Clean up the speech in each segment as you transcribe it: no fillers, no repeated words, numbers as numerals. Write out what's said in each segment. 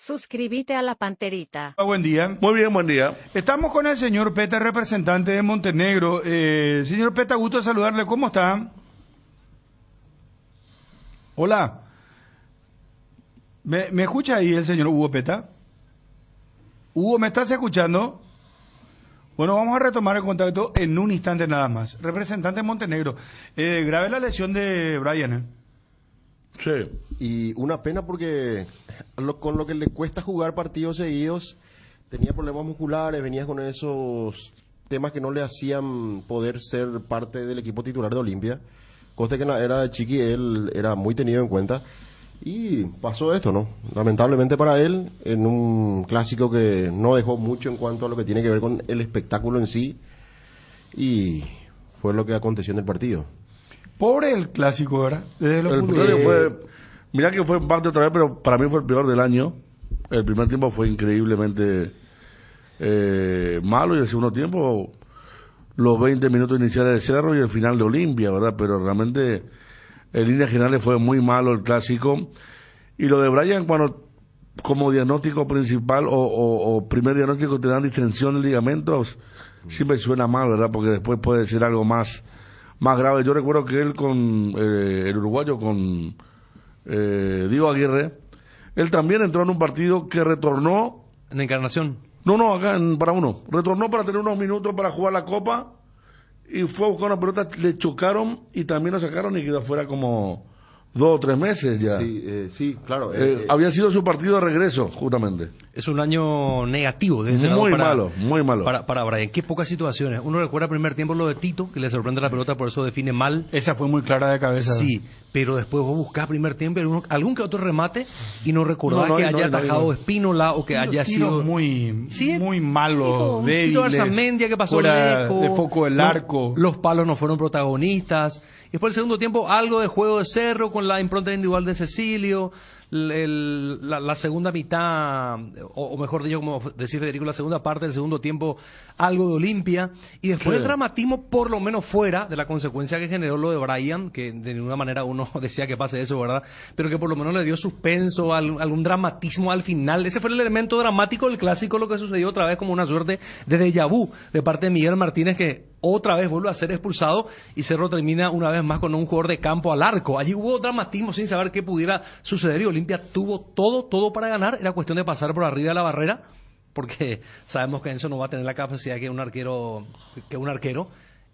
Suscríbete a la Panterita. Buen día. Muy bien, buen día. Estamos con el señor Peta, representante de Montenegro. Señor Peta, gusto saludarle. ¿Cómo está? Hola. ¿Me escucha ahí el señor Hugo Peta? Hugo, ¿me estás escuchando? Bueno, vamos a retomar el contacto en un instante nada más. Representante de Montenegro. Grave la lesión de Brian, Sí. Y una pena porque con lo que le cuesta jugar partidos seguidos, tenía problemas musculares, venía con esos temas que no le hacían poder ser parte del equipo titular de Olimpia. Coste que en la era de Chiqui él era muy tenido en cuenta. Y pasó esto, ¿no? Lamentablemente para él, en un clásico que no dejó mucho en cuanto a lo que tiene que ver con el espectáculo en sí. Y fue lo que aconteció en el partido. Pobre el clásico, ¿verdad? Desde lo El episodio mirá que fue parte otra vez, pero para mí fue el peor del año. El primer tiempo fue increíblemente malo y el segundo tiempo los 20 minutos iniciales de Cerro y el final de Olimpia, ¿verdad? Pero realmente en líneas generales fue muy malo el clásico. Y lo de Brian, cuando como diagnóstico principal o primer diagnóstico te dan distensión de ligamentos, siempre suena mal, ¿verdad? Porque después puede ser algo más grave. Yo recuerdo que él con el uruguayo, con Diego Aguirre, él también entró en un partido que retornó en la Encarnación. No, acá para uno. Retornó para tener unos minutos para jugar la Copa y fue a buscar una pelota, le chocaron y también lo sacaron y quedó fuera como 2 o 3 meses ya. Sí, claro. Había sido su partido de regreso, justamente. Es un año negativo de ese muy lado muy malo. Para Brian. Qué pocas situaciones. Uno recuerda el primer tiempo lo de Tito, que le sorprende la pelota, por eso define mal. Esa fue muy clara de cabeza. Sí, pero después vos buscás primer tiempo algún que otro remate y no recordás que haya atajado Espínola o que haya sido muy malos, débiles. Tiro Arzamendia que pasó lejos, de foco del arco. Los palos no fueron protagonistas. Y después el segundo tiempo algo de juego de Cerro con la impronta individual de Cecilio. La segunda mitad, o mejor dicho, como decía Federico, la segunda parte del segundo tiempo, algo de Olimpia, y después el dramatismo, por lo menos fuera de la consecuencia que generó lo de Brian, que de ninguna manera uno decía que pase eso, ¿verdad? Pero que por lo menos le dio suspenso, algún dramatismo al final. Ese fue el elemento dramático del clásico, lo que sucedió otra vez como una suerte de déjà vu de parte de Miguel Martínez, que otra vez vuelve a ser expulsado y Cerro termina una vez más con un jugador de campo al arco. Allí hubo dramatismo sin saber qué pudiera suceder y Olimpia tuvo todo para ganar. Era cuestión de pasar por arriba de la barrera, porque sabemos que Enzo no va a tener la capacidad que un arquero,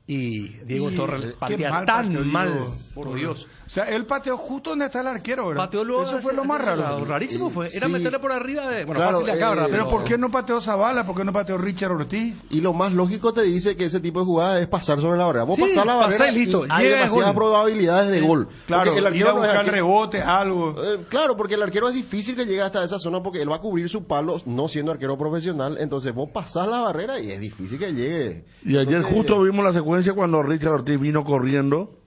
y Diego Torres patea tan mal, por Dios. O sea, él pateó justo donde está el arquero, ¿verdad? Pateó luego, eso fue lo más raro. Rarísimo fue. Era meterle por arriba de... Bueno, claro, fácil de acá, ¿verdad? Pero ¿por qué no pateó Zavala? ¿Por qué no pateó Richard Ortiz? Y lo más lógico te dice que ese tipo de jugada es pasar sobre la barrera. Vos pasás la barrera y listo. hay demasiadas probabilidades de gol. Claro, el ir a buscar el rebote, algo. Claro, porque el arquero es difícil que llegue hasta esa zona porque él va a cubrir su palo no siendo arquero profesional. Entonces vos pasás la barrera y es difícil que llegue. Y ayer justo vimos la secuencia cuando Richard Ortiz vino corriendo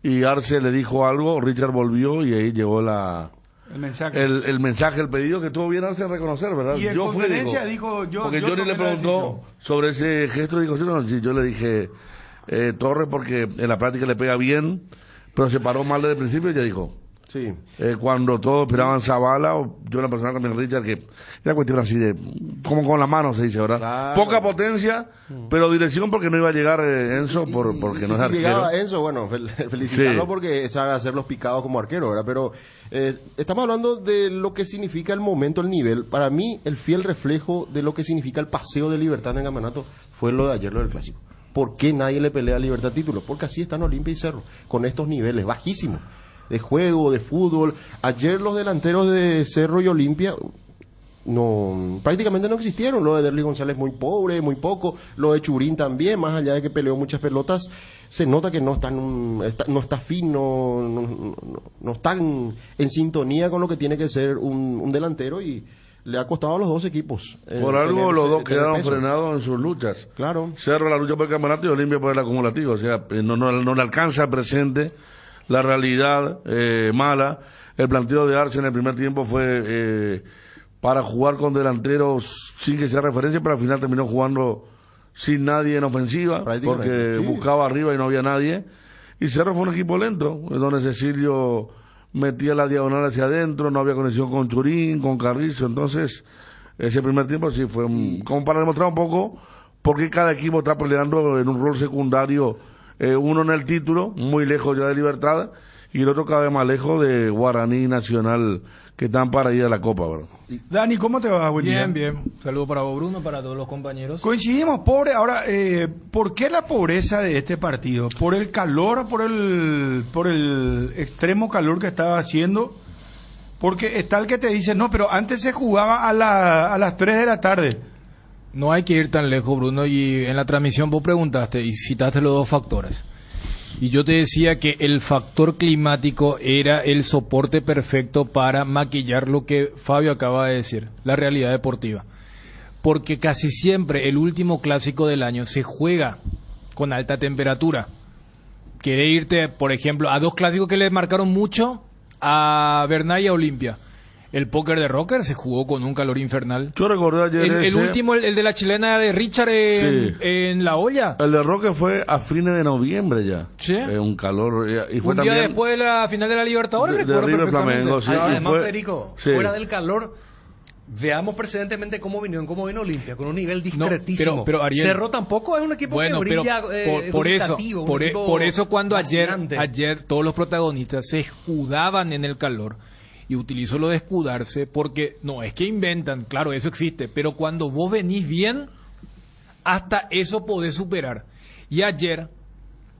y Arce le dijo algo, Richard volvió y ahí llegó el mensaje, el pedido, que estuvo bien Arce a reconocer, ¿verdad? Y en conferencia dijo porque Johnny le preguntó sobre ese gesto, dijo, sí, yo le dije Torres porque en la práctica le pega bien, pero se paró mal desde el principio y ya dijo. Sí. Cuando todos esperaban Zavala, yo la persona también Richard, que era cuestión así de, como con la mano se dice, ¿verdad? Claro. Poca potencia, pero dirección porque no iba a llegar Enzo, porque no es arquero. Si llegaba Enzo, bueno, felicitarlo sí, porque sabe hacer los picados como arquero, ¿verdad? Pero estamos hablando de lo que significa el momento, el nivel. Para mí, el fiel reflejo de lo que significa el paseo de Libertad en el campeonato fue lo de ayer, lo del clásico. ¿Por qué nadie le pelea a Libertad título? Porque así están Olimpia y Cerro, con estos niveles bajísimos de juego, de fútbol. Ayer los delanteros de Cerro y Olimpia prácticamente no existieron. Lo de Derly González muy pobre, muy poco. Lo de Churín también, más allá de que peleó muchas pelotas, se nota que no está fino, no están en sintonía con lo que tiene que ser un delantero, y le ha costado a los dos equipos. Por algo los dos quedaron frenados en sus luchas. Claro. Cerro la lucha por el campeonato y Olimpia por el acumulativo. O sea, no le alcanza el presente, la realidad mala. El planteo de Arce en el primer tiempo fue para jugar con delanteros sin que sea referencia, pero al final terminó jugando sin nadie en ofensiva, porque buscaba arriba y no había nadie. Y Cerro fue un equipo lento, donde Cecilio metía la diagonal hacia adentro, no había conexión con Churín, con Carrizo, entonces ese primer tiempo sí fue como para demostrar un poco por qué cada equipo está peleando en un rol secundario, uno en el título, muy lejos ya de Libertad, y el otro cada vez más lejos de Guaraní Nacional, que están para ir a la Copa, ¿verdad? Dani, ¿cómo te va? Buen día. Bien, bien. Saludo para vos, Bruno, para todos los compañeros. Coincidimos, pobre. Ahora, ¿por qué la pobreza de este partido? ¿Por el calor, por el extremo calor que estaba haciendo? Porque está el que te dice, no, pero antes se jugaba a las 3 de la tarde. No hay que ir tan lejos, Bruno, y en la transmisión vos preguntaste y citaste los dos factores. Y yo te decía que el factor climático era el soporte perfecto para maquillar lo que Fabio acaba de decir, la realidad deportiva. Porque casi siempre el último clásico del año se juega con alta temperatura. Quiere irte, por ejemplo, a dos clásicos que le marcaron mucho a Bernal y a Olimpia. El póker de Rocker se jugó con un calor infernal. Yo recordé ayer el último, el de la chilena de Richard en La Olla. El de Roque fue a fines de noviembre ya. Sí. Un calor. Y fue un día también después de la final de la Libertadores. de River Flamengo, sí. Además, fue, Federico, sí. fuera del calor, veamos precedentemente cómo vino Olimpia, con un nivel discretísimo. No, pero Ariel, Cerro tampoco es un equipo que brilla por eso cuando fascinante. ayer todos los protagonistas se escudaban en el calor, y utilizo lo de escudarse porque no es que inventan, claro, eso existe, pero cuando vos venís bien, hasta eso podés superar. Y ayer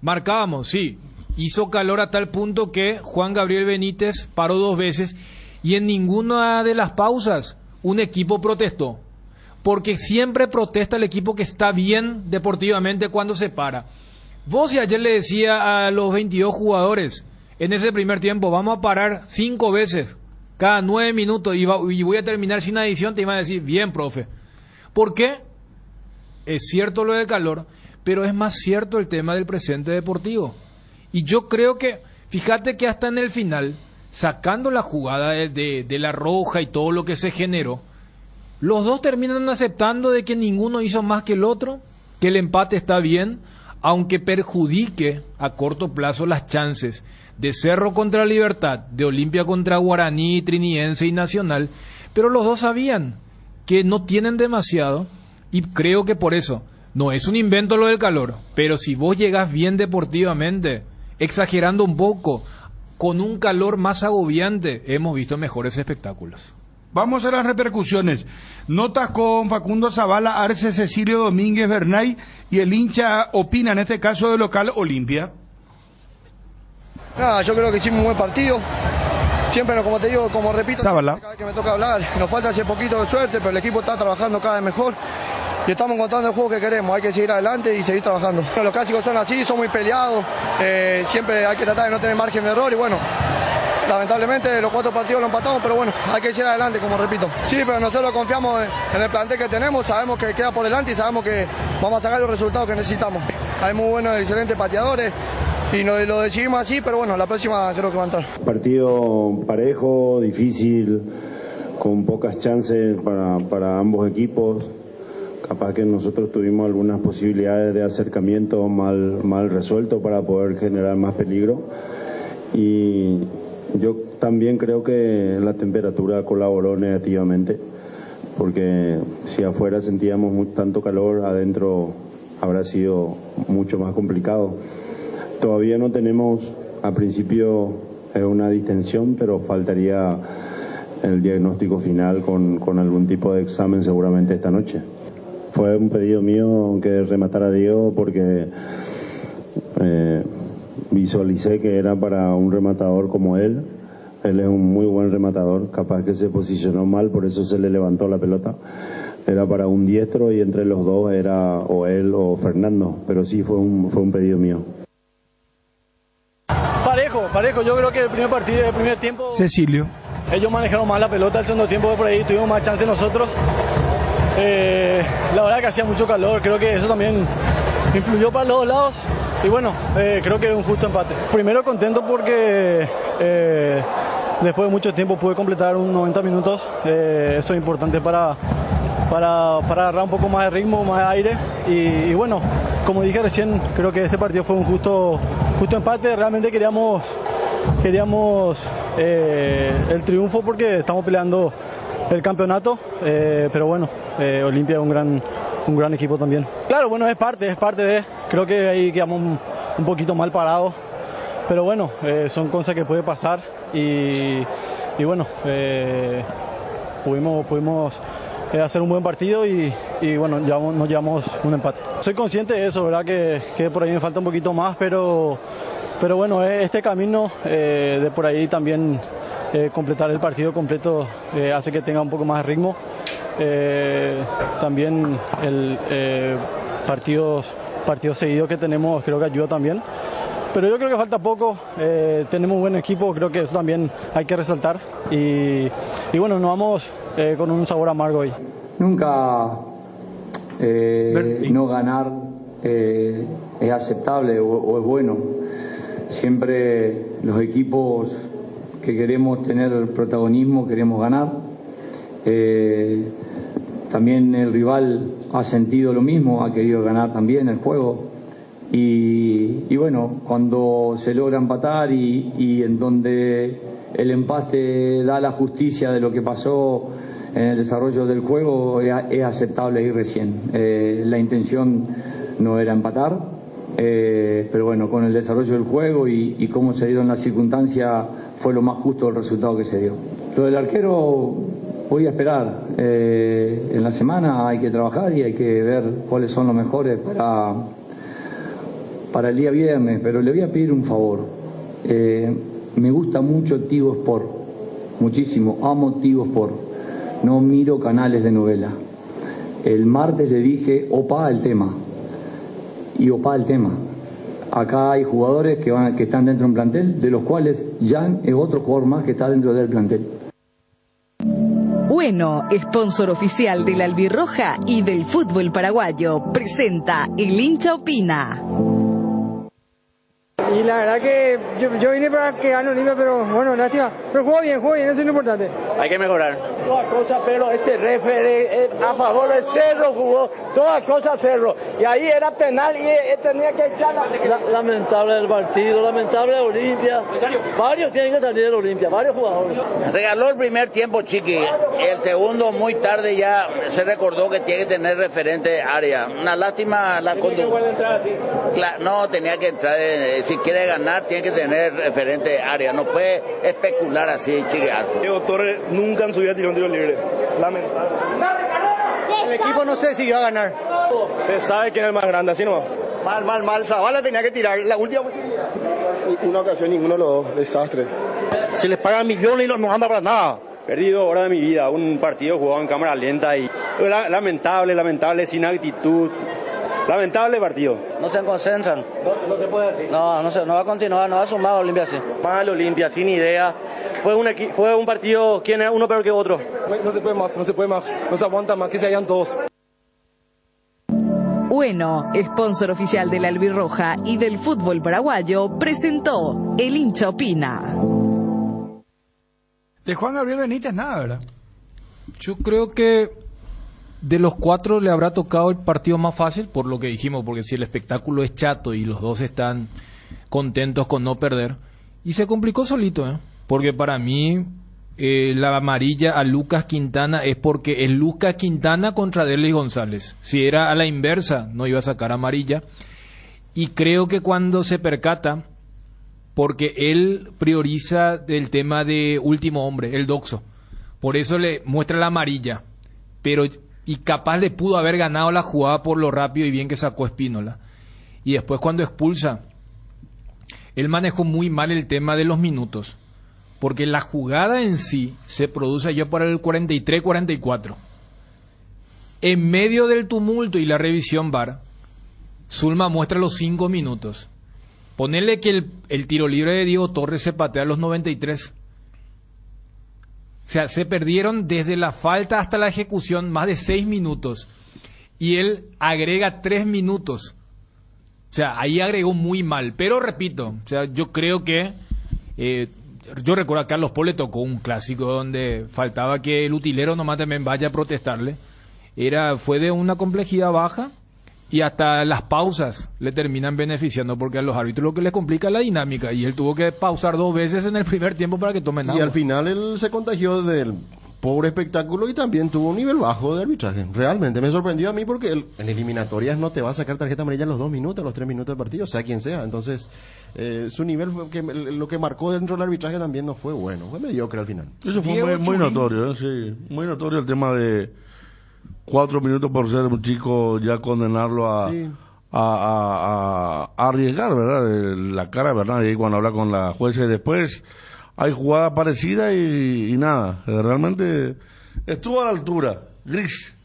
marcábamos, sí, hizo calor a tal punto que Juan Gabriel Benítez paró 2 veces y en ninguna de las pausas un equipo protestó, porque siempre protesta el equipo que está bien deportivamente cuando se para. Vos, y ayer le decía a los 22 jugadores en ese primer tiempo, vamos a parar 5 veces cada 9 minutos y voy a terminar sin adición, te iban a decir, bien, profe. ¿Por qué? Es cierto lo del calor, pero es más cierto el tema del presente deportivo. Y yo creo que, fíjate que hasta en el final, sacando la jugada de la roja y todo lo que se generó, los dos terminan aceptando de que ninguno hizo más que el otro, que el empate está bien, aunque perjudique a corto plazo las chances de Cerro contra Libertad, de Olimpia contra Guaraní, Trinidense y Nacional, pero los dos sabían que no tienen demasiado, y creo que por eso, no es un invento lo del calor, pero si vos llegás bien deportivamente, exagerando un poco, con un calor más agobiante, hemos visto mejores espectáculos. Vamos a las repercusiones. Notas con Facundo Zavala, Arce, Cecilio Domínguez, Bernay, y el hincha opina, en este caso de local, Olimpia. Nada, yo creo que hicimos un buen partido. Siempre, como te digo, como repito, Zavala. cada vez que me toca hablar, nos falta ese poquito de suerte, pero el equipo está trabajando cada vez mejor y estamos encontrando el juego que queremos. Hay que seguir adelante y seguir trabajando. Los clásicos son así, son muy peleados, siempre hay que tratar de no tener margen de error y bueno, lamentablemente los 4 partidos lo empatamos, pero bueno, hay que seguir adelante, como repito. Sí, pero nosotros confiamos en el plantel que tenemos, sabemos que queda por delante y sabemos que vamos a sacar los resultados que necesitamos. Hay muy buenos, excelentes pateadores y lo decidimos así, pero bueno, la próxima creo que va a entrar. Partido parejo, difícil, con pocas chances para ambos equipos. Capaz que nosotros tuvimos algunas posibilidades de acercamiento mal resuelto para poder generar más peligro. Y yo también creo que la temperatura colaboró negativamente, porque si afuera sentíamos tanto calor, adentro habrá sido mucho más complicado. Todavía no tenemos, a principio es una distensión, pero faltaría el diagnóstico final con algún tipo de examen seguramente esta noche. Fue un pedido mío que rematara a Diego porque visualicé que era para un rematador como él. Él es un muy buen rematador, capaz que se posicionó mal, por eso se le levantó la pelota. Era para un diestro y entre los dos era o él o Fernando, pero sí fue un pedido mío. Parejo, yo creo que el primer tiempo Cecilio. ellos manejaron más la pelota, el segundo tiempo por ahí tuvimos más chance nosotros. La verdad que hacía mucho calor, creo que eso también influyó para los dos lados y bueno, creo que es un justo empate. Primero contento porque después de mucho tiempo pude completar unos 90 minutos, eso es importante para agarrar un poco más de ritmo, más de aire y bueno, como dije recién, creo que este partido fue un justo empate. Realmente queríamos queríamos el triunfo porque estamos peleando el campeonato, pero bueno, Olimpia es un gran equipo también. Claro, bueno, es parte de, creo que ahí quedamos un poquito mal parados, pero bueno, son cosas que puede pasar y bueno, pudimos hacer un buen partido y bueno, nos llevamos un empate. Soy consciente de eso, ¿verdad? Que por ahí me falta un poquito más, pero bueno, este camino de por ahí también completar el partido completo hace que tenga un poco más de ritmo. También el partidos seguidos que tenemos creo que ayuda también. Pero yo creo que falta poco, tenemos un buen equipo, creo que eso también hay que resaltar y bueno, nos vamos con un sabor amargo hoy. Nunca no ganar es aceptable o es bueno. Siempre los equipos que queremos tener el protagonismo queremos ganar. También el rival ha sentido lo mismo, ha querido ganar también el juego. Y bueno, cuando se logra empatar y en donde el empate da la justicia de lo que pasó en el desarrollo del juego, es aceptable y recién. La intención no era empatar, pero bueno, con el desarrollo del juego y cómo se dieron las circunstancias, fue lo más justo el resultado que se dio. Lo del arquero voy a esperar. En la semana hay que trabajar y hay que ver cuáles son los mejores para el día viernes, pero le voy a pedir un favor. Me gusta mucho Tigo Sport, muchísimo, amo Tigo Sport. No miro canales de novela. El martes le dije, opa el tema. Y opa el tema. Acá hay jugadores que están dentro de un plantel, de los cuales Jan es otro jugador más que está dentro del plantel. Bueno, sponsor oficial de la Albirroja y del fútbol paraguayo, presenta El Hincha Opina. Y la verdad que yo vine para que gane Olimpia, pero bueno, lástima. Pero jugó bien, eso es lo importante. Hay que mejorar. Todas cosas, pero este referee a favor de Cerro jugó, todas cosas Cerro. Y ahí era penal y tenía que echar lamentable el partido, lamentable de Olimpia. Varios tienen que salir de Olimpia, varios jugadores. Regaló el primer tiempo, Chiqui. El segundo, muy tarde ya se recordó que tiene que tener referente área. Una lástima la conducta. No, tenía que entrar, si quiere ganar, tiene que tener referente área. No puede especular así, Chiqui. Diego Torres nunca en su vida tiró un tiro libre. Lamentable. El equipo no sé si iba a ganar. Se sabe quién es el más grande, así no. Mal. Zavala tenía que tirar la última. Una ocasión, ninguno de los dos. Desastre. Se les pagan millones y no anda para nada. Perdí 2 horas de mi vida. Un partido jugado en cámara lenta y lamentable, sin actitud. Lamentable partido. No se concentran. No se puede decir. No va a continuar, no va a sumar a Olimpia así. Mal Olimpia, sin idea. Fue un partido, ¿quién es uno peor que otro? No se puede más. No se aguanta más, que se hayan todos. Bueno, sponsor oficial de la Albirroja y del fútbol paraguayo, presentó El Hincha Opina. De Juan Gabriel Benítez nada, ¿verdad? Yo creo que de los 4 le habrá tocado el partido más fácil, por lo que dijimos, porque si el espectáculo es chato y los dos están contentos con no perder, y se complicó solito, porque para mí la amarilla a Lucas Quintana es porque es Lucas Quintana contra Derlis González. Si era a la inversa, no iba a sacar amarilla, y creo que cuando se percata, porque él prioriza el tema de último hombre, el doxo, por eso le muestra la amarilla, pero y capaz le pudo haber ganado la jugada por lo rápido y bien que sacó Espínola. Y después cuando expulsa, él manejó muy mal el tema de los minutos, porque la jugada en sí se produce ya para el 43-44. En medio del tumulto y la revisión VAR, Zulma muestra los 5 minutos. Ponerle que el tiro libre de Diego Torres se patea a los 93. O sea, se perdieron desde la falta hasta la ejecución más de 6 minutos. Y él agrega 3 minutos. O sea, ahí agregó muy mal. Pero repito, o sea, yo creo que... yo recuerdo a Carlos Paul le tocó un clásico donde faltaba que el utilero nomás también vaya a protestarle. Fue de una complejidad baja, y hasta las pausas le terminan beneficiando, porque a los árbitros lo que les complica es la dinámica, y él tuvo que pausar 2 veces en el primer tiempo para que tomen agua. Y al final él se contagió del pobre espectáculo y también tuvo un nivel bajo de arbitraje. Realmente me sorprendió a mí porque en eliminatorias no te va a sacar tarjeta amarilla en los 2 minutos, a los 3 minutos del partido, sea quien sea. Entonces, su nivel, lo que marcó dentro del arbitraje también no fue bueno, fue mediocre al final. Eso fue muy notorio, sí, muy notorio el tema de 4 minutos por ser un chico, ya condenarlo a arriesgar, ¿verdad? La cara, ¿verdad? Y cuando habla con la jueza y después hay jugada parecida y nada, realmente estuvo a la altura, gris,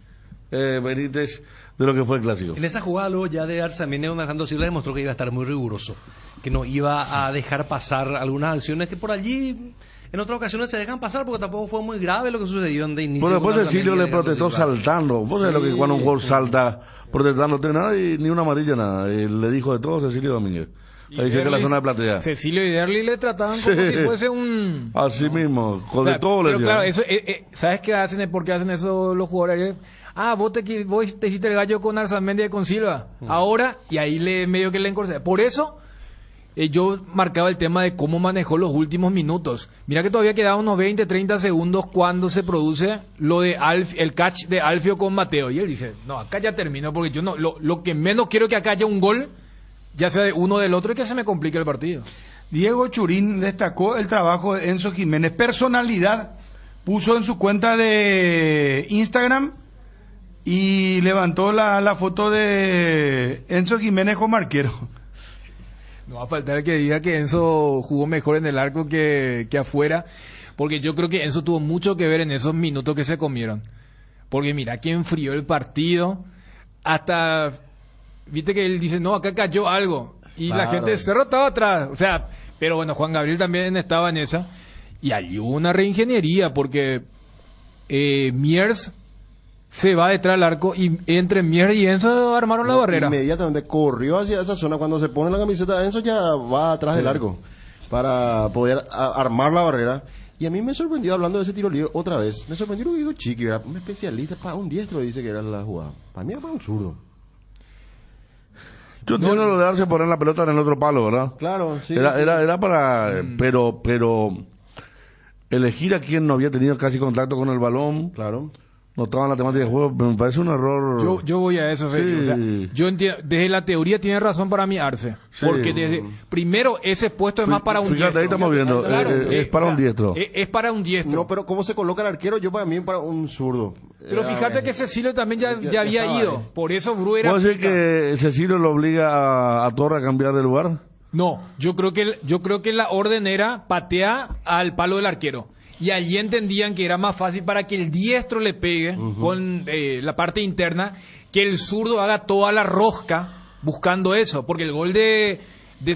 Benítez, de lo que fue el clásico. En esa jugada luego ya de Arzamendi, don Alejandro Silva demostró que iba a estar muy riguroso, que no iba a dejar pasar algunas acciones que por allí en otras ocasiones se dejan pasar, porque tampoco fue muy grave lo que sucedió de inicio. Pero después Cecilio le protestó saltando. Vos sabés lo que cuando un jugador salta protestando, no tiene nada y ni una amarilla, nada. Y le dijo de todo Cecilio Domínguez. Ahí dice que la zona de platea. Cecilio y Derli le trataban como si fuese un... Así mismo, con de todo le decían. Pero claro, eso, ¿sabes qué hacen? ¿Por qué hacen eso los jugadores? Vos te hiciste el gallo con Arzamendi y con Silva. Ahora, y ahí medio que le encorse. Por eso... yo marcaba el tema de cómo manejó los últimos minutos. Mira que todavía quedaban unos 20, 30 segundos cuando se produce lo de el catch de Alfio con Mateo. Y él dice, no, acá ya terminó, porque yo no, lo que menos quiero que acá haya un gol, ya sea de uno del otro, y que se me complique el partido. Diego Churín destacó el trabajo de Enzo Jiménez. Personalidad, puso en su cuenta de Instagram y levantó la foto de Enzo Jiménez como arquero. No va a faltar que diga que Enzo jugó mejor en el arco que afuera, porque yo creo que Enzo tuvo mucho que ver en esos minutos que se comieron. Porque mira que enfrió el partido, hasta, viste que él dice, no, acá cayó algo, y claro, la gente de Cerro estaba atrás, o sea, pero bueno, Juan Gabriel también estaba en esa, y allí hubo una reingeniería, porque Miers se va detrás del arco y entre Mier y Enzo armaron la barrera. Inmediatamente corrió hacia esa zona. Cuando se pone la camiseta de Enzo ya va atrás del arco para poder armar la barrera. Y a mí me sorprendió, hablando de ese tiro libre otra vez, me sorprendió lo que dijo Chiqui, era un especialista para un diestro, dice que era la jugada. Para mí era para un zurdo. Yo entiendo lo de darse poner la pelota en el otro palo, ¿verdad? Claro, sí. Era para... Pero elegir a quien no había tenido casi contacto con el balón. Claro. No estaba en la temática de juego, me parece un error. Yo voy a eso, Fede. Sí. O sea, yo entiendo, desde la teoría tiene razón para mí Arce, sí, porque primero ese puesto es más para un diestro. Ahí estamos viendo, claro, es para un diestro. Es para un diestro. No, pero ¿cómo se coloca el arquero? Yo para mí para un zurdo. Pero fíjate que Cecilio también ya había ido, por eso Bru era... ¿Puede ser que Cecilio lo obliga a Torre a cambiar de lugar? No, yo creo que la orden era patear al palo del arquero. Y allí entendían que era más fácil para que el diestro le pegue con la parte interna, que el zurdo haga toda la rosca buscando eso, porque el gol de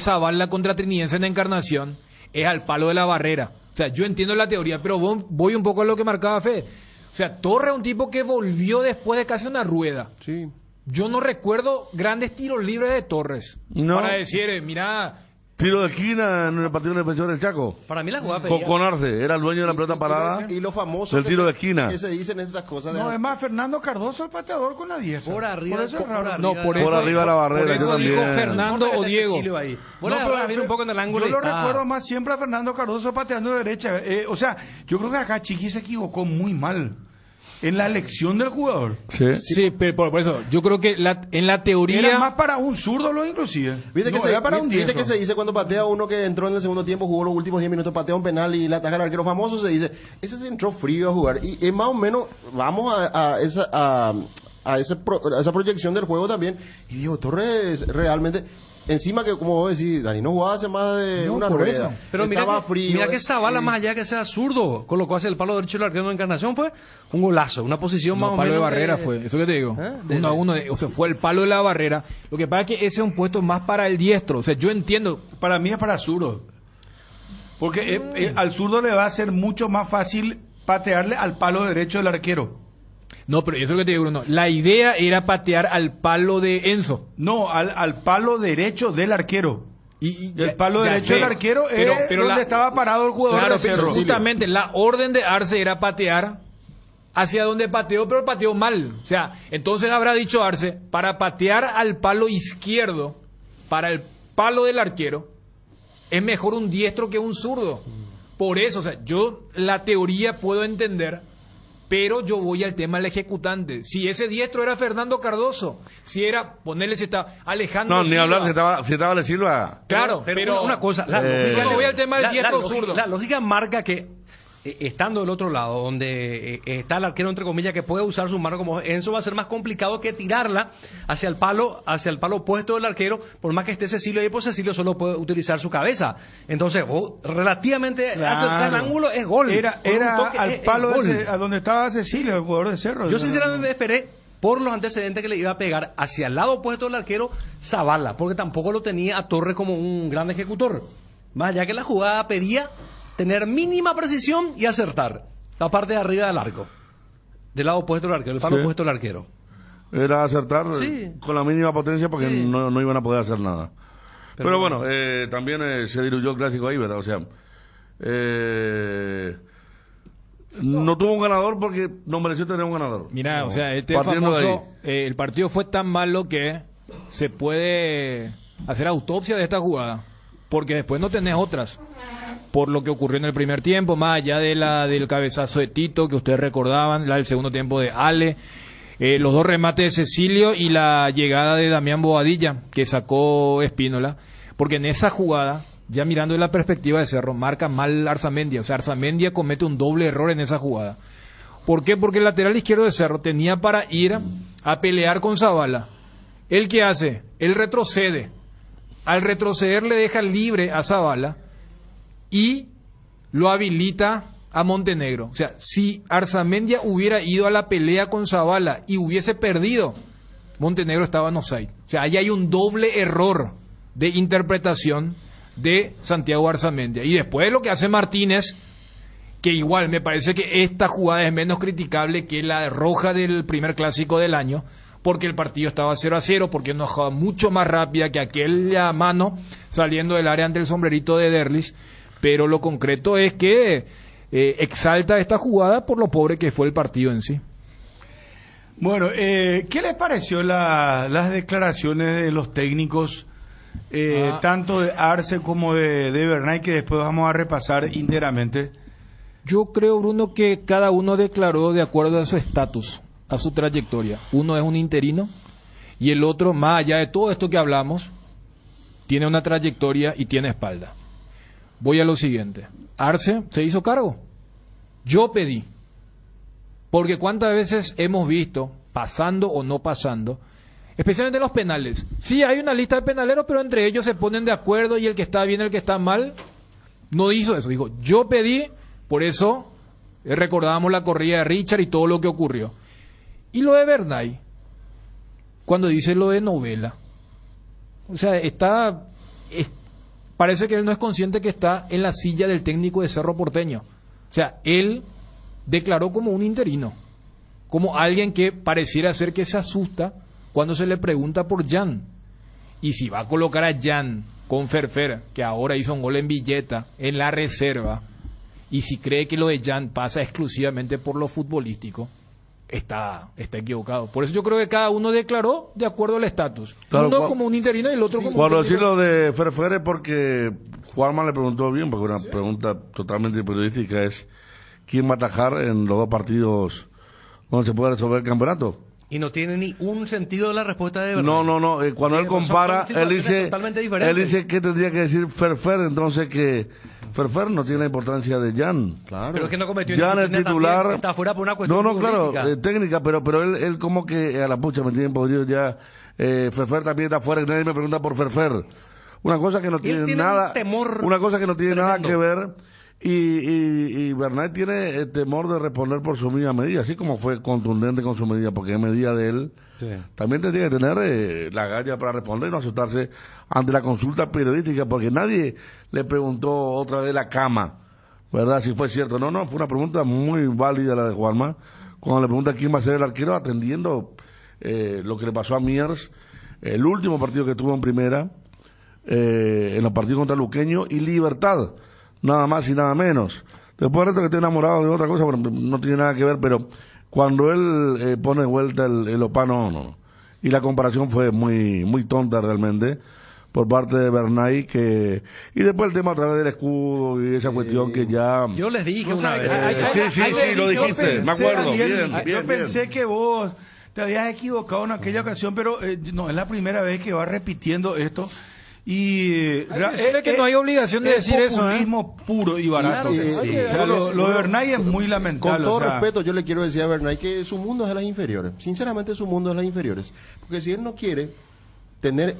Zavala contra Trinidense en Encarnación es al palo de la barrera. O sea, yo entiendo la teoría, pero voy un poco a lo que marcaba Fede. O sea, Torre es un tipo que volvió después de casi una rueda. Sí. Yo no recuerdo grandes tiros libres de Torres. No. Para decir, mira... Tiro de esquina en el partido de Defensor del Chaco. Para mí la jugada pedía... Con Arce, era el dueño de la pelota parada. Y lo famoso del tiro de esquina. Que se dicen estas cosas. No, es más, Fernando Cardoso el pateador con la 10. Por arriba. Por arriba de la barrera. Por eso dijo Fernando o Diego. Un poco en el ángulo. Yo lo recuerdo más siempre a Fernando Cardoso pateando de derecha. O sea, yo creo que acá Chiqui se equivocó muy mal en la elección del jugador. Sí, pero por eso, yo creo que en la teoría... Era más para un zurdo, inclusive. ¿Viste que se dice cuando patea uno que entró en el segundo tiempo, jugó los últimos 10 minutos, patea un penal y le ataca al arquero famoso? Se dice, ese se entró frío a jugar. Y es más o menos, vamos a esa proyección del juego también. Y Diego Torres realmente... Encima que, como vos decís, Dani, no jugaba hace más de una rueda. Pero mira que Zavala, más allá que sea zurdo, colocó hacia el palo derecho del arquero de Encarnación, fue un golazo, una posición más o menos... palo de barrera fue, eso que te digo. 1-1, o sea, fue el palo de la barrera. Lo que pasa es que ese es un puesto más para el diestro, o sea, yo entiendo... Para mí es para zurdo. Porque al zurdo le va a ser mucho más fácil patearle al palo derecho del arquero. No, pero eso es lo que te digo, Bruno. La idea era patear al palo de Enzo. No, al palo derecho del arquero. Y el palo derecho del arquero es donde estaba parado el jugador de Cerro. Justamente, la orden de Arce era patear hacia donde pateó, pero pateó mal. O sea, entonces habrá dicho Arce, para patear al palo izquierdo, para el palo del arquero, es mejor un diestro que un zurdo. Por eso, o sea, yo la teoría puedo entender, pero yo voy al tema del ejecutante. Si ese diestro era Fernando Cardoso, si era, ponerle si está Alejandro No, Silva. ni hablar, si estaba de Silva. Claro, pero una cosa, yo voy al tema del diestro zurdo. La lógica marca que estando del otro lado, donde está el arquero entre comillas que puede usar su mano como Enzo, va a ser más complicado que tirarla hacia el palo opuesto del arquero, por más que esté Cecilio ahí, pues Cecilio solo puede utilizar su cabeza. Entonces, relativamente acertar el ángulo es gol. Era al palo a donde estaba Cecilio, el jugador de Cerro. Yo sinceramente esperé, por los antecedentes que le iba a pegar hacia el lado opuesto del arquero, Zavala, porque tampoco lo tenía a Torres como un gran ejecutor. Más allá que la jugada pedía tener mínima precisión y acertar la parte de arriba del arco, del lado opuesto del arquero, el palo opuesto del arquero. Era acertar con la mínima potencia porque no iban a poder hacer nada. Pero bueno, también se diluyó el clásico ahí, ¿verdad? O sea, no tuvo un ganador porque no mereció tener un ganador. Mira, o sea, el partido fue tan malo que se puede hacer autopsia de esta jugada, porque después no tenés otras. Por lo que ocurrió en el primer tiempo, más allá de del cabezazo de Tito, que ustedes recordaban, la del segundo tiempo de Ale, los dos remates de Cecilio y la llegada de Damián Bobadilla, que sacó Espínola, porque en esa jugada, ya mirando de la perspectiva de Cerro, marca mal Arzamendia, o sea, Arzamendia comete un doble error en esa jugada. ¿Por qué? Porque el lateral izquierdo de Cerro tenía para ir a pelear con Zavala. ¿Él qué hace? Él retrocede. Al retroceder le deja libre a Zavala y lo habilita a Montenegro. O sea, si Arzamendia hubiera ido a la pelea con Zavala y hubiese perdido, Montenegro estaba en offside. O sea, ahí hay un doble error de interpretación de Santiago Arzamendia. Y después lo que hace Martínez, que igual me parece que esta jugada es menos criticable que la roja del primer clásico del año, porque el partido estaba 0-0, porque no jugaba mucho más rápida que aquella mano saliendo del área ante el sombrerito de Derlis. Pero lo concreto es que exalta esta jugada por lo pobre que fue el partido en sí. Bueno, ¿qué les pareció las declaraciones de los técnicos, tanto de Arce como de Bernay, que después vamos a repasar íntegramente? Yo creo, Bruno, que cada uno declaró de acuerdo a su estatus, a su trayectoria. Uno es un interino y el otro, más allá de todo esto que hablamos, tiene una trayectoria y tiene espalda. Voy a lo siguiente. Arce se hizo cargo. Yo pedí. Porque cuántas veces hemos visto, pasando o no pasando, especialmente en los penales. Sí, hay una lista de penaleros, pero entre ellos se ponen de acuerdo y el que está bien, el que está mal, no hizo eso. Dijo, yo pedí, por eso recordábamos la corrida de Richard y todo lo que ocurrió. Y lo de Bernay, cuando dice lo de novela, o sea, parece que él no es consciente que está en la silla del técnico de Cerro Porteño. O sea, él declaró como un interino, como alguien que pareciera ser que se asusta cuando se le pregunta por Jan. Y si va a colocar a Jan con Ferfer, que ahora hizo un gol en Villeta, en la reserva, y si cree que lo de Jan pasa exclusivamente por lo futbolístico, está equivocado. Por eso yo creo que cada uno declaró de acuerdo al estatus. Claro, uno como un interino y el otro como un cuando técnico. decir lo de Ferfer es porque Juanma le preguntó bien, porque una pregunta totalmente periodística es ¿quién va a atajar en los dos partidos donde se puede resolver el campeonato? Y no tiene ni un sentido la respuesta de verdad. No. Cuando él compara, él dice que tendría que decir Ferfer, entonces que Ferfer no tiene la importancia de Jan. Claro. Pero es que no cometió Jan es titular. También, está fuera por una cuestión técnica, pero él como que a la pucha me tiene podrido ya. Ferfer también está fuera y nadie me pregunta por Ferfer. Una cosa que no tiene nada, que ver. Y Bernay tiene el temor de responder por su misma medida, así como fue contundente con su medida, porque es medida de él. Sí. También tendría que tener la galla para responder y no asustarse ante la consulta periodística, porque nadie le preguntó otra vez la cama, ¿verdad? Si fue cierto. No, fue una pregunta muy válida la de Juanma, cuando le pregunta quién va a ser el arquero, atendiendo lo que le pasó a Miers, el último partido que tuvo en primera, en los partidos contra Luqueño y Libertad. Nada más y nada menos. Después de esto que esté enamorado de otra cosa, bueno, no tiene nada que ver, pero cuando él pone de vuelta el Opa, no. Y la comparación fue muy muy tonta realmente por parte de Bernay, y después el tema a través del escudo y esa cuestión que ya... Yo les dije una vez. Sí, lo dijiste, me acuerdo. Yo pensé que vos te habías equivocado en aquella ocasión, pero no es la primera vez que va repitiendo esto. Y es que no hay obligación de decir eso, populismo puro y barato. Claro que sí. O sea, lo de Bernay es muy lamentable. Con todo respeto, yo le quiero decir a Bernay que su mundo es de las inferiores. Sinceramente, su mundo es de las inferiores. Porque si él no quiere tener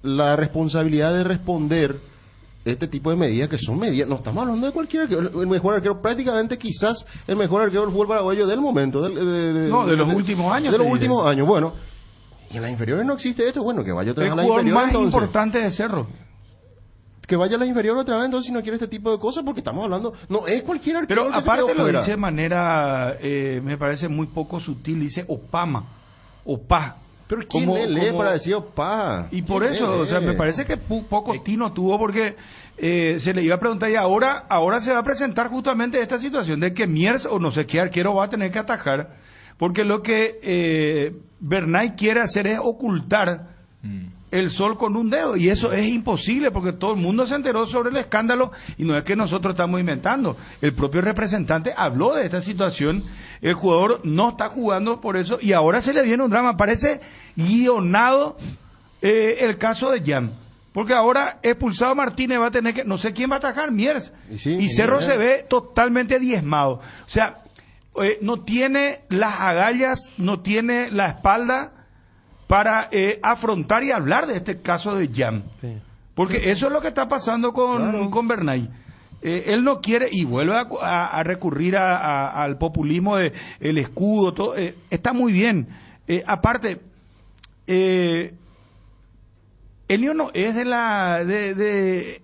la responsabilidad de responder este tipo de medidas, que son medidas, no estamos hablando de cualquier arquero, el mejor arquero, prácticamente quizás el mejor arquero del fútbol paraguayo del momento, de los últimos años. De los últimos años, bueno. Y en las inferiores no existe esto, bueno, que vaya otra vez a las inferiores. El jugador más entonces, importante de Cerro. Que vaya a las inferiores otra vez, entonces, si no quiere este tipo de cosas, porque estamos hablando, no es cualquier arquero. Pero aparte lo dice de manera, me parece muy poco sutil, dice Opa. Pero ¿quién lee para decir Opa? Y por eso, o sea, me parece que poco tino tuvo, porque se le iba a preguntar, y ahora se va a presentar justamente esta situación de que Miers o no sé qué arquero va a tener que atajar, porque lo que Bernay quiere hacer es ocultar el sol con un dedo, y eso es imposible, porque todo el mundo se enteró sobre el escándalo, y no es que nosotros estamos inventando. El propio representante habló de esta situación, el jugador no está jugando por eso, y ahora se le viene un drama. Parece guionado el caso de Jan, porque ahora expulsado Martínez va a tener que, no sé quién va a atajar, Miers, y Cerro se ve totalmente diezmado. O sea, no tiene las agallas, no tiene la espalda para afrontar y hablar de este caso de Jan. Sí. Porque eso es lo que está pasando con Bernay. Él no quiere, y vuelve a recurrir al populismo de el escudo, todo. Está muy bien. Aparte, él no es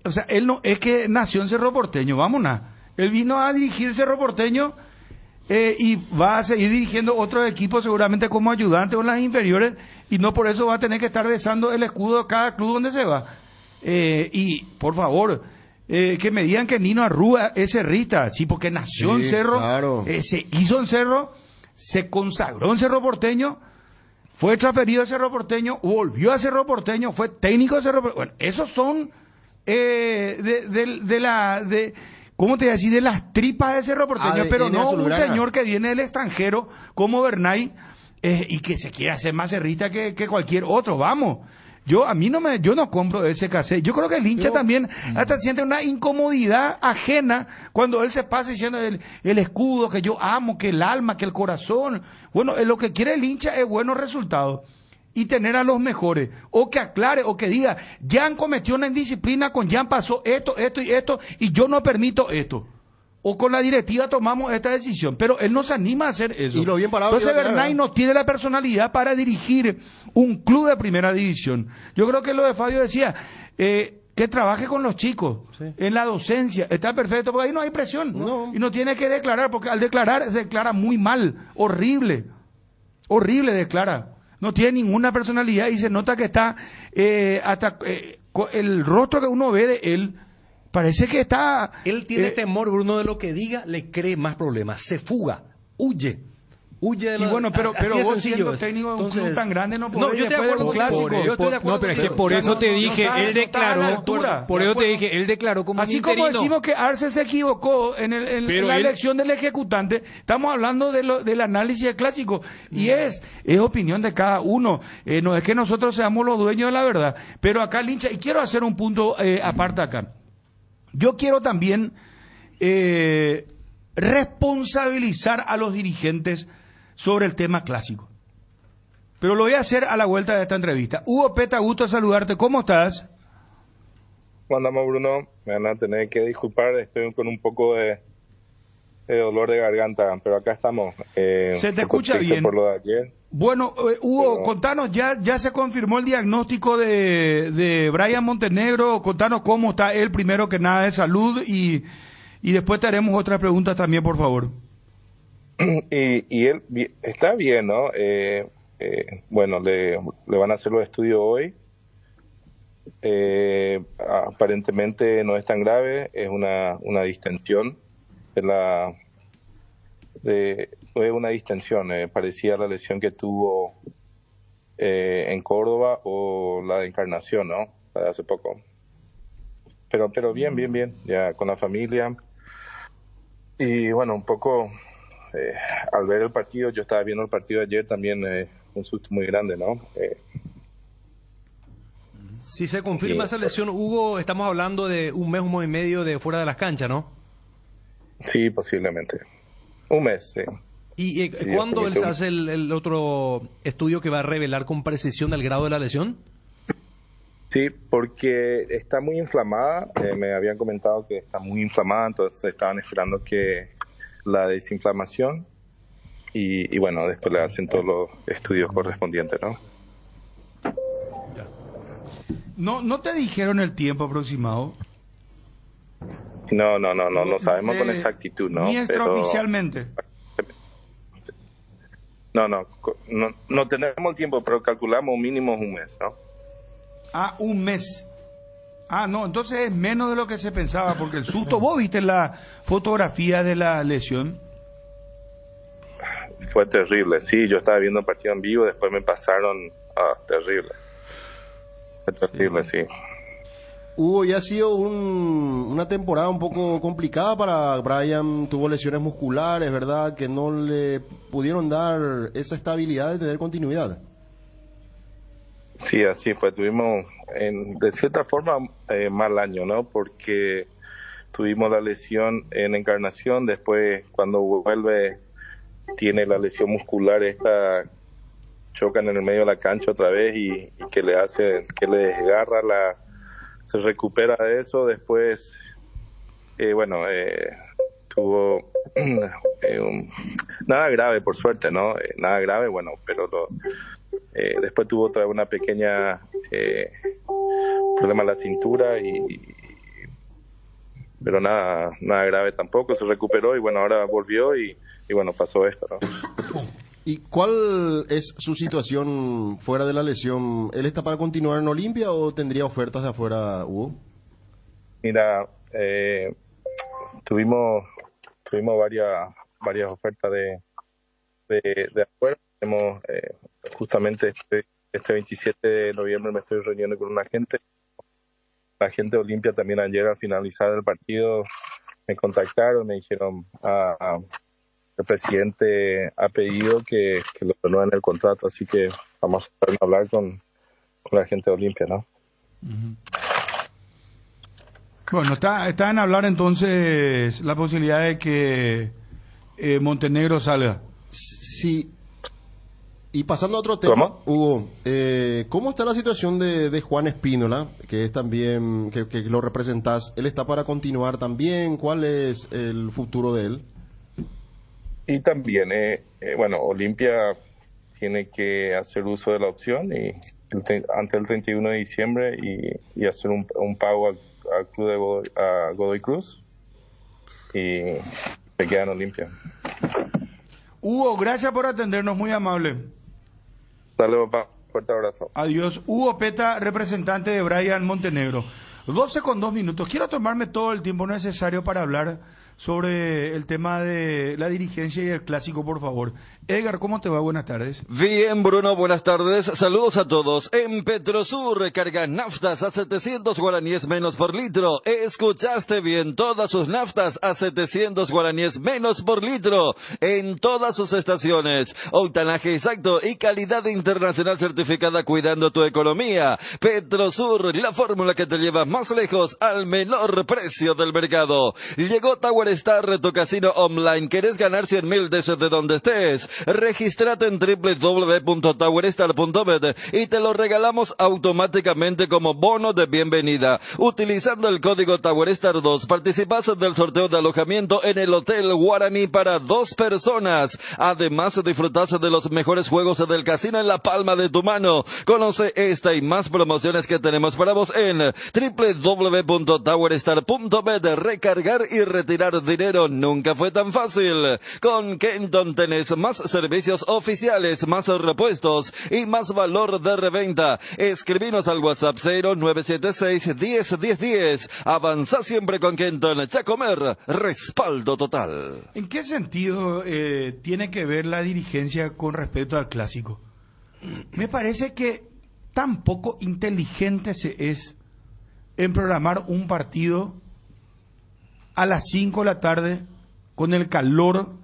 o sea, él no es que nació en Cerro Porteño, vámonos. Él vino a dirigir Cerro Porteño y va a seguir dirigiendo otros equipos seguramente como ayudante o en las inferiores, y no por eso va a tener que estar besando el escudo de cada club donde se va. Y por favor, que me digan que Nino Arrúa es cerrista, sí, porque nació en Cerro, claro. Se hizo en Cerro, se consagró en Cerro Porteño, fue transferido a Cerro Porteño, volvió a Cerro Porteño, fue técnico de Cerro Porteño. Bueno, esos son ¿cómo te voy a decir? De las tripas de Cerro Porteño, pero no un señor que viene del extranjero como Bernay y que se quiere hacer más cerrista que cualquier otro. Vamos, yo no compro ese cassette. Yo creo que el hincha también hasta siente una incomodidad ajena cuando él se pasa diciendo el escudo, que yo amo, que el alma, que el corazón. Bueno, lo que quiere el hincha es buenos resultados y tener a los mejores, o que aclare, o que diga, Jan cometió una indisciplina, con Jan pasó esto, y yo no permito esto, o con la directiva tomamos esta decisión, pero él no se anima a hacer eso. Y lo bien parado. Entonces Bernay no tiene la personalidad para dirigir un club de primera división. Yo creo que lo de Fabio decía, que trabaje con los chicos, en la docencia, está perfecto, porque ahí no hay presión, y no tiene que declarar, porque al declarar se declara muy mal, horrible declara. No tiene ninguna personalidad y se nota que está el rostro que uno ve de él, parece que está... Él tiene temor, Bruno, de lo que diga, le cree más problemas, se fuga, huye de la... Y bueno, pero vos siendo técnico de un club tan grande no podés, yo estoy de acuerdo, clásico. No, pero es que por eso te dije, él declaró, por eso te dije, él declaró como así como decimos que Arce se equivocó en la elección del ejecutante, estamos hablando del análisis del clásico, y es opinión de cada uno, no es que nosotros seamos los dueños de la verdad, pero acá el hincha, y quiero hacer un punto aparte acá, yo quiero también responsabilizar a los dirigentes sobre el tema clásico. Pero lo voy a hacer a la vuelta de esta entrevista. Hugo Peta, gusto saludarte. ¿Cómo estás? ¿Cómo andamos, Bruno? Me van a tener que disculpar, estoy con un poco de dolor de garganta, pero acá estamos. Se te escucha bien. Por lo de ayer. Bueno, Hugo, contanos, ya se confirmó el diagnóstico de Brian Montenegro. Contanos cómo está él, primero que nada, de salud, y después te haremos otras preguntas también, por favor. Y él está bien, ¿no? Bueno, le van a hacer los estudios hoy. Aparentemente no es tan grave, es una distensión de fue una distensión, parecía la lesión que tuvo en Córdoba o la de Encarnación, ¿no? La de hace poco. Pero bien, ya con la familia. Y bueno, un poco al ver el partido, yo estaba viendo el partido de ayer también, un susto muy grande, ¿no? Si se confirma esa lesión, Hugo, estamos hablando de un mes y medio de fuera de las canchas, ¿no? Sí, posiblemente. Un mes, sí. ¿Y cuándo él se hace el otro estudio que va a revelar con precisión el grado de la lesión? Sí, porque está muy inflamada. Me habían comentado que está muy inflamada, entonces estaban esperando que la desinflamación y bueno, después le hacen todos los estudios correspondientes, ¿no? ¿No te dijeron el tiempo aproximado? No sabemos con exactitud, ¿no? Ni extraoficialmente. No tenemos el tiempo, pero calculamos mínimo un mes, ¿no? Un mes. No, entonces es menos de lo que se pensaba, porque el susto, ¿vos viste la fotografía de la lesión? Fue terrible, sí, yo estaba viendo el partido en vivo, después me pasaron, terrible. Fue terrible, sí. Hugo, ya ha sido una temporada un poco complicada para Brian, tuvo lesiones musculares, ¿verdad? Que no le pudieron dar esa estabilidad de tener continuidad. Sí, así fue, tuvimos de cierta forma mal año, ¿no? Porque tuvimos la lesión en Encarnación, después cuando vuelve tiene la lesión muscular esta, chocan en el medio de la cancha otra vez y que le desgarra se recupera de eso, después tuvo nada grave por suerte, ¿no? Nada grave, bueno, pero después tuvo otra una pequeña problema en la cintura pero nada grave tampoco, se recuperó y bueno, ahora volvió y bueno, pasó esto, ¿no? ¿Y cuál es su situación fuera de la lesión? ¿Él está para continuar en Olimpia o tendría ofertas de afuera, Hugo? Mira, tuvimos varias ofertas de afuera. Tenemos justamente este 27 de noviembre me estoy reuniendo con un agente. La gente de Olimpia también ayer al finalizar el partido me contactaron, me dijeron el presidente ha pedido que lo renueven el contrato, así que vamos a hablar con la gente de Olimpia, ¿no? Bueno, está en hablar entonces la posibilidad de que Montenegro salga. Sí. Y pasando a otro tema, ¿cómo? Hugo, ¿cómo está la situación de Juan Espínola, que es también, que lo representás? ¿Él está para continuar también? ¿Cuál es el futuro de él? Y también, Olimpia tiene que hacer uso de la opción y ante el 31 de diciembre y hacer un pago al club a Godoy Cruz y se queda en Olimpia. Hugo, gracias por atendernos, muy amable. Dale, papá, fuerte abrazo. Adiós. Hugo Peta, representante de Brian Montenegro. 12:02. Quiero tomarme todo el tiempo necesario para hablar sobre el tema de la dirigencia y el clásico, por favor. Edgar, ¿cómo te va? Buenas tardes. Bien, Bruno, buenas tardes. Saludos a todos. En Petrosur recargan naftas a 700 guaraníes menos por litro. Escuchaste bien, todas sus naftas a 700 guaraníes menos por litro en todas sus estaciones. Octanaje exacto y calidad internacional certificada cuidando tu economía. Petrosur, la fórmula que te lleva más lejos al menor precio del mercado. Llegó Tower Star, tu casino online. ¿Querés ganar 100.000 desde donde estés? Regístrate en www.towerstar.bet y te lo regalamos automáticamente como bono de bienvenida. Utilizando el código TowerStar2 participas del sorteo de alojamiento en el Hotel Guaraní para 2 personas. Además disfrutas de los mejores juegos del casino en la palma de tu mano. Conoce esta y más promociones que tenemos para vos en www.towerstar.bet. Recargar y retirar Ganar dinero nunca fue tan fácil. Con Kenton tenés más servicios oficiales, más repuestos y más valor de reventa. Escribinos al WhatsApp 0976 10 10 10. Avanza siempre con Kenton. Chacomer, respaldo total. ¿En qué sentido tiene que ver la dirigencia con respecto al clásico? Me parece que tan poco inteligente se es en programar un partido a las 5 de la tarde con el calor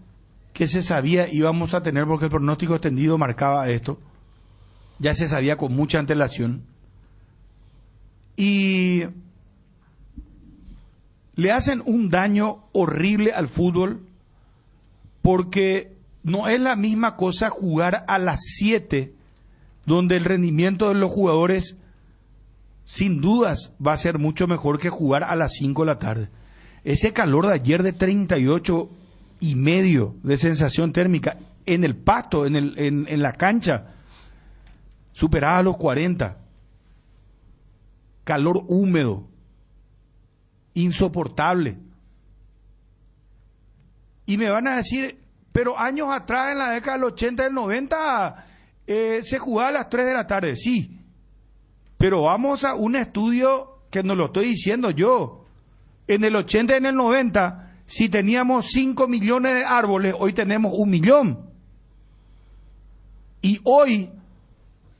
que se sabía íbamos a tener, porque el pronóstico extendido marcaba esto. Ya se sabía con mucha antelación. Y le hacen un daño horrible al fútbol, porque no es la misma cosa jugar a las 7, donde el rendimiento de los jugadores sin dudas va a ser mucho mejor que jugar a las 5 de la tarde. Ese calor de ayer de 38,5 de sensación térmica en el pasto, en la cancha, superaba los 40. Calor húmedo, insoportable. Y me van a decir, pero años atrás, en la década del 80 y del 90, se jugaba a las 3 de la tarde, sí. Pero vamos a un estudio que nos lo estoy diciendo yo. En el 80 y en el 90, si teníamos 5 millones de árboles, hoy tenemos 1 millón. Y hoy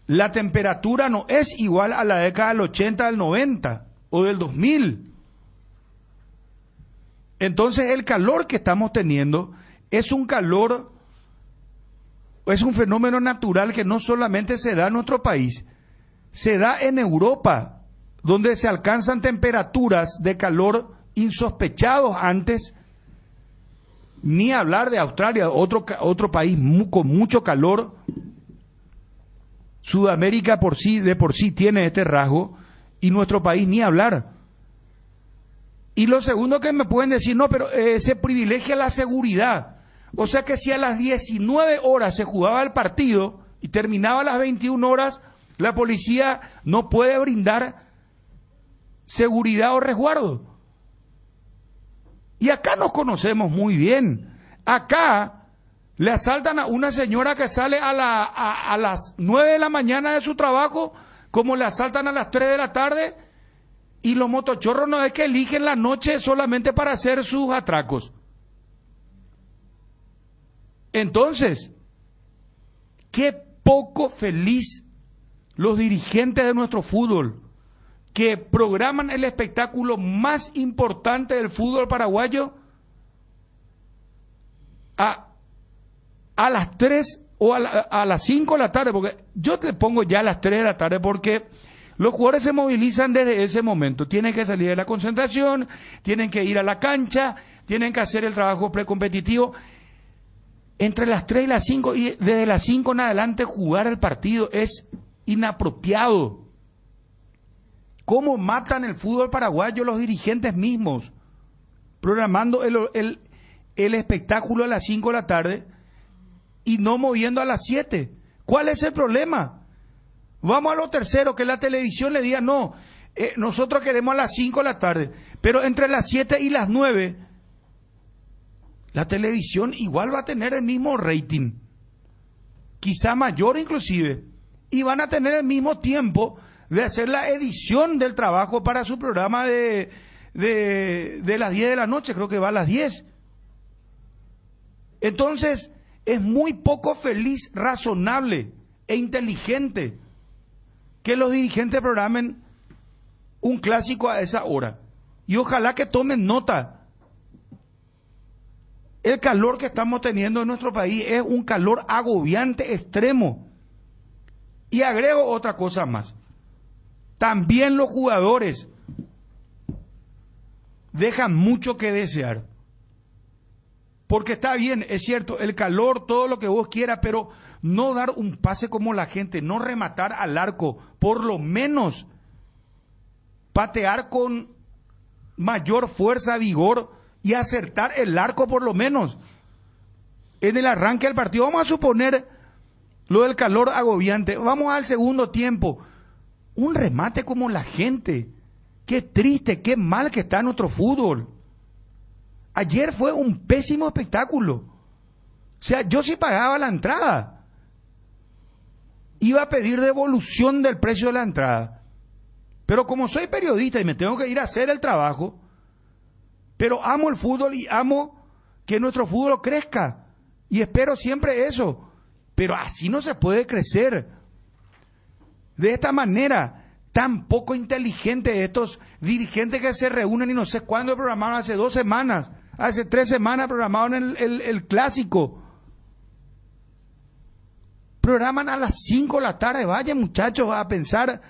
la temperatura no es igual a la década del 80, del 90 o del 2000. Entonces el calor que estamos teniendo es un calor, es un fenómeno natural que no solamente se da en nuestro país, se da en Europa, donde se alcanzan temperaturas de calor insospechados antes, ni hablar de Australia, otro país con mucho calor. Sudamérica de por sí tiene este rasgo, y nuestro país ni hablar. Y lo segundo que me pueden decir, no, pero se privilegia la seguridad. O sea que si a las 19 horas se jugaba el partido y terminaba a las 21 horas, la policía no puede brindar seguridad o resguardo. Y acá nos conocemos muy bien. Acá le asaltan a una señora que sale a las 9 de la mañana de su trabajo, como le asaltan a las 3 de la tarde, y los motochorros no es que eligen la noche solamente para hacer sus atracos. Entonces, qué poco feliz los dirigentes de nuestro fútbol, que programan el espectáculo más importante del fútbol paraguayo a las 3 o a las 5 de la tarde, porque yo te pongo ya a las 3 de la tarde, porque los jugadores se movilizan desde ese momento, tienen que salir de la concentración, tienen que ir a la cancha, tienen que hacer el trabajo precompetitivo. Entre las 3 y las 5, y desde las 5 en adelante jugar el partido es inapropiado. ¿Cómo matan el fútbol paraguayo los dirigentes mismos? Programando el espectáculo a las 5 de la tarde y no moviendo a las 7. ¿Cuál es el problema? Vamos a lo tercero, que la televisión le diga, no, nosotros queremos a las 5 de la tarde, pero entre las 7 y las 9, la televisión igual va a tener el mismo rating, quizá mayor inclusive, y van a tener el mismo tiempo de hacer la edición del trabajo para su programa de las 10 de la noche, creo que va a las 10. Entonces, es muy poco feliz, razonable e inteligente que los dirigentes programen un clásico a esa hora. Y ojalá que tomen nota. El calor que estamos teniendo en nuestro país es un calor agobiante, extremo. Y agrego otra cosa más. También los jugadores dejan mucho que desear. Porque está bien, es cierto, el calor, todo lo que vos quieras, pero no dar un pase como la gente, no rematar al arco, por lo menos patear con mayor fuerza, vigor y acertar el arco por lo menos. En el arranque del partido, vamos a suponer lo del calor agobiante, vamos al segundo tiempo, un remate como la gente. Qué triste, qué mal que está nuestro fútbol. Ayer fue un pésimo espectáculo. O sea, yo si pagaba la entrada, iba a pedir devolución del precio de la entrada. Pero como soy periodista y me tengo que ir a hacer el trabajo, pero amo el fútbol y amo que nuestro fútbol crezca. Y espero siempre eso. Pero así no se puede crecer. De esta manera, tan poco inteligente estos dirigentes que se reúnen y no sé cuándo programaron, hace 2 semanas, hace 3 semanas programaron el clásico. Programan a las 5 de la tarde, vayan muchachos a pensar,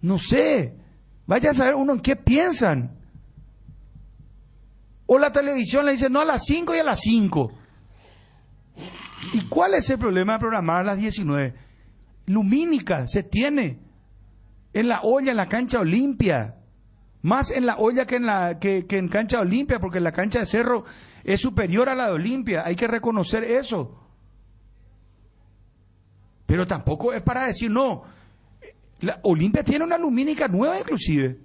no sé, vayan a saber uno en qué piensan. O la televisión le dice, no, a las 5 y a las 5. ¿Y cuál es el problema de programar a las 19? Lumínica se tiene en la olla, en la cancha Olimpia. Más en la olla que en cancha Olimpia, porque la cancha de Cerro es superior a la de Olimpia. Hay que reconocer eso. Pero tampoco es para decir, no, la Olimpia tiene una lumínica nueva inclusive.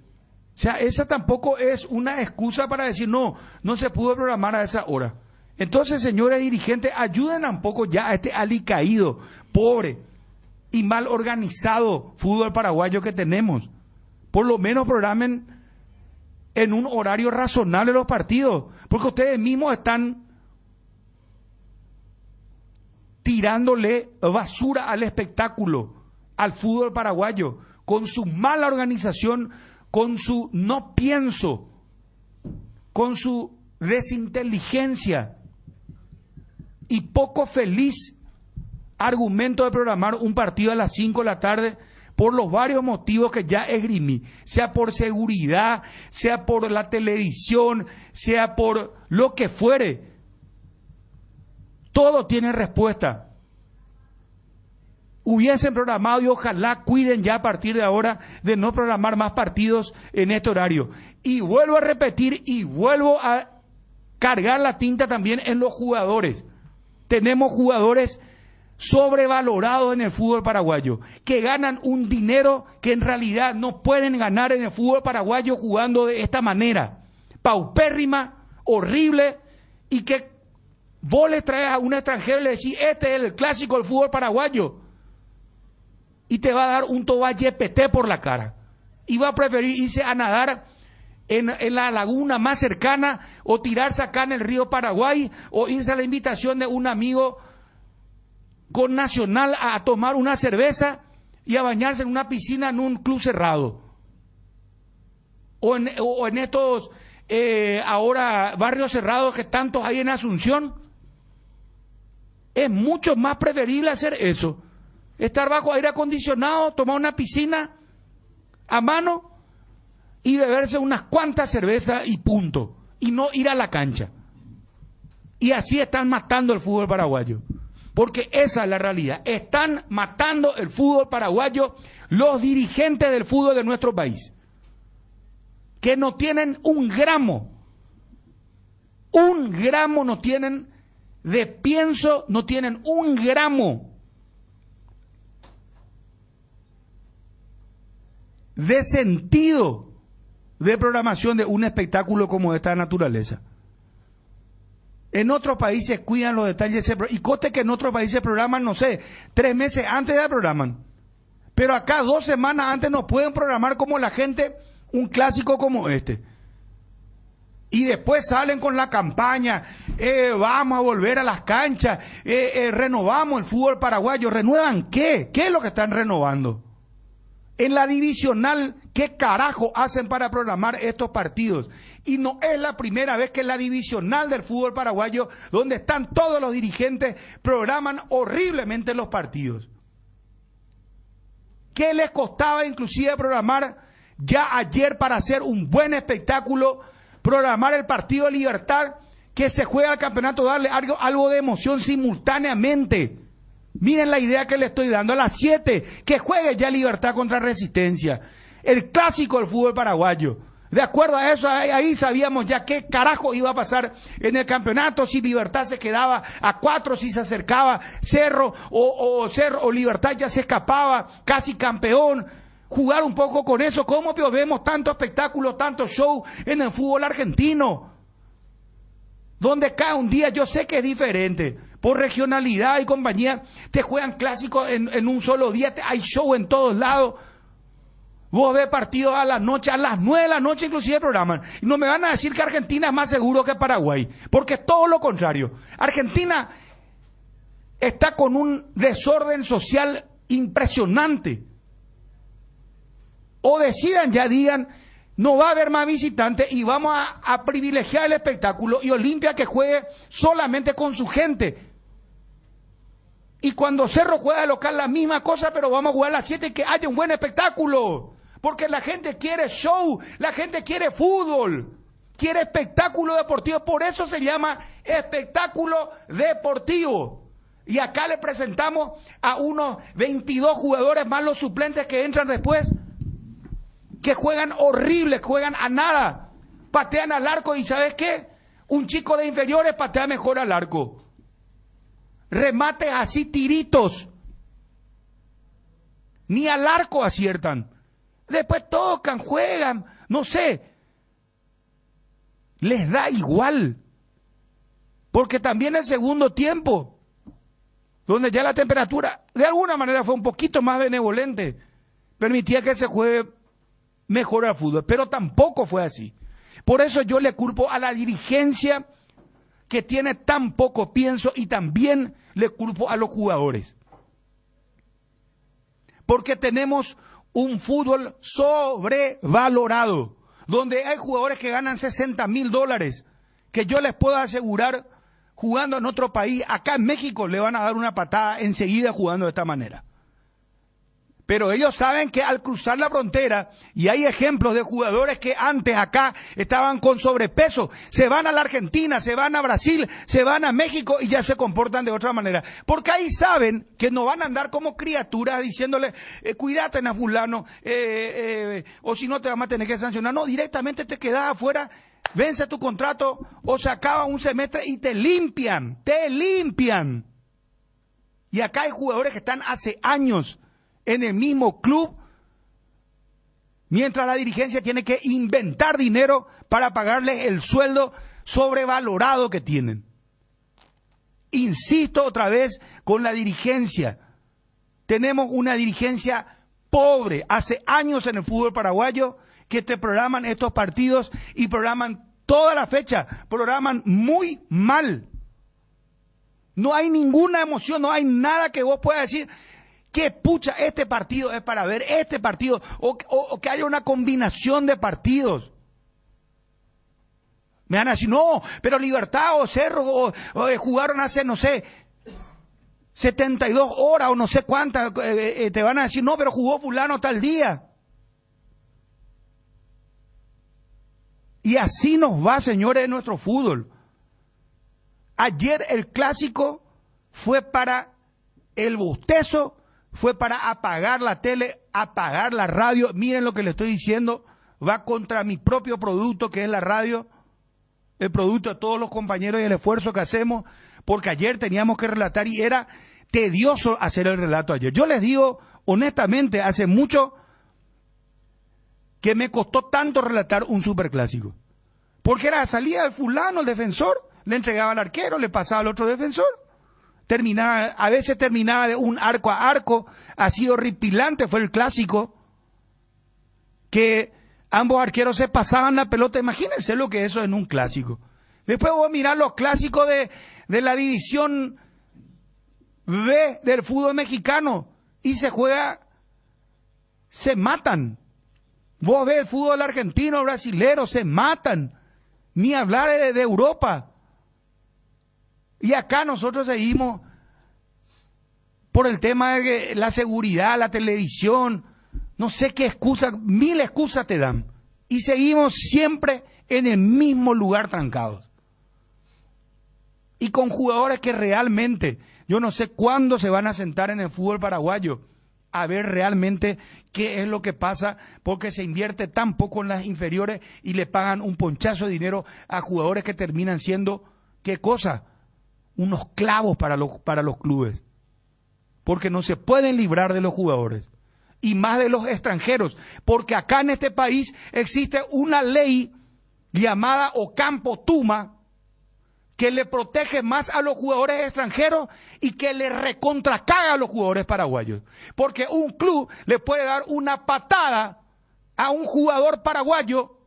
O sea, esa tampoco es una excusa para decir, no se pudo programar a esa hora. Entonces, señores dirigentes, ayuden un poco ya a este alicaído, pobre y mal organizado fútbol paraguayo que tenemos. Por lo menos programen en un horario razonable los partidos, porque ustedes mismos están tirándole basura al espectáculo, al fútbol paraguayo, con su mala organización, con su no pienso, con su desinteligencia y poco feliz argumento de programar un partido a las 5 de la tarde por los varios motivos que ya esgrimí, sea por seguridad, sea por la televisión, sea por lo que fuere. Todo tiene respuesta. Hubiesen programado y ojalá cuiden ya a partir de ahora de no programar más partidos en este horario. Y vuelvo a repetir y vuelvo a cargar la tinta también en los jugadores. Tenemos jugadores sobrevalorados en el fútbol paraguayo, que ganan un dinero que en realidad no pueden ganar en el fútbol paraguayo jugando de esta manera. Paupérrima, horrible, y que vos le traes a un extranjero y le decís, este es el clásico del fútbol paraguayo, y te va a dar un tobayepete por la cara, y va a preferir irse a nadar en la laguna más cercana, o tirarse acá en el río Paraguay, o irse a la invitación de un amigo con Nacional a tomar una cerveza y a bañarse en una piscina en un club cerrado, o en estos ahora barrios cerrados que tantos hay en Asunción. Es mucho más preferible hacer eso, estar bajo aire acondicionado, tomar una piscina a mano y beberse unas cuantas cervezas y punto, y no ir a la cancha. Y así están matando el fútbol paraguayo, porque esa es la realidad. Están matando el fútbol paraguayo los dirigentes del fútbol de nuestro país, que no tienen un gramo no tienen de pienso, no tienen un gramo de sentido de programación de un espectáculo como de esta naturaleza. En otros países cuidan los detalles, y coste que en otros países programan, no sé, 3 meses antes ya programan. Pero acá 2 semanas antes no pueden programar como la gente un clásico como este. Y después salen con la campaña, vamos a volver a las canchas, renovamos el fútbol paraguayo. ¿Renuevan qué? ¿Qué es lo que están renovando? En la divisional, ¿qué carajo hacen para programar estos partidos? Y no es la primera vez que en la divisional del fútbol paraguayo, donde están todos los dirigentes, programan horriblemente los partidos. ¿Qué les costaba inclusive programar ya ayer para hacer un buen espectáculo, programar el partido de Libertad, que se juega al campeonato, darle algo de emoción simultáneamente? Miren la idea que le estoy dando. A las 7, que juegue ya Libertad contra Resistencia, el clásico del fútbol paraguayo. De acuerdo a eso, ahí sabíamos ya qué carajo iba a pasar en el campeonato, si Libertad se quedaba a 4, si se acercaba Cerro, o Libertad ya se escapaba, casi campeón. Jugar un poco con eso. ¿Cómo vemos tanto espectáculo, tanto show en el fútbol argentino? donde cada un día yo sé que es diferente, por regionalidad y compañía, te juegan clásicos en un solo día, hay show en todos lados. Vos ves partidos a la noche, a las 9 de la noche inclusive programan. Y no me van a decir que Argentina es más seguro que Paraguay, porque es todo lo contrario. Argentina está con un desorden social impresionante. O decidan, ya digan, no va a haber más visitantes y vamos a privilegiar el espectáculo y Olimpia que juegue solamente con su gente. Y cuando Cerro juega de local la misma cosa, pero vamos a jugar a las 7 y que haya un buen espectáculo. Porque la gente quiere show, la gente quiere fútbol, quiere espectáculo deportivo. Por eso se llama espectáculo deportivo. Y acá le presentamos a unos 22 jugadores más los suplentes que entran después, que juegan horrible, juegan a nada, patean al arco y ¿sabes qué? Un chico de inferiores patea mejor al arco. Remates así tiritos. Ni al arco aciertan. Después tocan, juegan, no sé. Les da igual. Porque también el segundo tiempo, donde ya la temperatura de alguna manera fue un poquito más benevolente, permitía que se juegue mejor al fútbol, pero tampoco fue así. Por eso yo le culpo a la dirigencia que tiene tan poco pienso y también le culpo a los jugadores. Porque tenemos un fútbol sobrevalorado, donde hay jugadores que ganan $60,000, que yo les puedo asegurar, jugando en otro país, acá en México le van a dar una patada enseguida jugando de esta manera. Pero ellos saben que al cruzar la frontera, y hay ejemplos de jugadores que antes acá estaban con sobrepeso, se van a la Argentina, se van a Brasil, se van a México y ya se comportan de otra manera. Porque ahí saben que no van a andar como criaturas diciéndole, cuídate a fulano, o si no te vamos a tener que sancionar. No, directamente te quedas afuera, vence tu contrato o se acaba un semestre y te limpian, te limpian. Y acá hay jugadores que están hace años en el mismo club, mientras la dirigencia tiene que inventar dinero para pagarles el sueldo sobrevalorado que tienen. Insisto otra vez con la dirigencia. Tenemos una dirigencia pobre. Hace años en el fútbol paraguayo que te programan estos partidos y programan toda la fecha, programan muy mal. No hay ninguna emoción, no hay nada que vos puedas decir que pucha, este partido es para ver este partido, o que haya una combinación de partidos. Me van a decir, no, pero Libertad o Cerro jugaron hace, no sé, 72 horas o no sé cuántas, te van a decir, no, pero jugó fulano tal día. Y así nos va, señores, en nuestro fútbol. Ayer el clásico fue para el bostezo, fue para apagar la tele, apagar la radio. Miren lo que le estoy diciendo, va contra mi propio producto que es la radio, el producto de todos los compañeros y el esfuerzo que hacemos, porque ayer teníamos que relatar y era tedioso hacer el relato ayer. Yo les digo honestamente, hace mucho que me costó tanto relatar un superclásico, porque era salida del fulano, el defensor, le entregaba al arquero, le pasaba al otro defensor. Terminaba, a veces terminaba de un arco a arco, así horripilante fue el clásico, que ambos arqueros se pasaban la pelota. Imagínense lo que es eso en un clásico. Después voy a mirar los clásicos de la división B del fútbol mexicano y se juega, se matan. Vos ves el fútbol argentino, brasilero, se matan. Ni hablar de Europa. Y acá nosotros seguimos por el tema de la seguridad, la televisión, no sé qué excusa, 1000 excusas te dan. Y seguimos siempre en el mismo lugar trancados. Y con jugadores que realmente, yo no sé cuándo se van a sentar en el fútbol paraguayo a ver realmente qué es lo que pasa, porque se invierte tan poco en las inferiores y le pagan un ponchazo de dinero a jugadores que terminan siendo, ¿qué cosa? Unos clavos para los clubes, porque no se pueden librar de los jugadores, y más de los extranjeros, porque acá en este país existe una ley llamada Ocampo Tuma, que le protege más a los jugadores extranjeros y que le recontracaga a los jugadores paraguayos. Porque un club le puede dar una patada a un jugador paraguayo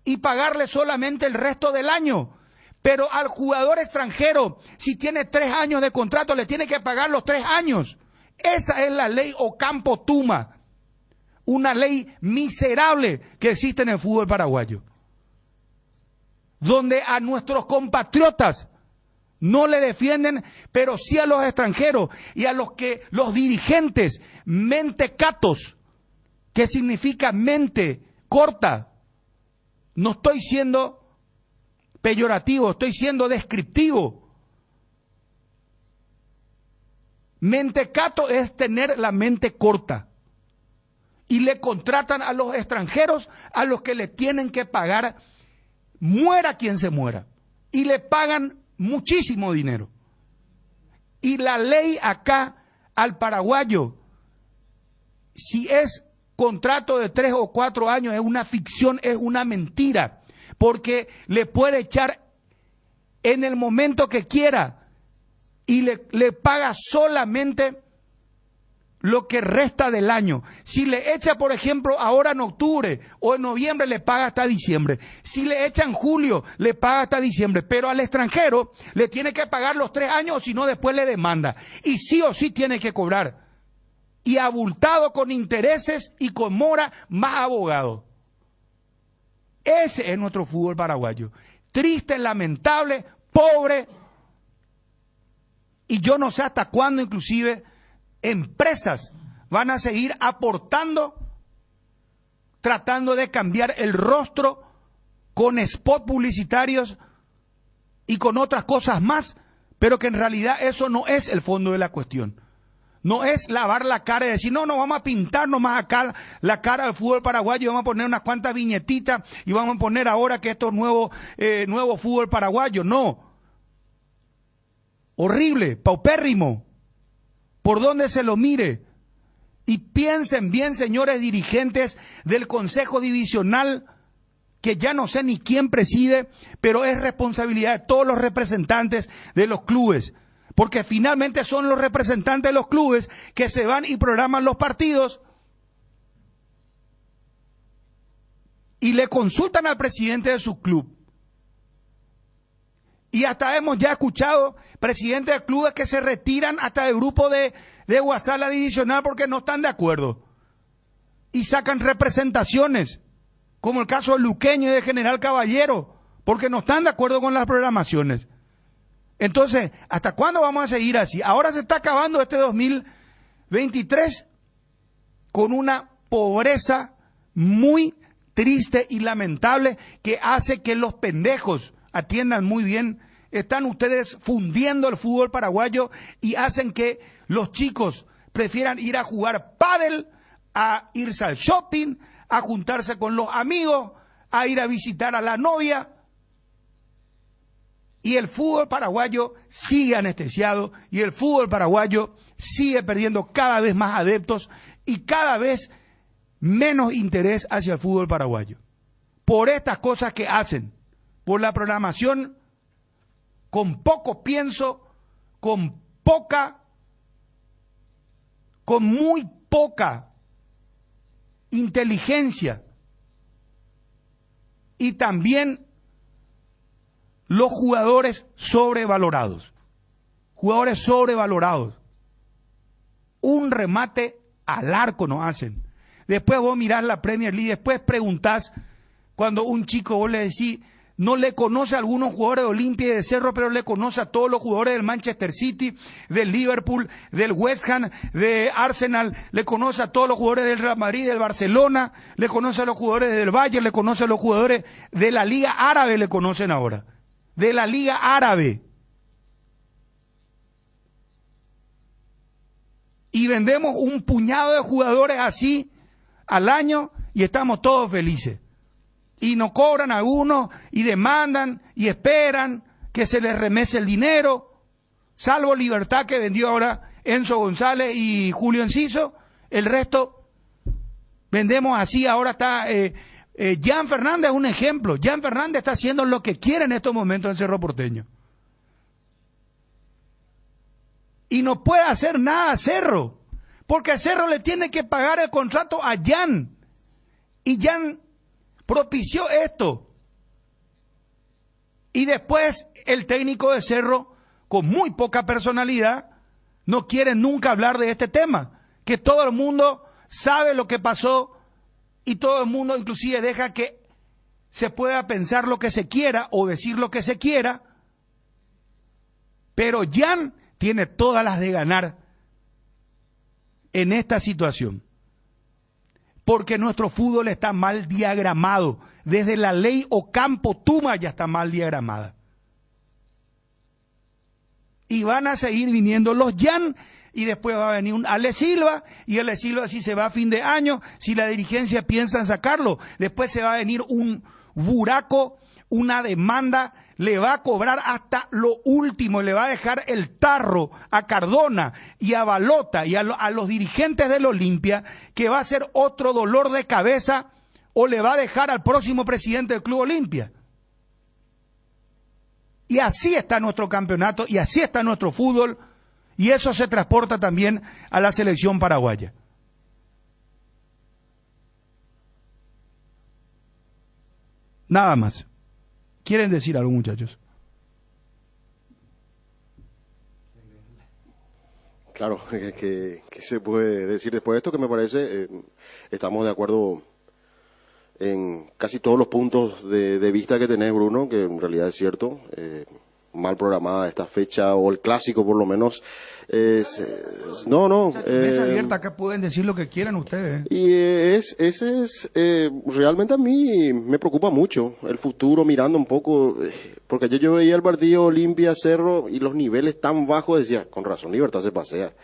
y pagarle solamente el resto del año. Pero al jugador extranjero, si tiene 3 años de contrato, le tiene que pagar los 3 años. Esa es la ley Ocampo Tuma, una ley miserable que existe en el fútbol paraguayo, donde a nuestros compatriotas no le defienden, pero sí a los extranjeros y a los dirigentes mentecatos, que significa mente corta. No estoy siendo peyorativo, estoy siendo descriptivo. Mentecato es tener la mente corta. Y le contratan a los extranjeros a los que le tienen que pagar, muera quien se muera. Y le pagan muchísimo dinero. Y la ley acá al paraguayo, si es contrato de 3 o 4 años, es una ficción, es una mentira. Porque le puede echar en el momento que quiera y le paga solamente lo que resta del año. Si le echa, por ejemplo, ahora en octubre o en noviembre, le paga hasta diciembre. Si le echa en julio, le paga hasta diciembre. Pero al extranjero le tiene que pagar los 3 años, o si no, después le demanda. Y sí o sí tiene que cobrar. Y abultado con intereses y con mora, más abogado. Ese es nuestro fútbol paraguayo. Triste, lamentable, pobre. Y yo no sé hasta cuándo inclusive empresas van a seguir aportando, tratando de cambiar el rostro con spots publicitarios y con otras cosas más, pero que en realidad eso no es el fondo de la cuestión. No es lavar la cara y decir, no, vamos a pintar nomás acá la cara del fútbol paraguayo, vamos a poner unas cuantas viñetitas y vamos a poner ahora que esto es nuevo fútbol paraguayo. No. Horrible, paupérrimo, por donde se lo mire. Y piensen bien, señores dirigentes del Consejo Divisional, que ya no sé ni quién preside, pero es responsabilidad de todos los representantes de los clubes. Porque finalmente son los representantes de los clubes que se van y programan los partidos y le consultan al presidente de su club. Y hasta hemos ya escuchado presidentes de clubes que se retiran hasta del grupo de WhatsApp la divisional porque no están de acuerdo. Y sacan representaciones, como el caso de Luqueño y de General Caballero, porque no están de acuerdo con las programaciones. Entonces, ¿hasta cuándo vamos a seguir así? Ahora se está acabando este 2023 con una pobreza muy triste y lamentable que hace que los pendejos, atiendan muy bien, están ustedes fundiendo el fútbol paraguayo y hacen que los chicos prefieran ir a jugar pádel, a irse al shopping, a juntarse con los amigos, a ir a visitar a la novia. Y el fútbol paraguayo sigue anestesiado y el fútbol paraguayo sigue perdiendo cada vez más adeptos y cada vez menos interés hacia el fútbol paraguayo. Por estas cosas que hacen, por la programación con poco pienso, con muy poca inteligencia y también los jugadores sobrevalorados. Un remate al arco nos hacen. Después vos mirás la Premier League, después preguntás, cuando un chico vos le decís, no le conoce a algunos jugadores de Olimpia y de Cerro, pero le conoce a todos los jugadores del Manchester City, del Liverpool, del West Ham, de Arsenal, le conoce a todos los jugadores del Real Madrid, del Barcelona, le conoce a los jugadores del Bayern, le conoce a los jugadores de la Liga Árabe, le conocen ahora. De la Liga Árabe. Y vendemos un puñado de jugadores así al año y estamos todos felices. Y nos cobran algunos y demandan y esperan que se les remese el dinero, salvo Libertad que vendió ahora Enzo González y Julio Enciso. El resto vendemos así, ahora está Jan Fernández es un ejemplo. Jan Fernández está haciendo lo que quiere en estos momentos en Cerro Porteño. Y no puede hacer nada a Cerro, porque Cerro le tiene que pagar el contrato a Jan. Y Jan propició esto. Y después el técnico de Cerro, con muy poca personalidad, no quiere nunca hablar de este tema. Que todo el mundo sabe lo que pasó y todo el mundo inclusive deja que se pueda pensar lo que se quiera o decir lo que se quiera. Pero Jan tiene todas las de ganar en esta situación. Porque nuestro fútbol está mal diagramado. Desde la ley Ocampo-Tuma ya está mal diagramada. Y van a seguir viniendo los Jan, y después va a venir un Ale Silva, y Ale Silva si se va a fin de año, si la dirigencia piensa en sacarlo, después se va a venir un buraco, una demanda, le va a cobrar hasta lo último, le va a dejar el tarro a Cardona y a Balota y a los dirigentes del Olimpia, que va a ser otro dolor de cabeza, o le va a dejar al próximo presidente del Club Olimpia. Y así está nuestro campeonato, y así está nuestro fútbol, y eso se transporta también a la selección paraguaya. Nada más. ¿Quieren decir algo, muchachos? Claro, que se puede decir después de esto, que me parece, estamos de acuerdo en casi todos los puntos de vista que tenés, Bruno, que en realidad es cierto. Mal programada esta fecha, o el clásico por lo menos. Mesa abierta, acá pueden decir lo que quieran ustedes. Y realmente a mí me preocupa mucho el futuro, mirando un poco, porque ayer yo veía el partido Olimpia Cerro y los niveles tan bajos, decía, con razón, Libertad se pasea.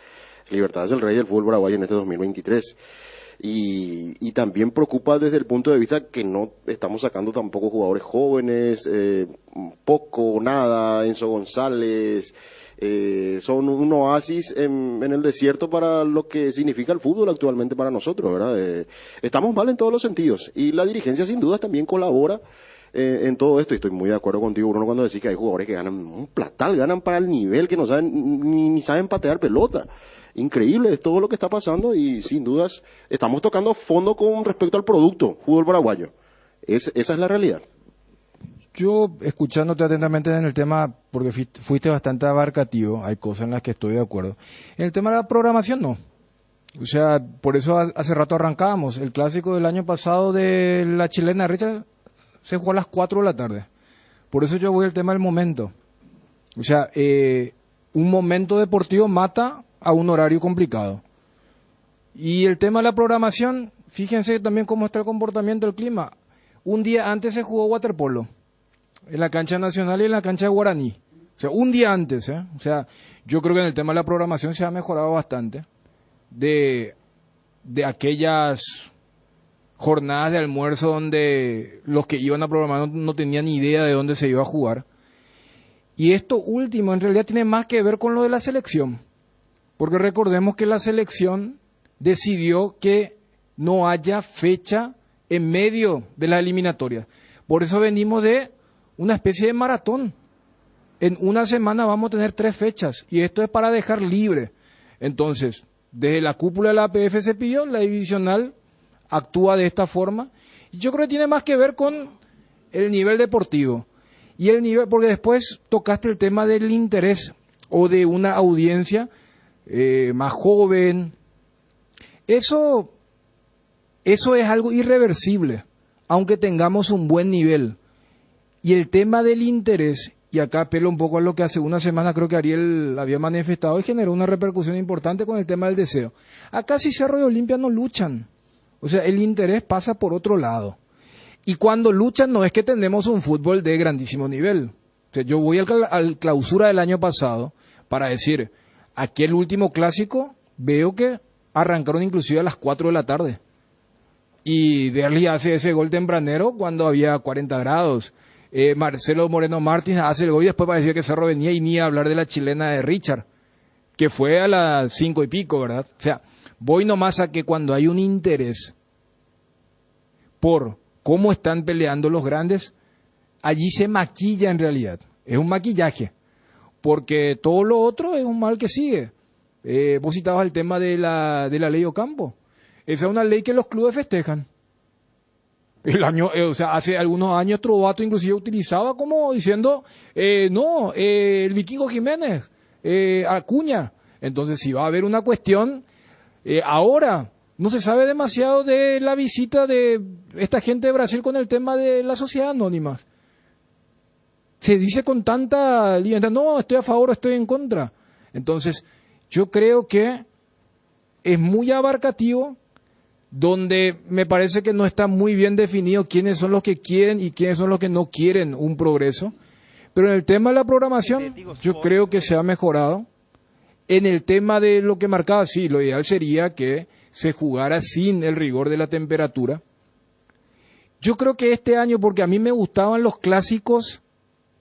Libertad es el rey del fútbol paraguayo en este 2023. Y también preocupa desde el punto de vista que no estamos sacando tampoco jugadores jóvenes, poco, nada. Enzo González, son un oasis en el desierto para lo que significa el fútbol actualmente para nosotros, ¿verdad? Estamos mal en todos los sentidos, y la dirigencia sin duda también colabora en todo esto, y estoy muy de acuerdo contigo, Bruno, cuando decís que hay jugadores que ganan un platal, ganan para el nivel que no saben, ni saben patear pelota. Increíble es todo lo que está pasando, y sin dudas estamos tocando fondo con respecto al producto fútbol paraguayo. Esa es la realidad. Yo, escuchándote atentamente en el tema, porque fuiste bastante abarcativo, hay cosas en las que estoy de acuerdo. En el tema de la programación, no. O sea, por eso hace rato arrancábamos. El clásico del año pasado de la chilena Richard se jugó a las 4 de la tarde. Por eso yo voy al tema del momento. O sea, un momento deportivo mata a un horario complicado. Y el tema de la programación, fíjense también cómo está el comportamiento del clima. Un día antes se jugó waterpolo, en la cancha nacional y en la cancha de Guaraní. O sea, un día antes, O sea, yo creo que en el tema de la programación se ha mejorado bastante. De aquellas jornadas de almuerzo donde los que iban a programar no tenían ni idea de dónde se iba a jugar. Y esto último en realidad tiene más que ver con lo de la selección. Porque recordemos que la selección decidió que no haya fecha en medio de la eliminatoria. Por eso venimos de una especie de maratón. En una semana vamos a tener 3 fechas, y esto es para dejar libre. Entonces, desde la cúpula de la APF se pidió, la divisional actúa de esta forma. Y yo creo que tiene más que ver con el nivel deportivo. Y el nivel, porque después tocaste el tema del interés o de una audiencia más joven. Eso es algo irreversible, aunque tengamos un buen nivel. Y el tema del interés, y acá apelo un poco a lo que hace una semana creo que Ariel había manifestado y generó una repercusión importante con el tema del deseo. Acá si Cerro y Olimpia no luchan. O sea, el interés pasa por otro lado. Y cuando luchan no es que tenemos un fútbol de grandísimo nivel. O sea, yo voy al clausura del año pasado para decir, aquel último clásico veo que arrancaron inclusive a las 4 de la tarde. Y Derli hace ese gol tempranero cuando había 40 grados. Marcelo Moreno Martins hace el gol y después parecía que Cerro venía, y ni hablar de la chilena de Richard, que fue a las 5 y pico, ¿verdad? O sea, voy nomás a que cuando hay un interés por cómo están peleando los grandes, allí se maquilla en realidad. Es un maquillaje, porque todo lo otro es un mal que sigue. Vos citabas el tema de la ley Ocampo. Esa es una ley que los clubes festejan. Hace algunos años Trovato inclusive utilizaba como diciendo, el Vikingo Jiménez, Acuña. Entonces, si va a haber una cuestión, ahora no se sabe demasiado de la visita de esta gente de Brasil con el tema de la sociedad anónima. Se dice con tanta libertad, no, estoy a favor o estoy en contra. Entonces, yo creo que es muy abarcativo, donde me parece que no está muy bien definido quiénes son los que quieren y quiénes son los que no quieren un progreso. Pero en el tema de la programación, yo creo que se ha mejorado. En el tema de lo que marcaba, sí, lo ideal sería que se jugara sin el rigor de la temperatura. Yo creo que este año, porque a mí me gustaban los clásicos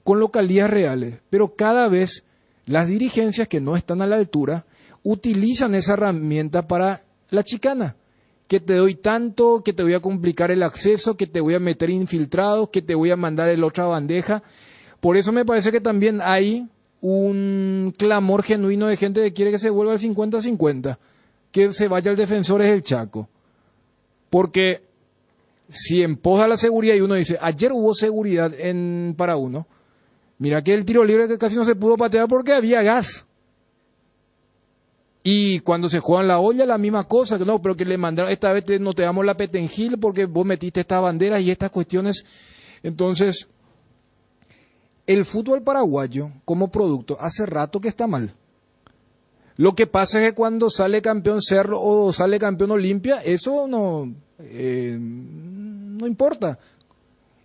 con localías reales, pero cada vez las dirigencias que no están a la altura utilizan esa herramienta para la chicana. Que te doy tanto, que te voy a complicar el acceso, que te voy a meter infiltrados, que te voy a mandar en la otra bandeja. Por eso me parece que también hay un clamor genuino de gente que quiere que se vuelva al 50-50, que se vaya el Defensores del Chaco. Porque si en pos a la seguridad, y uno dice, ayer hubo seguridad para uno, mira que el tiro libre que casi no se pudo patear porque había gas. Y cuando se juega en la olla, la misma cosa, que no, pero que le mandaron, esta vez no te damos la Petengil porque vos metiste estas banderas y estas cuestiones. Entonces, el fútbol paraguayo como producto hace rato que está mal. Lo que pasa es que cuando sale campeón Cerro o sale campeón Olimpia, eso no importa.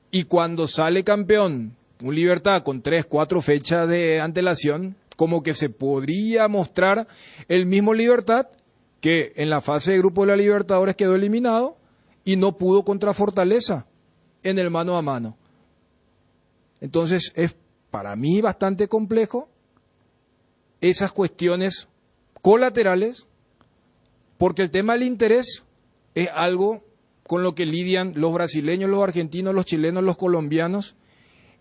Y cuando sale campeón un Libertad con 3, 4 fechas de antelación, como que se podría mostrar el mismo Libertad que en la fase de grupo de la Libertadores quedó eliminado y no pudo contra Fortaleza en el mano a mano. Entonces es para mí bastante complejo esas cuestiones colaterales, porque el tema del interés es algo con lo que lidian los brasileños, los argentinos, los chilenos, los colombianos.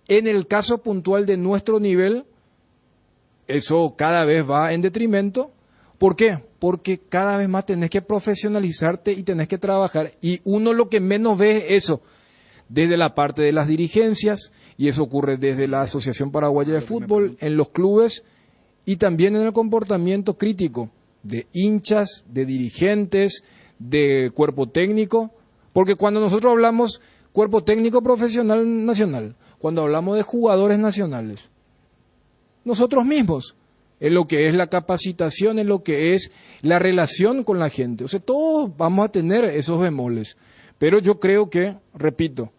En el caso puntual de nuestro nivel, eso cada vez va en detrimento. ¿Por qué? Porque cada vez más tenés que profesionalizarte y tenés que trabajar. Y uno lo que menos ve es eso, desde la parte de las dirigencias, y eso ocurre desde la Asociación Paraguaya de Fútbol, en los clubes, y también en el comportamiento crítico de hinchas, de dirigentes, de cuerpo técnico. Porque cuando nosotros hablamos cuerpo técnico profesional nacional, cuando hablamos de jugadores nacionales, nosotros mismos, en lo que es la capacitación, en lo que es la relación con la gente. O sea, todos vamos a tener esos bemoles. Pero yo creo que, repito,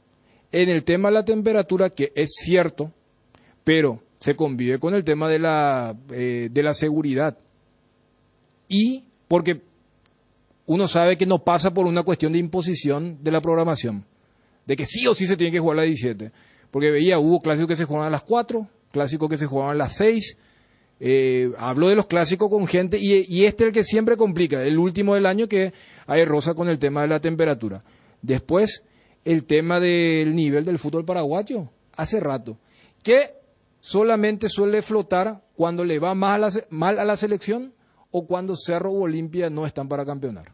en el tema de la temperatura, que es cierto, pero se convive con el tema de la seguridad. Y porque uno sabe que no pasa por una cuestión de imposición de la programación, de que sí o sí se tiene que jugar a las 17. Porque hubo clásicos que se jugaban a las 4, clásicos que se jugaban a las 6. Hablo de los clásicos con gente, y este es el que siempre complica, el último del año, que hay rosa con el tema de la temperatura. Después, el tema del nivel del fútbol paraguayo, hace rato, que solamente suele flotar cuando le va mal a la selección o cuando Cerro u Olimpia no están para campeonar.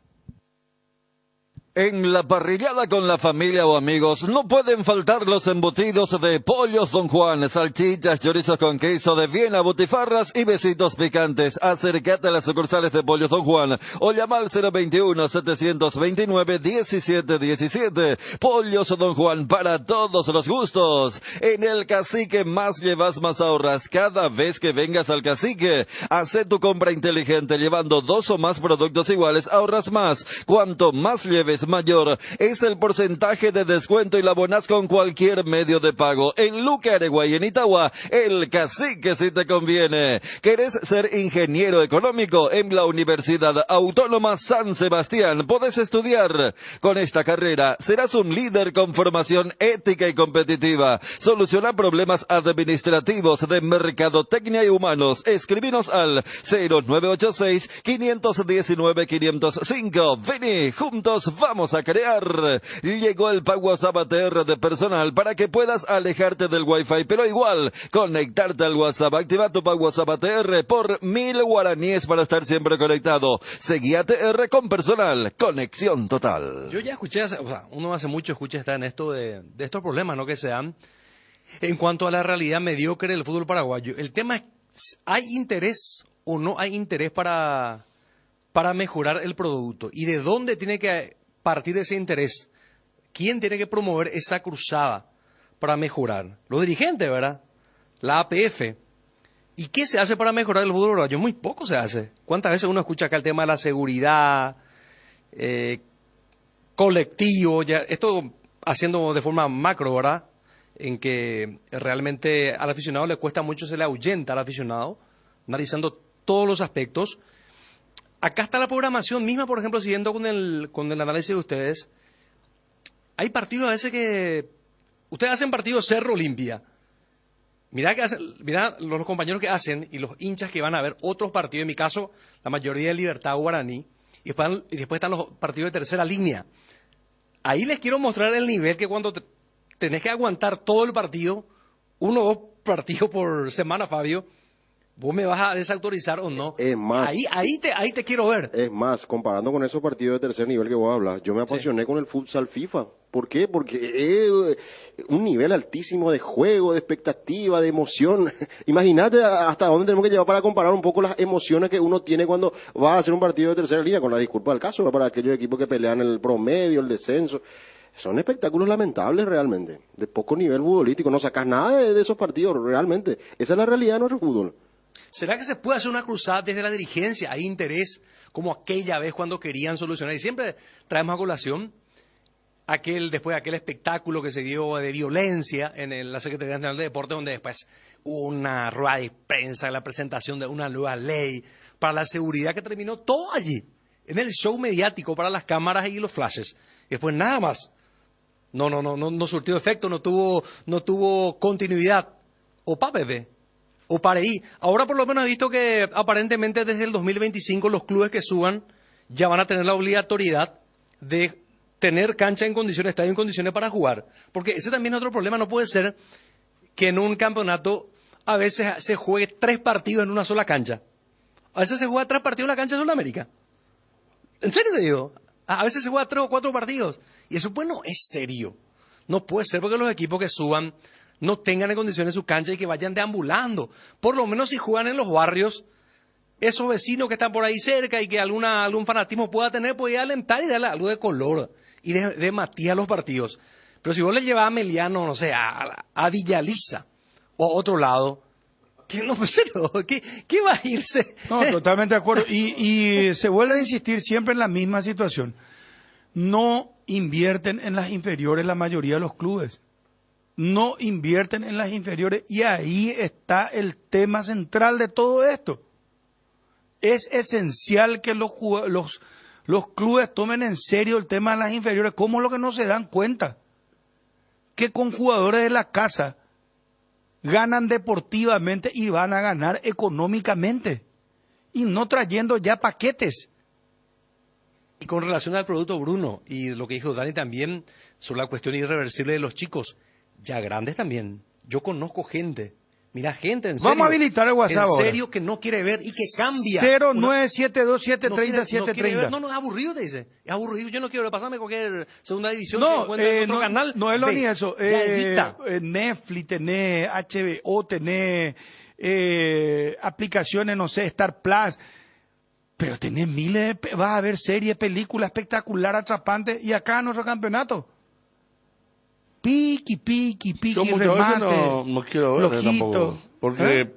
En la parrillada con la familia o amigos no pueden faltar los embutidos de Pollos Don Juan, salchichas, chorizos con queso de Viena, butifarras y besitos picantes. Acércate a las sucursales de Pollos Don Juan o llama al 021-729-1717. Pollos Don Juan, para todos los gustos. En el Cacique más llevas, más ahorras. Cada vez que vengas al Cacique, haz tu compra inteligente llevando 2 o más productos iguales, ahorras más. Cuanto más lleves, mayor es el porcentaje de descuento y la abonás con cualquier medio de pago. En Luque, Areguá y en Itagua, el Cacique si te conviene. ¿Querés ser ingeniero económico? En la Universidad Autónoma San Sebastián podés estudiar. Con esta carrera serás un líder con formación ética y competitiva. Soluciona problemas administrativos de mercadotecnia y humanos. Escribinos al 0986-519-505. Vení, juntos vamos vamos a crear. Llegó el WhatsApp ATR de Personal para que puedas alejarte del Wi-Fi, pero igual conectarte al WhatsApp. Activa tu WhatsApp ATR por 1000 guaraníes para estar siempre conectado. Seguí ATR con Personal, conexión total. Yo ya escuché, o sea, uno hace mucho escucha estar en esto de estos problemas, ¿no? Que se dan en cuanto a la realidad mediocre del fútbol paraguayo. El tema es, ¿hay interés o no hay interés para mejorar el producto? ¿Y de dónde tiene que partir ese interés? ¿Quién tiene que promover esa cruzada para mejorar? Los dirigentes, ¿verdad? La APF. ¿Y qué se hace para mejorar el fútbol paraguayo? Muy poco se hace. ¿Cuántas veces uno escucha acá el tema de la seguridad, colectivo, ya, esto haciendo de forma macro, ¿verdad? En que realmente al aficionado le cuesta mucho, se le ahuyenta al aficionado, analizando todos los aspectos. Acá está la programación misma, por ejemplo, siguiendo con el análisis de ustedes. Hay partidos a veces que ustedes hacen partidos Cerro Olimpia. Mirá los compañeros que hacen y los hinchas que van a ver otros partidos. En mi caso, la mayoría de Libertad Guaraní. Y después están los partidos de tercera línea. Ahí les quiero mostrar el nivel que cuando tenés que aguantar todo el partido, 1 o 2 partidos por semana, Fabio, ¿vos me vas a desautorizar o no? Es más. Ahí te quiero ver. Es más, comparando con esos partidos de tercer nivel que vos hablas, yo me apasioné con el futsal FIFA. ¿Por qué? Porque es un nivel altísimo de juego, de expectativa, de emoción. Imagínate hasta dónde tenemos que llevar para comparar un poco las emociones que uno tiene cuando va a hacer un partido de tercera línea, con la disculpa del caso, para aquellos equipos que pelean el promedio, el descenso. Son espectáculos lamentables realmente, de poco nivel futbolístico. No sacas nada de esos partidos realmente. Esa es la realidad de nuestro fútbol. ¿Será que se puede hacer una cruzada desde la dirigencia? ¿Hay interés como aquella vez cuando querían solucionar? Y siempre traemos a colación después de aquel espectáculo que se dio de violencia en la Secretaría Nacional de Deportes, donde después hubo una rueda de prensa, la presentación de una nueva ley para la seguridad que terminó todo allí, en el show mediático para las cámaras y los flashes. Y después nada más. No surtió efecto, no tuvo continuidad. O PAPB, o PAREI. Ahora por lo menos he visto que aparentemente desde el 2025 los clubes que suban ya van a tener la obligatoriedad de tener cancha en condiciones, estadio en condiciones para jugar. Porque ese también es otro problema. No puede ser que en un campeonato a veces se juegue 3 partidos en una sola cancha. A veces se juega 3 partidos en la cancha de Sudamérica. ¿En serio te digo? A veces se juega 3 o 4 partidos. Y eso pues no es serio. No puede ser porque los equipos que suban no tengan en condiciones su cancha y que vayan deambulando. Por lo menos si juegan en los barrios, esos vecinos que están por ahí cerca y que algún fanatismo pueda tener, puede alentar y darle algo de color y de matiz a los partidos. Pero si vos le llevas a Meliano, no sé, a Villaliza o a otro lado, ¿qué va a irse? No, totalmente de acuerdo. Y se vuelve a insistir siempre en la misma situación. No invierten en las inferiores la mayoría de los clubes. No invierten en las inferiores y ahí está el tema central de todo esto. Es esencial que los clubes tomen en serio el tema de las inferiores. ¿Cómo es lo que no se dan cuenta? Que con jugadores de la casa ganan deportivamente y van a ganar económicamente. Y no trayendo ya paquetes. Y con relación al producto, Bruno, y lo que dijo Dani también sobre la cuestión irreversible de los chicos, ya grandes también. Yo conozco gente. Mira, gente, en serio. Vamos a habilitar el WhatsApp en serio, que no quiere ver y que cambia. 0972730 No, es aburrido, te dice. Es aburrido, yo no quiero pasarme cualquier segunda división. No, en otro canal. No es lo ni eso. Netflix tenés, HBO tenés, aplicaciones, no sé, Star Plus. Pero tenés miles vas a ver series, películas espectacular, atrapantes. Y acá en nuestro campeonato. Piqui, yo muchas remate, veces no quiero ver tampoco. Porque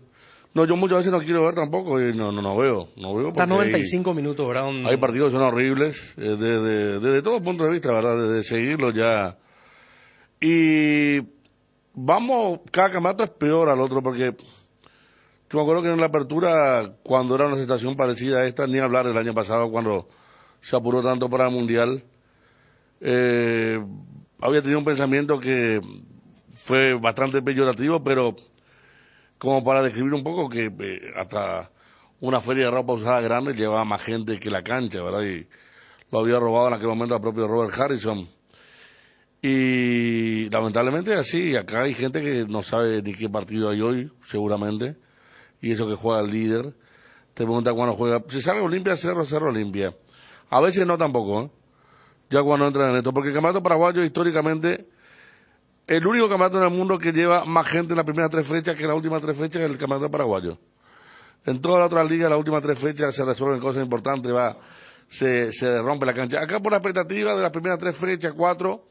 yo muchas veces no quiero ver tampoco y no veo. Está 95 minutos, ¿verdad? Hay partidos que son horribles, desde todo punto de vista, ¿verdad? Desde seguirlos ya. Y cada campeonato es peor al otro porque yo me acuerdo que en la apertura, cuando era una situación parecida a esta, ni hablar el año pasado cuando se apuró tanto para el Mundial, había tenido un pensamiento que fue bastante peyorativo, pero como para describir un poco que hasta una feria de ropa usada grande llevaba más gente que la cancha, ¿verdad? Y lo había robado en aquel momento al propio Robert Harrison. Y lamentablemente es así, acá hay gente que no sabe ni qué partido hay hoy, seguramente, y eso que juega el líder. Te pregunta cuándo juega, si sale Olimpia, Cerro Olimpia. A veces no tampoco, ¿eh? Ya cuando entran en esto, porque el campeonato paraguayo históricamente, el único campeonato en el mundo que lleva más gente en las primeras 3 fechas que en las últimas 3 fechas es el campeonato paraguayo. En todas las otras ligas, las últimas 3 fechas se resuelven cosas importantes, se rompe la cancha. Acá por la expectativa de las primeras 3 fechas, 4,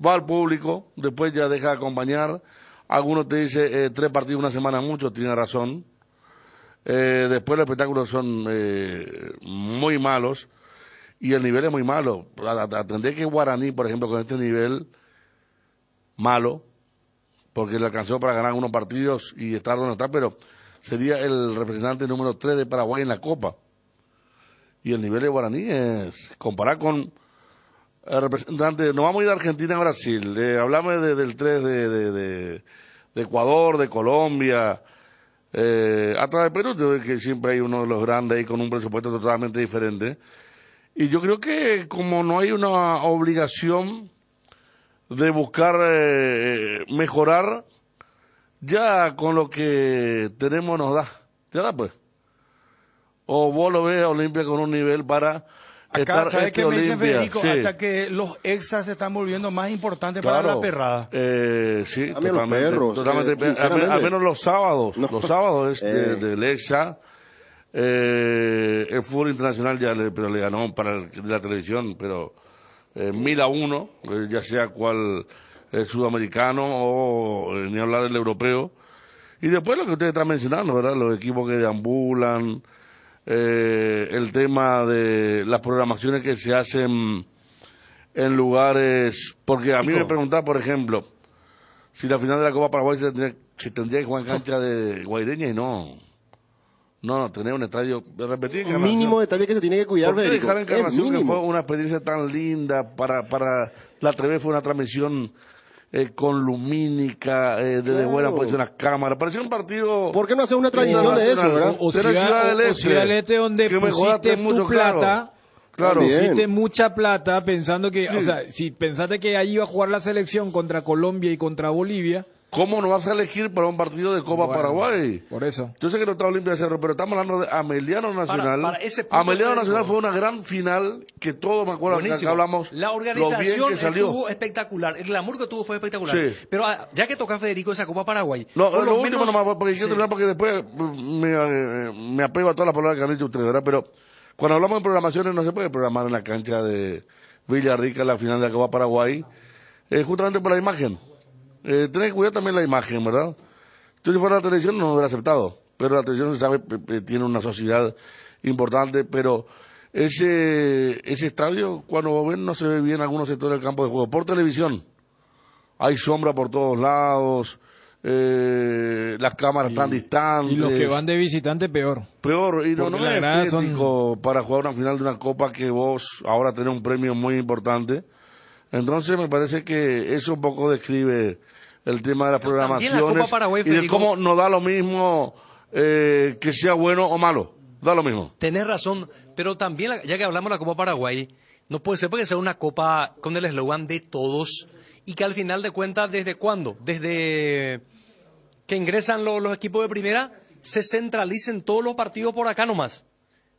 va al público, después ya deja de acompañar. Algunos te dicen 3 partidos una semana mucho, tiene razón. Después los espectáculos son muy malos y el nivel es muy malo. Atender que Guaraní, por ejemplo, con este nivel malo, porque le alcanzó para ganar unos partidos y estar donde está, pero sería el representante número 3 de Paraguay en la Copa. Y el nivel de Guaraní es comparar con el representante. Nos vamos a ir a Argentina y Brasil. Hablamos del 3 de Ecuador, de Colombia, hasta de Perú, que siempre hay uno de los grandes ahí con un presupuesto totalmente diferente. Y yo creo que como no hay una obligación de buscar mejorar, ya con lo que tenemos nos da. Ya da pues. O vos lo ves a Olimpia con un nivel para acá, estar ¿sabes qué me dice Federico? Sí. Hasta que los extras se están volviendo más importantes Claro, para la perrada. Sí, También los perros, al menos los sábados. No. Los sábados es del EXA. El fútbol internacional pero le ganó para la televisión, pero 1000-1, ya sea cual el sudamericano o ni hablar del europeo. Y después lo que ustedes están mencionando, ¿verdad? Los equipos que deambulan, el tema de las programaciones que se hacen en lugares, porque a mí me preguntaba, por ejemplo, si la final de la Copa Paraguay se tendría que jugar en cancha de Guaireña, y no, tener un estadio, de repetir, Un mínimo detalle que se tiene que cuidar, ¿por qué Federico? dejar Encarnación, que mínimo. fue una experiencia tan linda para la TV, fue una transmisión con lumínica, desde buena posición las cámaras, parecía un partido. ¿Por qué no hacer una tradición de eso, verdad? O Ciudad del Este, donde que mejoraste pusiste mucho, tu plata. Claro. Pusiste mucha plata pensando que, Sí. o sea, si pensaste que ahí iba a jugar la selección contra Colombia y contra Bolivia. ¿Cómo no vas a elegir para un partido de Copa Paraguay? Por eso. Yo sé que no está Olimpia de Cerro, pero estamos hablando de Ameliano Nacional. Para ese punto, Ameliano Federico. Nacional fue una gran final que todos, me acuerdo, que hablamos La lo bien organización que salió. estuvo espectacular. El glamour que tuvo fue espectacular. Sí. Pero ya que toca Federico esa Copa Paraguay. No, por lo último menos- nomás, porque quiero terminar, porque después me apego a todas las palabras que han dicho ustedes, ¿verdad? Pero cuando hablamos de programaciones, no se puede programar en la cancha de Villarrica la final de la Copa Paraguay, justamente por la imagen. Tenés que cuidar también la imagen, ¿verdad? Yo si fuera la televisión no lo hubiera aceptado, pero la televisión se sabe, tiene una sociedad importante, pero ese estadio, cuando vos ven, no se ve bien en algunos sectores del campo de juego. Por televisión, hay sombra por todos lados, las cámaras están distantes. Y los que van de visitante, peor. Peor, y no Porque la es grada son- estético para jugar una final de una copa que vos ahora tenés un premio muy importante. Entonces me parece que eso un poco describe el tema de las también la programaciones Copa Paraguay, y de Federico, cómo no da lo mismo que sea bueno o malo, da lo mismo. Tenés razón, pero también, ya que hablamos de la Copa Paraguay, no puede ser porque sea una copa con el eslogan de todos y que al final de cuentas, ¿desde cuándo? Desde que ingresan los equipos de primera, se centralicen todos los partidos por acá nomás.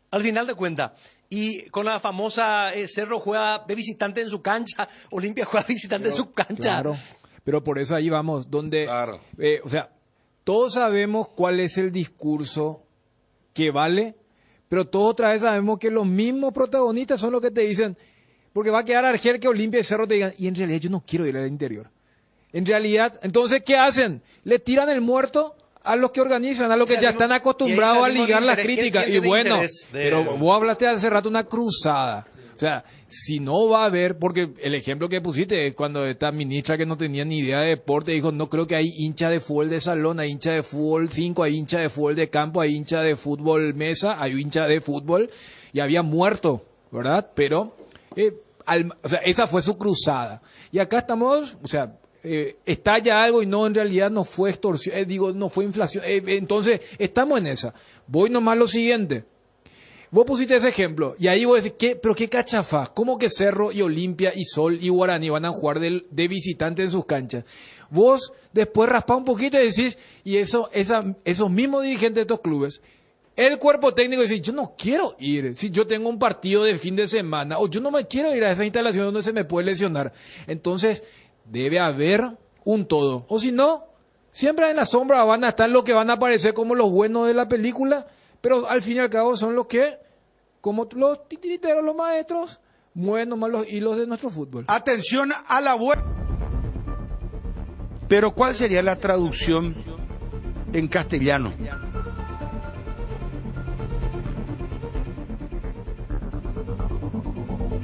Al final de cuentas. Y con la famosa Cerro juega de visitante en su cancha, Olimpia juega de visitante en su cancha. Claro. Pero por eso ahí vamos, donde, o sea, todos sabemos cuál es el discurso que vale, pero todos otra vez sabemos que los mismos protagonistas son los que te dicen, porque va a quedar Argel que Olimpia y Cerro te digan, y en realidad yo no quiero ir al interior. En realidad, entonces, ¿qué hacen? Le tiran el muerto a los que organizan, a los que ya están acostumbrados a ligar las críticas. Y bueno, pero vos hablaste hace rato una cruzada. O sea, si no va a haber, porque el ejemplo que pusiste es cuando esta ministra que no tenía ni idea de deporte dijo, no creo que hay hincha de fútbol de salón, hay hincha de fútbol 5, hay hincha de fútbol de campo, hay hincha de fútbol mesa, hay hincha de fútbol, y había muerto, ¿verdad? Pero, o sea, esa fue su cruzada. Y acá estamos, o sea, estalla algo y no, en realidad no fue extorsión, no fue inflación. Entonces, estamos en esa. Voy nomás lo siguiente. Vos pusiste ese ejemplo, y ahí vos decís, ¿pero qué cachafá? ¿Cómo que Cerro y Olimpia y Sol y Guaraní van a jugar de visitante en sus canchas? Vos después raspás un poquito y decís, y esos mismos dirigentes de estos clubes, el cuerpo técnico dice, yo no quiero ir, si yo tengo un partido de fin de semana, o yo no me quiero ir a esa instalación donde se me puede lesionar. Entonces, debe haber un todo. O si no, siempre en la sombra van a estar los que van a aparecer como los buenos de la película, pero al fin y al cabo son los que, como los titiriteros, los maestros, mueven nomás los hilos de nuestro fútbol. Atención a la web. Pero ¿cuál sería la traducción en castellano?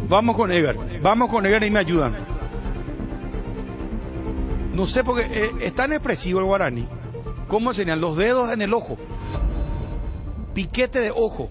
Vamos con Edgar y me ayudan. No sé, porque es tan expresivo el guaraní. ¿Cómo serían? Los dedos en el ojo. Piquete de ojo.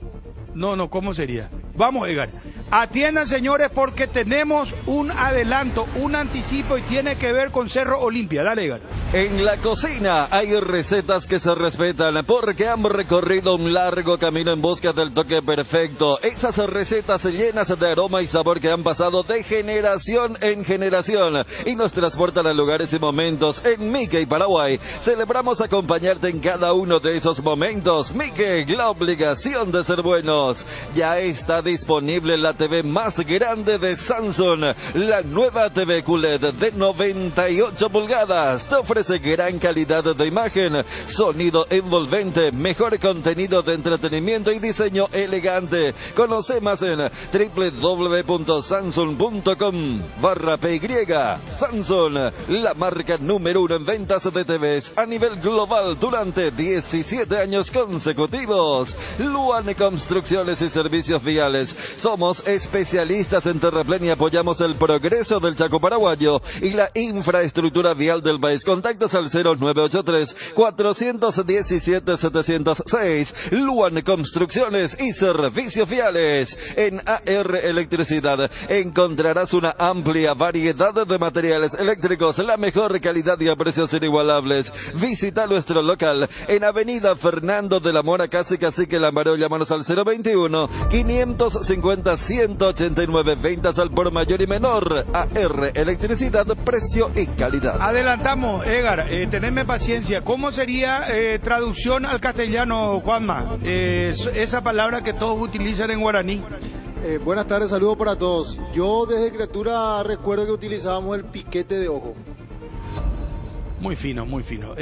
No, ¿cómo sería? Vamos, Edgar. Atiendan, señores, porque tenemos un adelanto, un anticipo y tiene que ver con Cerro Olimpia. Dale, Edgar. En la cocina hay recetas que se respetan porque han recorrido un largo camino en busca del toque perfecto. Esas recetas llenas de aroma y sabor que han pasado de generación en generación y nos transportan a lugares y momentos. En Mickey Paraguay celebramos acompañarte en cada uno de esos momentos. Mickey, la obligación de ser buenos. Ya está disponible la TV más grande de Samsung, la nueva TV QLED de 98 pulgadas. Te ofrece gran calidad de imagen, sonido envolvente, mejor contenido de entretenimiento y diseño elegante. Conoce más en www.samsung.com/PY. Samsung, la marca número 1 en ventas de TVs a nivel global durante 17 años consecutivos. Luan Construcciones y Servicios Viales. Somos especialistas en terraplén y apoyamos el progreso del Chaco paraguayo y la infraestructura vial del país. Contactos al 0983-417-706. Luan Construcciones y Servicios Viales. En AR Electricidad encontrarás una amplia variedad de materiales eléctricos, la mejor calidad y a precios inigualables. Visita nuestro local en Avenida Fernando de la Mora, casi Cacique Lambaró. Llámanos al 021-550-189. Ventas al por mayor y menor. AR Electricidad, precio y calidad. Adelantamos, Edgar, tenedme paciencia. ¿Cómo sería traducción al castellano, Juanma? Esa palabra que todos utilizan en guaraní. Buenas tardes, saludos para todos. Yo desde criatura recuerdo que utilizábamos el piquete de ojo. Muy fino, muy fino.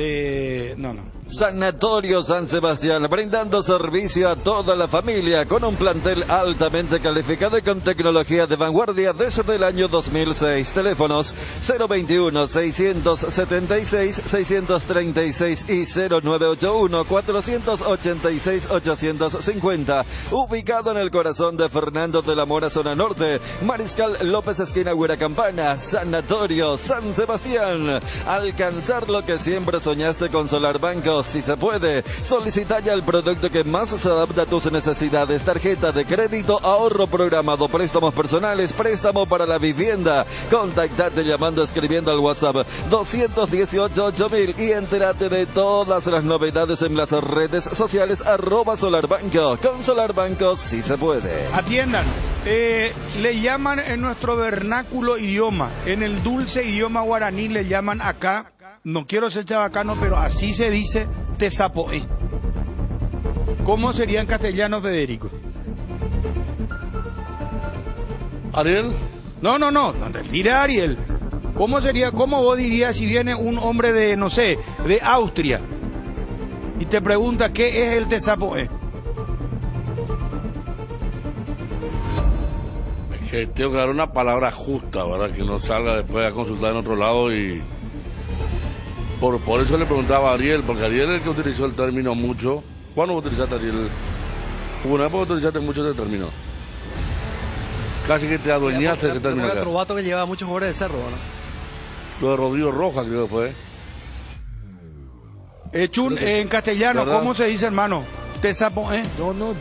No. Sanatorio San Sebastián, brindando servicio a toda la familia con un plantel altamente calificado y con tecnología de vanguardia desde el año 2006. Teléfonos 021-676-636 y 0981-486-850. Ubicado en el corazón de Fernando de la Mora, zona norte. Mariscal López, esquina Huiracampana. Sanatorio San Sebastián. Alcanzar lo que siempre soñaste con Solar Banco. Si se puede, solicita ya el producto que más se adapta a tus necesidades. Tarjeta de crédito, ahorro programado, préstamos personales, préstamo para la vivienda. Contactate llamando, escribiendo al WhatsApp 218-8000 y entérate de todas las novedades en las redes sociales @SolarBanco. Con Solar Banco sí se puede. Atiendan, le llaman en nuestro vernáculo idioma, en el dulce idioma guaraní le llaman acá. No quiero ser chabacano, pero así se dice tesapoé. ¿Cómo sería en castellano, Federico? ¿Ariel? No, tira Ariel. ¿Cómo sería, cómo vos dirías si viene un hombre de, no sé, de Austria y te pregunta qué es el tesapoé? Que tengo que dar una palabra justa, ¿verdad? Que no salga después a consultar en otro lado y... Por eso le preguntaba a Ariel, porque Ariel es el que utilizó el término mucho. ¿Cuándo utilizaste, Ariel? Hubo una época que utilizaste mucho ese término. Casi que te adueñaste de ese término. Era otro vato que llevaba muchos jugadores de Cerro, ¿no? Lo de Rodrigo Rojas creo que fue. Chun, en castellano, ¿verdad? ¿Cómo se dice, hermano? ¿Tesapoé? No,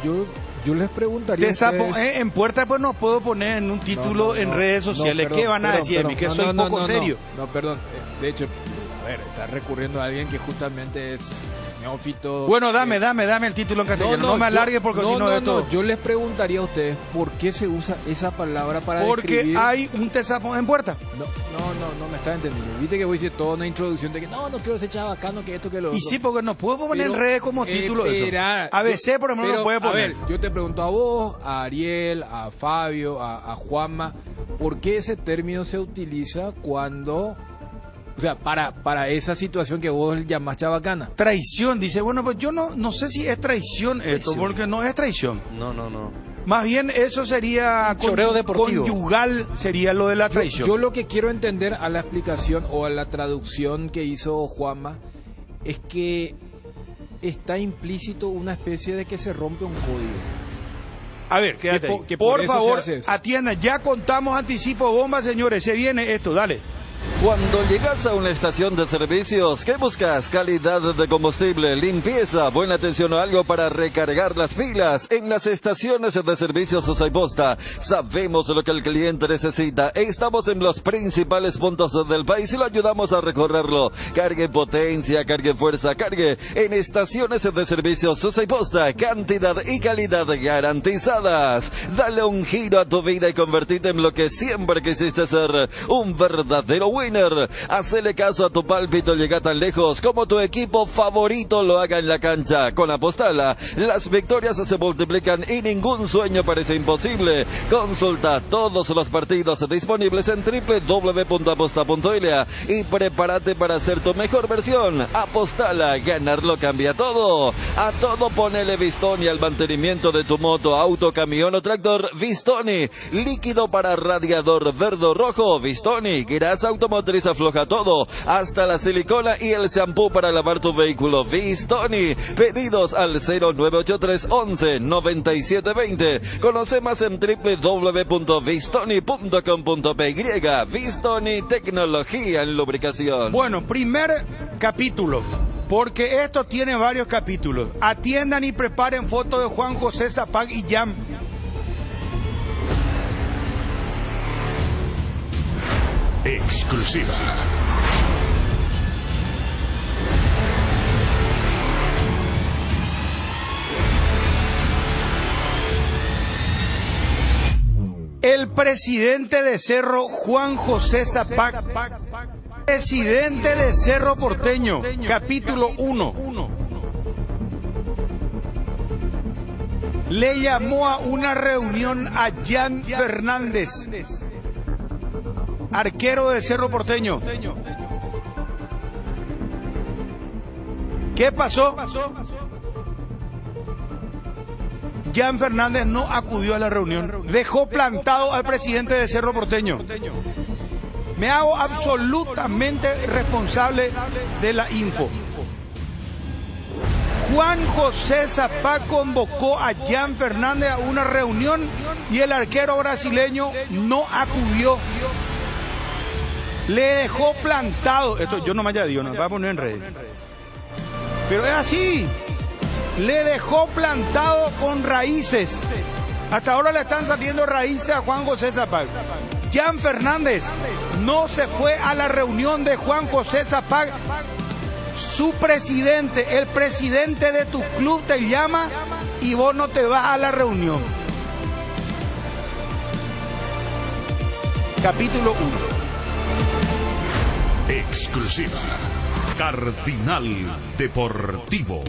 yo les preguntaría. Tesapoé en puerta, pues no puedo poner en un título en redes sociales. ¿Qué van a decir? Que soy poco serio. No, perdón. De hecho, a ver, está recurriendo a alguien que justamente es mi neófito. Bueno, dame el título en castellano. No me alargue porque si no esto... Yo les preguntaría a ustedes por qué se usa esa palabra para porque describir... hay un tesapo en puerta. No me está entendiendo. Viste que voy a decir toda una introducción de que no quiero ser chabacano, que esto, que lo otro. Y sí, porque no puedo poner en redes como título eso. ABC, por ejemplo, no puede poner. A ver, yo te pregunto a vos, a Ariel, a Fabio, a Juanma, ¿por qué ese término se utiliza cuando... O sea, para esa situación que vos llamás chabacana? Traición, dice. Bueno, pues yo no sé si es traición esto, porque no es traición. No. Más bien eso sería choreo deportivo. Conyugal, sería lo de la traición. Yo lo que quiero entender a la explicación o a la traducción que hizo Juanma es que está implícito una especie de que se rompe un código. A ver, quédate ahí. Por favor, atienda. Ya contamos anticipo bomba, señores. Se viene esto, dale. Cuando llegas a una estación de servicios, ¿qué buscas? Calidad de combustible, limpieza, buena atención o algo para recargar las pilas. En las estaciones de servicios Susayposta sabemos lo que el cliente necesita. Estamos en los principales puntos del país y lo ayudamos a recorrerlo. Cargue potencia, cargue fuerza, cargue. En estaciones de servicios Susayposta, cantidad y calidad garantizadas. Dale un giro a tu vida y convertite en lo que siempre quisiste ser, un verdadero winner. Hacele caso a tu pálpito, llega tan lejos como tu equipo favorito lo haga en la cancha. Con Apostala, las victorias se multiplican y ningún sueño parece imposible. Consulta todos los partidos disponibles en www.aposta.la y prepárate para hacer tu mejor versión. Apostala, ganarlo cambia todo. A todo ponele Vistoni, al mantenimiento de tu moto, auto, camión o tractor. Vistoni, líquido para radiador verde o rojo. Vistoni, grasa automotriz afloja todo, hasta la silicona y el shampoo para lavar tu vehículo. Vistoni, pedidos al 0983 11 97 20. Conoce más en www.vistoni.com.py. Vistoni, tecnología en lubricación. Bueno, primer capítulo, porque esto tiene varios capítulos. Atiendan y preparen fotos de Juan José Zapag y Jan. Exclusiva. El presidente de Cerro, Juan José Zapag, presidente de Cerro Porteño, capítulo 1. Le llamó a una reunión a Jan Fernández, arquero de Cerro Porteño. ¿Qué pasó? Jan Fernández no acudió a la reunión. Dejó plantado al presidente de Cerro Porteño. Me hago absolutamente responsable de la info. Juan José Zapag convocó a Jan Fernández a una reunión y el arquero brasileño no acudió. Le dejó plantado. Esto yo no me haya dicho, no, va a poner en redes. Pero es así. Le dejó plantado con raíces. Hasta ahora le están saliendo raíces a Juan José Zapag. Jan Fernández no se fue a la reunión de Juan José Zapag. Su presidente, el presidente de tu club te llama y vos no te vas a la reunión. Capítulo 1. Exclusiva. Cardinal Deportivo.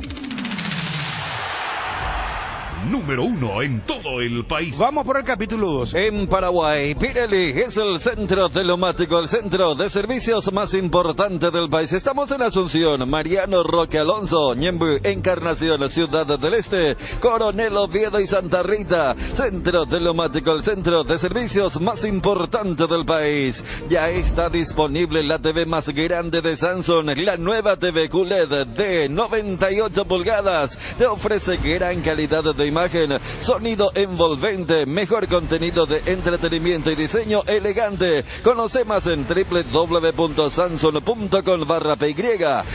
Número 1 en todo el país. Vamos por el capítulo 2. En Paraguay, Pirelli es el centro telomático, el centro de servicios más importante del país. Estamos en Asunción, Mariano Roque Alonso, Ñemby, Encarnación, Ciudad del Este, Coronel Oviedo y Santa Rita. Centro telomático, el centro de servicios más importante del país. Ya está disponible la TV más grande de Samsung, la nueva TV QLED de 98 pulgadas. Te ofrece gran calidad de imagen imagen, sonido envolvente, mejor contenido de entretenimiento y diseño elegante. Conoce más en www.samsung.com/py.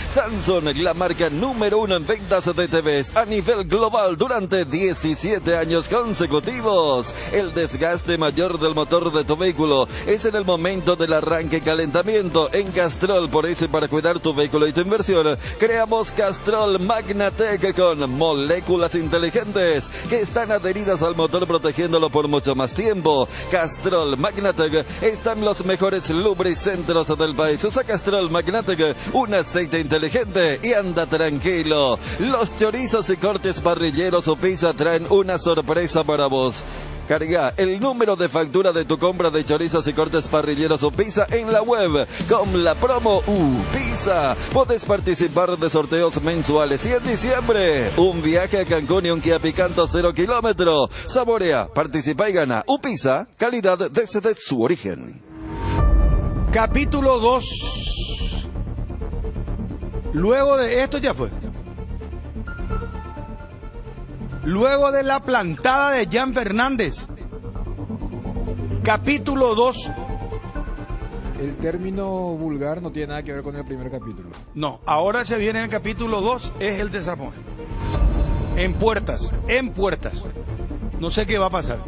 Samsung, la marca número 1 en ventas de TVs a nivel global durante 17 años consecutivos. El desgaste mayor del motor de tu vehículo es en el momento del arranque y calentamiento. En Castrol, por eso y para cuidar tu vehículo y tu inversión, creamos Castrol Magnatec con moléculas inteligentes que están adheridas al motor protegiéndolo por mucho más tiempo. Castrol Magnatec está en los mejores lubricentros del país. Usa Castrol Magnatec, un aceite inteligente y anda tranquilo. Los chorizos y cortes parrilleros Upisa traen una sorpresa para vos. Carga el número de factura de tu compra de chorizos y cortes parrilleros Upisa en la web con la promo Upisa. Podés participar de sorteos mensuales y en diciembre un viaje a Cancún y un Kia Picanto 0 kilómetro. Saborea, participa y gana. Upisa, calidad desde su origen. Capítulo 2. Luego de esto ya fue. Luego de la plantada de Jan Fernández. Capítulo 2. El término vulgar no tiene nada que ver con el primer capítulo. No, ahora se viene el capítulo 2, es el desapone. En puertas. No sé qué va a pasar.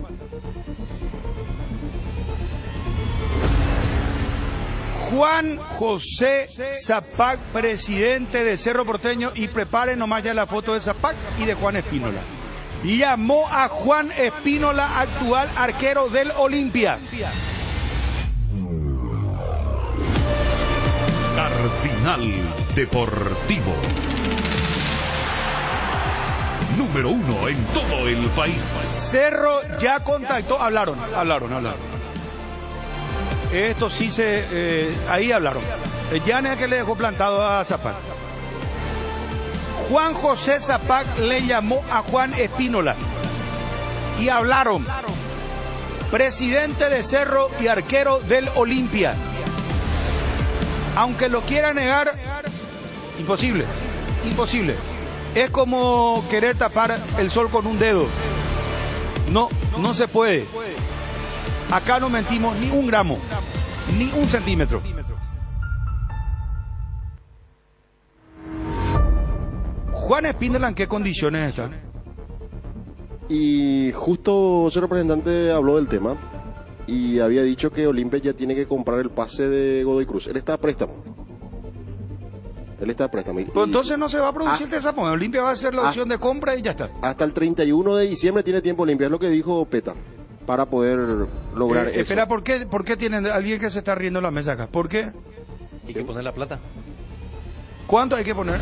Juan José Zapac, presidente de Cerro Porteño, y preparen nomás ya la foto de Zapac y de Juan Espínola. Llamó a Juan Espínola, actual arquero del Olimpia. Cardinal Deportivo. Número 1 en todo el país. Cerro ya contactó, hablaron. Esto sí ahí hablaron. Ya no es que le dejó plantado a Zapac. Juan José Zapac le llamó a Juan Espínola y hablaron. Presidente de Cerro y arquero del Olimpia. Aunque lo quiera negar, imposible. Es como querer tapar el sol con un dedo. No se puede. Acá no mentimos ni un gramo, ni un centímetro. Juan Espínola, ¿en qué condiciones está? Y justo su representante habló del tema y había dicho que Olimpia ya tiene que comprar el pase de Godoy Cruz. Él está a préstamo. Pero entonces no se va a producir desapone. Olimpia va a hacer la opción de compra y ya está. Hasta el 31 de diciembre tiene tiempo Olimpia, es lo que dijo Peta, para poder lograr eso. Espera, ¿por qué tienen alguien que se está riendo en la mesa acá? ¿Por qué? Hay que poner la plata. ¿Cuánto hay que poner?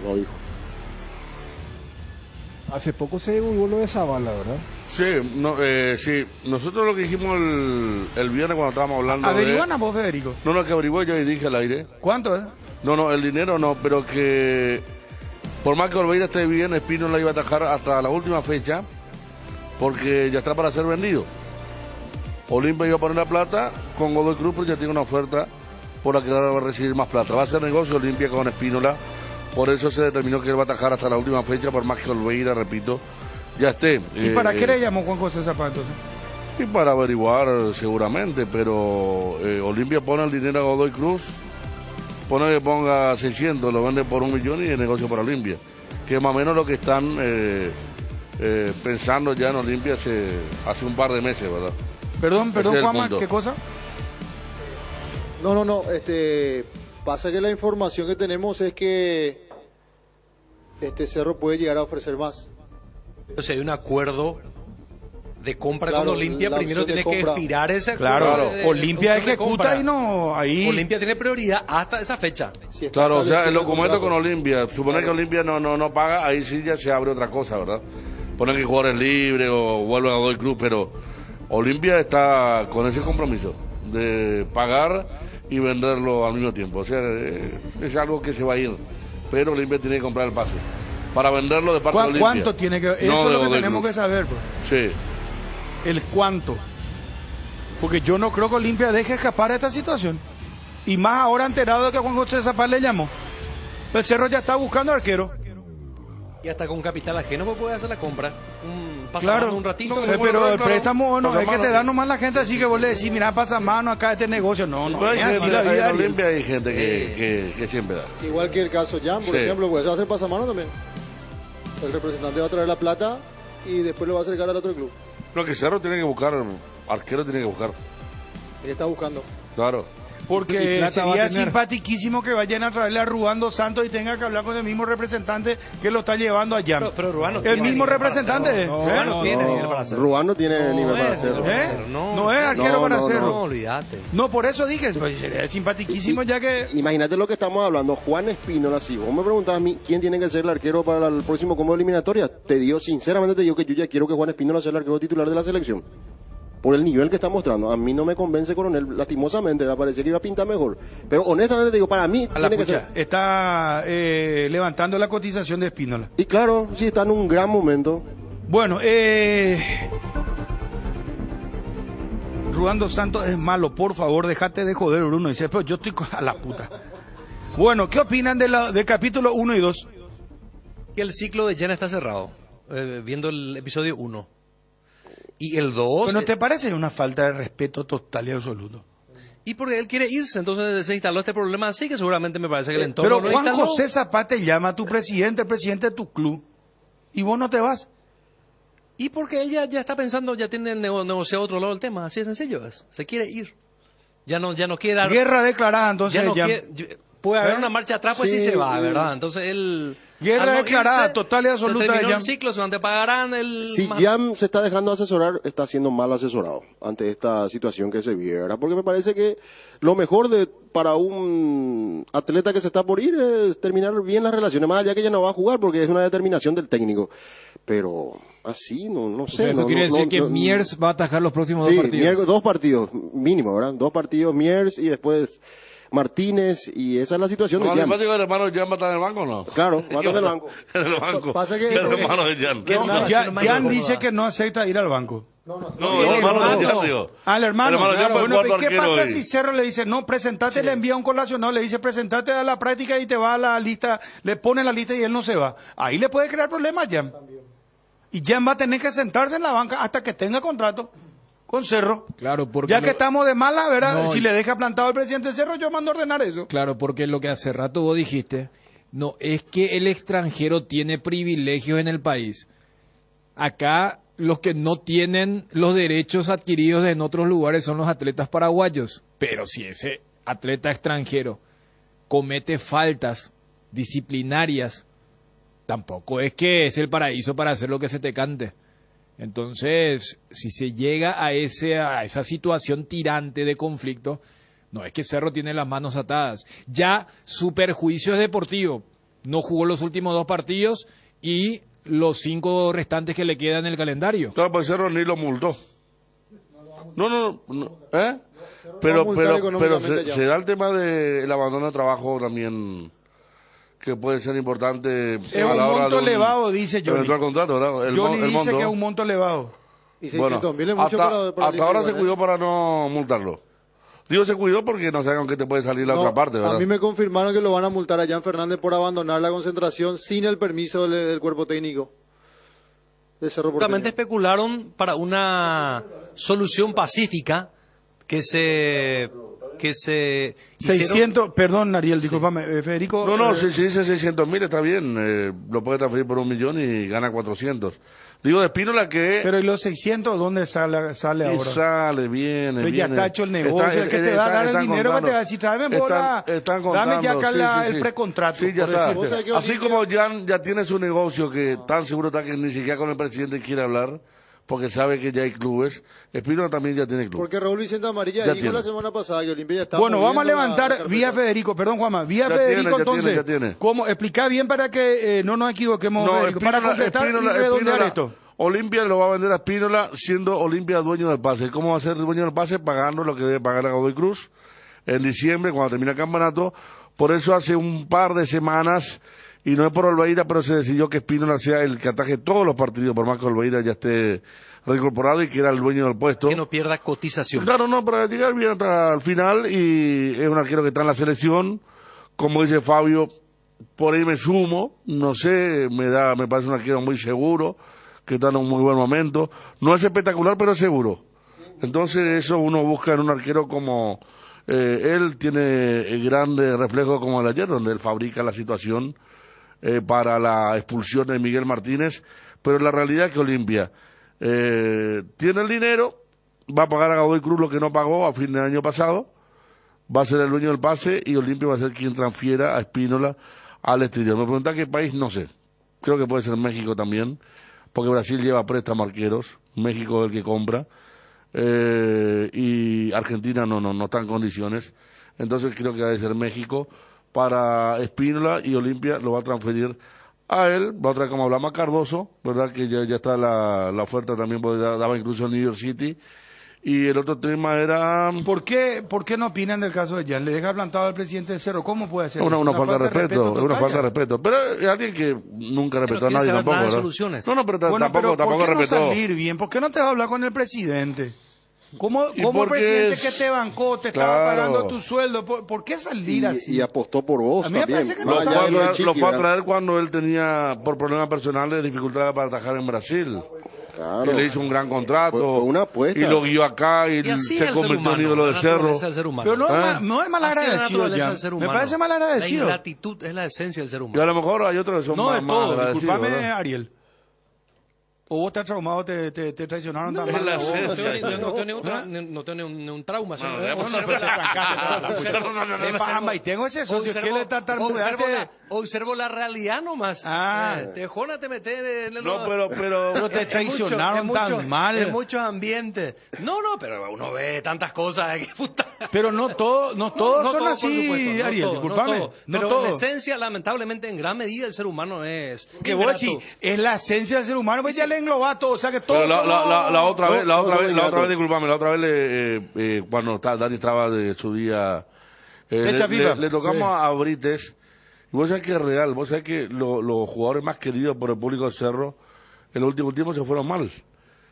No dijo. Hace poco se divulgó lo de Zavala, ¿verdad? Sí, nosotros lo que dijimos el viernes cuando estábamos hablando ¿Averiguan a vos, Federico? No, que averigué yo y dije al aire. ¿Cuánto es? No, el dinero no, pero que por más que Olveira esté bien, Espínola iba a atajar hasta la última fecha porque ya está para ser vendido. Olimpia iba a poner la plata con Godoy Cruz, pero ya tiene una oferta por la que va a recibir más plata. Va a ser negocio Olimpia con Espínola. Por eso se determinó que él va a atajar hasta la última fecha, por más que Olveira, repito, ya esté. ¿Y para qué le llamó Juan José Zapac entonces? Y para averiguar seguramente, pero Olimpia pone el dinero a Godoy Cruz, pone que ponga 600, lo vende por 1 millón y es negocio para Olimpia. Que es más o menos lo que están pensando ya en Olimpia hace un par de meses, ¿verdad? Perdón, Juanma, ¿qué cosa? No, pasa que la información que tenemos es que Cerro puede llegar a ofrecer más. Entonces hay un acuerdo de compra con Olimpia, primero tiene que expirar ese acuerdo. Claro, Olimpia ejecuta y no ahí. Olimpia tiene prioridad hasta esa fecha. Claro, o sea, el documento con Olimpia, suponer que Olimpia no paga, ahí sí ya se abre otra cosa, ¿verdad? Ponen que jugadores libres o vuelven a Godoy Cruz, pero Olimpia está con ese compromiso de pagar y venderlo al mismo tiempo. O sea, es algo que se va a ir, pero Olimpia tiene que comprar el pase para venderlo de parte de Olimpia. ¿Cuánto tiene que? Eso es lo que tenemos que saber, pues. Sí. El cuánto. Porque yo no creo que Olimpia deje escapar esta situación. Y más ahora enterado de que Juan José Zapac le llamó. El Cerro ya está buscando arquero. Y hasta con capital ajeno pues puede hacer la compra. Pasa Claro, un ratito. pero el préstamo no es que te da da nomás la gente así que vos le decís, mira, pasa mano acá este negocio. No, no, Hay es así gente, la vida. en Olimpia hay gente que siempre da. Igual que el caso Jan, por Sí. ejemplo, pues va a hacer pasamano también. El representante va a traer la plata y después lo va a acercar al otro club. Lo que Cerro tiene que buscar, arquero tiene que buscar. ¿Qué está buscando? Claro. Porque sería simpatiquísimo que vayan a traerle a Rubando Santos y tenga que hablar con el mismo representante que lo está llevando allá. Pero Rubán no el tiene mismo nivel para representante. hacerlo. Rubán no tiene nivel para hacerlo. Rubán no tiene nivel para hacerlo. No es arquero para hacerlo. No, olvídate. No, por eso dije, pues, sería simpatiquísimo ya que... Imagínate lo que estamos hablando. Juan Espínola, si vos me preguntabas a mí quién tiene que ser el arquero para el próximo combo de eliminatoria, sinceramente te digo que yo ya quiero que Juan Espínola sea el arquero titular de la selección. Por el nivel que está mostrando. A mí no me convence Coronel, lastimosamente, me parecía que iba a pintar mejor. Pero honestamente te digo, para mí tiene que ser... Está levantando la cotización de Espínola. Y claro, sí, está en un gran momento. Bueno, Rubando Santos es malo, por favor, déjate de joder, Bruno. Dice, pero yo estoy a la puta. Bueno, ¿qué opinan de capítulo 1 y 2? Que el ciclo de Jan está cerrado, viendo el episodio 1. Y el 2... Bueno, ¿te parece una falta de respeto total y absoluto? Y porque él quiere irse, entonces se instaló este problema así, que seguramente me parece que el entorno Pero lo Juan instaló. José Zapata llama a tu presidente, el presidente de tu club, y vos no te vas. Y porque él ya está pensando, ya tiene negociado otro lado el tema, así de sencillo es. Se quiere ir. Ya no quiere dar... Guerra declarada, entonces ya. Puede haber una marcha atrás, pues sí se va, ¿verdad? Entonces él... Guerra declarada, total y absoluta se terminó de el Jan. ciclo, se pagarán el... Si Jan se está dejando asesorar, está siendo mal asesorado ante esta situación que se viera. Porque me parece que lo mejor para un atleta que se está por ir es terminar bien las relaciones, más allá que ya no va a jugar porque es una determinación del técnico. Pero así, no sé. O sea, eso quiere decir que Miers va a atajar los próximos dos partidos. Sí, 2 partidos, mínimo, ¿verdad? 2 partidos Miers y después Martínez, y esa es la situación de Jan. ¿El hermano Jan va a estar en el banco o no? Claro, va a estar en el banco. En el banco. Pasa que... Sí, el hermano de Jan. Jan dice que no acepta ir al banco. No, el hermano de Jan, digo. Al hermano. El hermano Claro, Jan, bueno, cuarto ¿qué pasa arquero si hoy? Cerro le dice, no, presentate, le envía un colacionado, le dice, presentate a la práctica y te va a la lista, le pone la lista y él no se va? Ahí le puede crear problemas a Jan. Y Jan va a tener que sentarse en la banca hasta que tenga contrato con Cerro. Claro, porque ya que estamos de mala, ¿verdad? No, si le deja plantado el presidente Cerro, yo mando a ordenar eso. Claro, porque lo que hace rato vos dijiste, no es que el extranjero tiene privilegios en el país. Acá los que no tienen los derechos adquiridos en otros lugares son los atletas paraguayos. Pero si ese atleta extranjero comete faltas disciplinarias, tampoco es que es el paraíso para hacer lo que se te cante. Entonces, si se llega a esa situación tirante de conflicto, no es que Cerro tiene las manos atadas. Ya su perjuicio es deportivo. No jugó los últimos 2 partidos y los 5 restantes que le quedan en el calendario. Claro, pues Cerro ni lo multó. No, ¿eh? Va a multar Pero económicamente ya. se da el tema del abandono de trabajo también, que puede ser importante. Es un monto elevado, dice Johnny. Eventual contrato, ¿verdad? Johnny el dice monto. que es un monto elevado. Y 600.000 es mucho hasta para ahora Olimpia, se cuidó para no multarlo. Digo, se cuidó porque no saben que te puede salir la otra parte, ¿verdad? A mí me confirmaron que lo van a multar a Jan Fernández por abandonar la concentración sin el permiso del cuerpo técnico de Cerro Porteño. Justamente especularon para una solución pacífica que se 600, perdón Ariel, discúlpame, Federico. No, si dice 600.000 está bien, lo puede transferir por 1 millón y gana 400. Digo de Espínola que... Pero ¿y los 600 dónde sale ahora? Sale, viene, Pero ya está hecho el negocio, el que te va a dar el dinero que te va a decir, tráeme bola, dame ya acá el precontrato. Sí, ya por está. decirte. Así como Jan ya tiene su negocio que tan seguro está que ni siquiera con el presidente quiere hablar, porque sabe que ya hay clubes, Espínola también ya tiene club. Porque Raúl Vicente Amarilla Ya dijo tiene. la semana pasada que Olimpia ya está... Bueno, vamos a moviendo la levantar carpeta. vía Federico, perdón Juanma, vía Ya Federico tiene, entonces, ya tiene. ¿cómo? Explica bien para que no nos equivoquemos, No, Federico, para completar y redondear esto. Olimpia lo va a vender a Espínola siendo Olimpia dueño del pase. ¿Cómo va a ser dueño del pase? Pagando lo que debe pagar a Godoy Cruz en diciembre cuando termine el campeonato. Por eso hace un par de semanas, y no es por Olveira, pero se decidió que Espínola sea el que ataje todos los partidos, por más que Olveira ya esté reincorporado y que era el dueño del puesto. que no pierda cotización. Claro, no, para llegar bien hasta el final, y es un arquero que está en la selección, como dice Fabio, por ahí me sumo, no sé, me parece un arquero muy seguro, que está en un muy buen momento. No es espectacular, pero es seguro. Entonces eso uno busca en un arquero como él, tiene grandes reflejos como el de ayer, donde él fabrica la situación para la expulsión de Miguel Martínez, pero la realidad es que Olimpia tiene el dinero, va a pagar a Godoy Cruz lo que no pagó a fin de año pasado, va a ser el dueño del pase y Olimpia va a ser quien transfiera a Espínola al exterior. Me preguntan qué país, no sé, creo que puede ser México también, porque Brasil lleva préstamo arqueros, México es el que compra, y Argentina no está en condiciones, entonces creo que debe ser México para Espínola, y Olimpia lo va a transferir a él, va a traer, como hablamos, a Cardoso, verdad que ya está la oferta también, porque daba incluso en New York City. Y el otro tema era... ¿Por qué no opinan del caso de Jan? ¿Le deja plantado al presidente de Cerro? ¿Cómo puede ser? Una falta de respeto, es una falta de respeto. Pero es alguien que nunca respetó a nadie tampoco, ¿verdad? No, pero tampoco respetó. ¿Por qué no salir bien? ¿Por qué no te va a hablar con el presidente? ¿Cómo el presidente que te bancó, te estaba pagando tu sueldo? ¿Por qué salir así? Y apostó por vos a mí también. Me parece que lo fue a traer cuando él tenía, por problemas personales, dificultades para atajar en Brasil. Claro. Y le hizo un gran contrato. Fue una apuesta. Y lo guió acá y se convirtió en ídolo de Cerro. Pero no es mal agradecido, me parece mal agradecido. La ingratitud es la esencia del ser humano. Y a lo mejor hay otros que son más agradecidos. Disculpame, Ariel. ¿O vos estás traumado, te traicionaron también? No tengo ni un trauma. Y tengo ese socio que le está tan observo la realidad nomás. Tejona te metes en el... No, pero te traicionaron tan mal. En muchos ambientes. No, pero uno ve tantas cosas. Pero no todos son así, Ariel, disculpame. Pero en esencia, lamentablemente, en gran medida el ser humano es... Que vos decís, es la esencia del ser humano, pues ya le engloba todo, o sea que todo... Pero la otra vez, disculpame, la otra vez cuando Dani estaba de su día, le tocamos a Brites, y vos sabés que es real, vos sabés que los jugadores más queridos por el público de Cerro, en el último tiempo se fueron mal.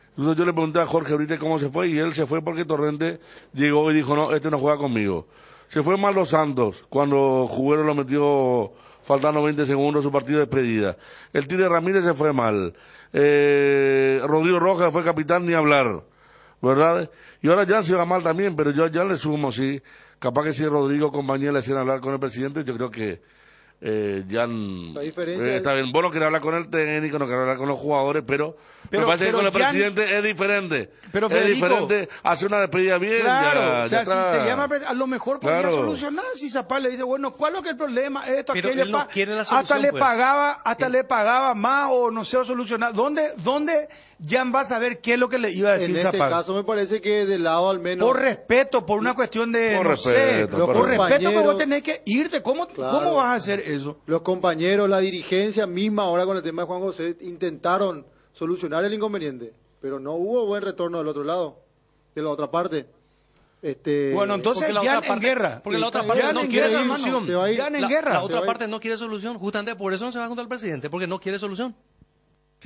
Entonces yo le pregunté a Jorge Brites cómo se fue, y él se fue porque Torrente llegó y dijo, no, este no juega conmigo. Se fue mal Los Santos, cuando Juguero lo metió faltando 20 segundos su partido de despedida. El Tigre Ramírez se fue mal. Rodrigo Rojas fue capitán, ni hablar, ¿verdad? Y ahora Jan se va mal también, pero yo ya le sumo, sí, capaz que si Rodrigo compañía le hacían hablar con el presidente, yo creo que Jan está bien. Vos no querés hablar con el técnico, no querés hablar con los jugadores, pero me parece que con el presidente es diferente. Pero es diferente hacer una despedida bien. Claro, si te llama a lo mejor podría solucionar. Si Zapata le dice, bueno, ¿cuál es el problema? Esto, pero aquello, él no quiere la solución, hasta le pagaba más, o no sé, o solucionar. ¿Dónde Jan va a saber qué es lo que le iba a decir Zapata? En este caso me parece que del lado al menos... Por respeto, por una cuestión de, por respeto, que vos tenés que irte. ¿Cómo vas a hacer eso? Los compañeros, la dirigencia misma, ahora con el tema de Juan José, intentaron solucionar el inconveniente, pero no hubo buen retorno del otro lado, de la otra parte. Bueno, entonces ya en guerra. Porque la otra parte no quiere solución. La otra parte no quiere solución. Justamente por eso no se va junto al presidente, porque no quiere solución.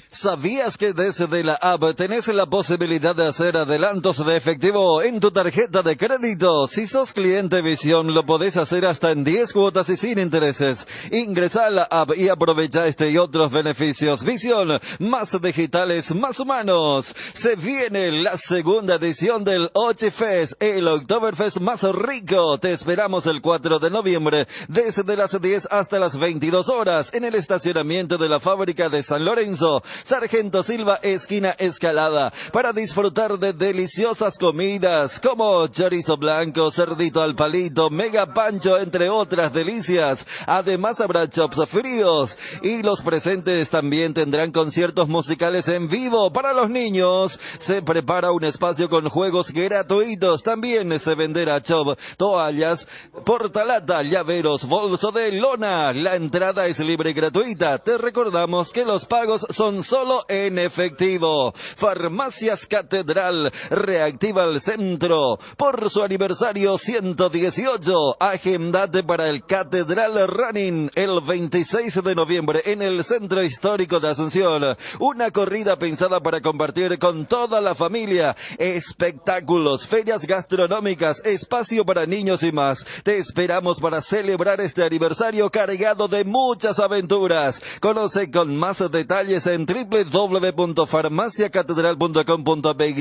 ¿Sabías que desde la app tenés la posibilidad de hacer adelantos de efectivo en tu tarjeta de crédito? Si sos cliente Visión, lo podés hacer hasta en 10 cuotas y sin intereses. Ingresa a la app y aprovecha este y otros beneficios. Visión, más digitales, más humanos. Se viene la segunda edición del Ochifest, el Oktoberfest más rico. Te esperamos el 4 de noviembre, desde las 10 hasta las 22 horas, en el estacionamiento de la fábrica de San Lorenzo, Sargento Silva, esquina Escalada, para disfrutar de deliciosas comidas como chorizo blanco, cerdito al palito, mega pancho, entre otras delicias. Además habrá chops fríos y los presentes también tendrán conciertos musicales en vivo. Para los niños se prepara un espacio con juegos gratuitos. También se venderá chop, toallas, portalata, llaveros, bolso de lona. La entrada es libre y gratuita. Te recordamos que los pagos son pagación solo en efectivo. Farmacias Catedral reactiva el centro por su aniversario 118. Agendate para el Catedral Running el 26 de noviembre en el Centro Histórico de Asunción. Una corrida pensada para compartir con toda la familia. Espectáculos, ferias gastronómicas, espacio para niños y más. Te esperamos para celebrar este aniversario cargado de muchas aventuras. Conoce con más detalles en www.farmaciacatedral.com.py.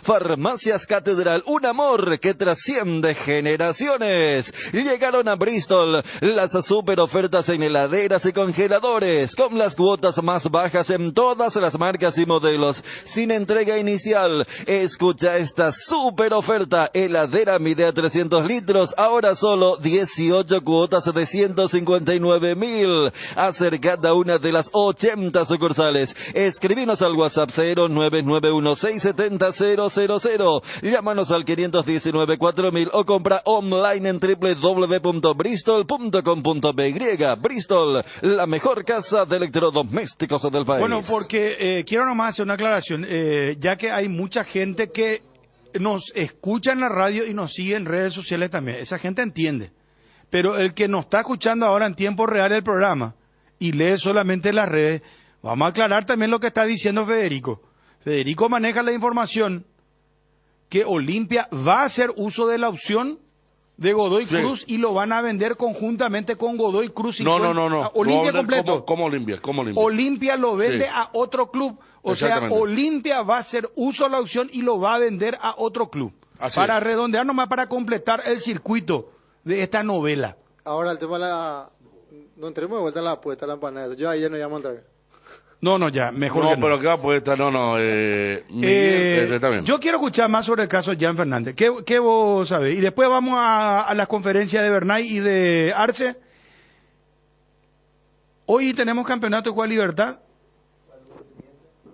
Farmacias Catedral, un amor que trasciende generaciones. Llegaron a Bristol las super ofertas en heladeras y congeladores, con las cuotas más bajas en todas las marcas y modelos, sin entrega inicial. Escucha esta super oferta: heladera Midea 300 litros, ahora solo 18 cuotas de 159.000. Acercate a una de las 80 sucursales. Escribinos al WhatsApp 0991670000. Llámanos al 519-4000 o compra online en www.bristol.com.py. Bristol, la mejor casa de electrodomésticos del país. Bueno, porque quiero nomás hacer una aclaración, ya que hay mucha gente que nos escucha en la radio y nos sigue en redes sociales también. Esa gente entiende. Pero el que nos está escuchando ahora en tiempo real el programa y lee solamente las redes, vamos a aclarar también lo que está diciendo Federico. Federico maneja la información que Olimpia va a hacer uso de la opción de Godoy Cruz y lo van a vender conjuntamente con Godoy Cruz. No. Olimpia completo. Como Olimpia. Olimpia lo vende a otro club. O sea, Olimpia va a hacer uso de la opción y lo va a vender a otro club. Para redondear nomás, para completar el circuito de esta novela. Ahora el tema de la... No entremos de vuelta en la apuesta, la empanada. Yo ahí ya no llamo a entrar. No, ya, mejor no, que no. Pero qué apuesta, Miguel, yo quiero escuchar más sobre el caso Jan Fernández. ¿Qué vos sabés? Y después vamos a las conferencias de Bernay y de Arce. Hoy tenemos campeonato de Copa Libertad.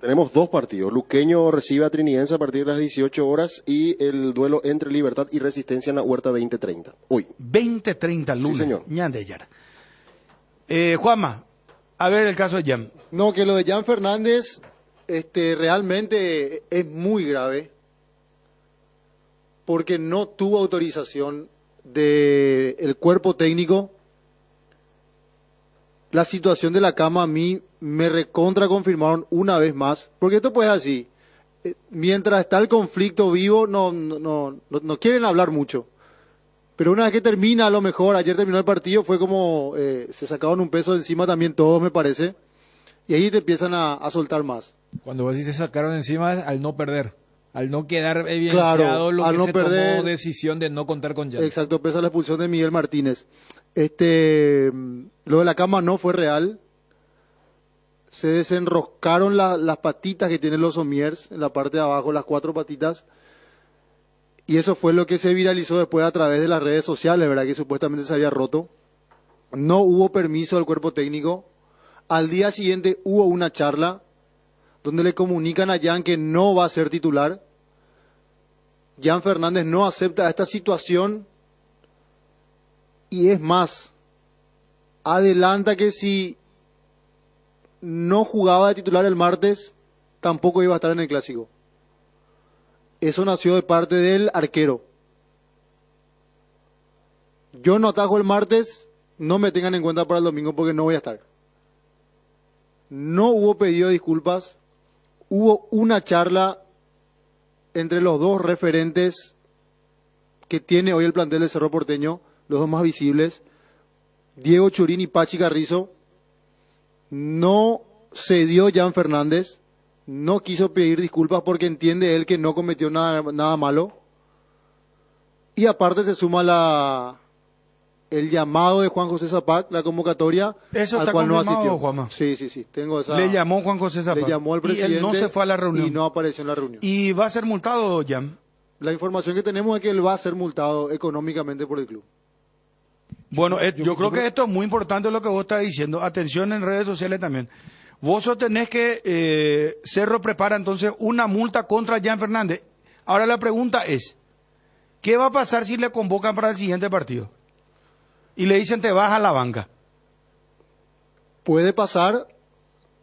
Tenemos dos partidos. Luqueño recibe a Trinidense a partir de las 18 horas y el duelo entre Libertad y Resistencia en la Huerta 20:30. Hoy. 20:30 lunes. Sí, señor. Ñandeyar. Juanma, a ver el caso de Jan. No, que lo de Jan Fernández realmente es muy grave porque no tuvo autorización del cuerpo técnico. La situación de la cama a mí me recontra confirmaron una vez más, porque esto pues es así, mientras está el conflicto vivo no quieren hablar mucho, pero una vez que termina, a lo mejor ayer terminó el partido, fue como se sacaron un peso de encima también todos, me parece, y ahí te empiezan a soltar más. Cuando vos dices se sacaron encima, al no perder, al no quedar evidenciado lo que se tomó decisión de no contar con Jan. Exacto, pesa la expulsión de Miguel Martínez. Lo de la cama no fue real. Se desenroscaron las patitas que tienen los somiers en la parte de abajo, las 4 patitas. Y eso fue lo que se viralizó después a través de las redes sociales, ¿verdad? Que supuestamente se había roto. No hubo permiso del cuerpo técnico. Al día siguiente hubo una charla donde le comunican a Jan que no va a ser titular. Jan Fernández no acepta esta situación. Y es más, adelanta que si no jugaba de titular el martes, tampoco iba a estar en el clásico. Eso nació de parte del arquero. Yo no atajo el martes, no me tengan en cuenta para el domingo porque no voy a estar. No hubo pedido de disculpas, hubo una charla entre los dos referentes que tiene hoy el plantel de Cerro Porteño, los dos más visibles, Diego Churín y Pachi Carrizo. No cedió Jan Fernández, no quiso pedir disculpas porque entiende él que no cometió nada malo. Y aparte se suma el llamado de Juan José Zapac, la convocatoria, eso al cual no asistió. Juanma. Sí, tengo esa. Le llamó Juan José Zapac. Le llamó al presidente. Y él no se fue a la reunión. Y no apareció en la reunión. ¿Y va a ser multado, Jan? La información que tenemos es que él va a ser multado económicamente por el club. Bueno, yo creo que esto es muy importante lo que vos estás diciendo. Atención en redes sociales también. Vos sostenés que Cerro prepara entonces una multa contra Jan Fernández. Ahora la pregunta es, ¿qué va a pasar si le convocan para el siguiente partido? Y le dicen te vas a la banca. Puede pasar,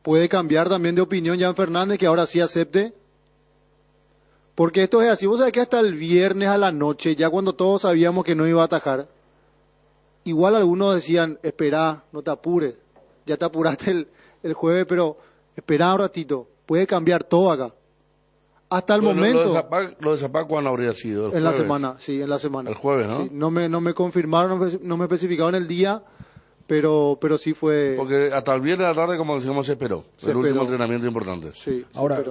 puede cambiar también de opinión Jan Fernández, que ahora sí acepte. Porque esto es así, vos sabés que hasta el viernes a la noche, ya cuando todos sabíamos que no iba a atajar, igual algunos decían, espera, no te apures, ya te apuraste el jueves, pero espera un ratito, puede cambiar todo acá. Hasta el momento. Lo de Zapag, ¿cuándo habría sido? En la semana, sí, en la semana. El jueves, ¿no? Sí, no me confirmaron, no me especificaron el día, pero sí fue. Porque hasta el viernes de la tarde, como decíamos, se esperó. Último entrenamiento importante. Sí, ahora,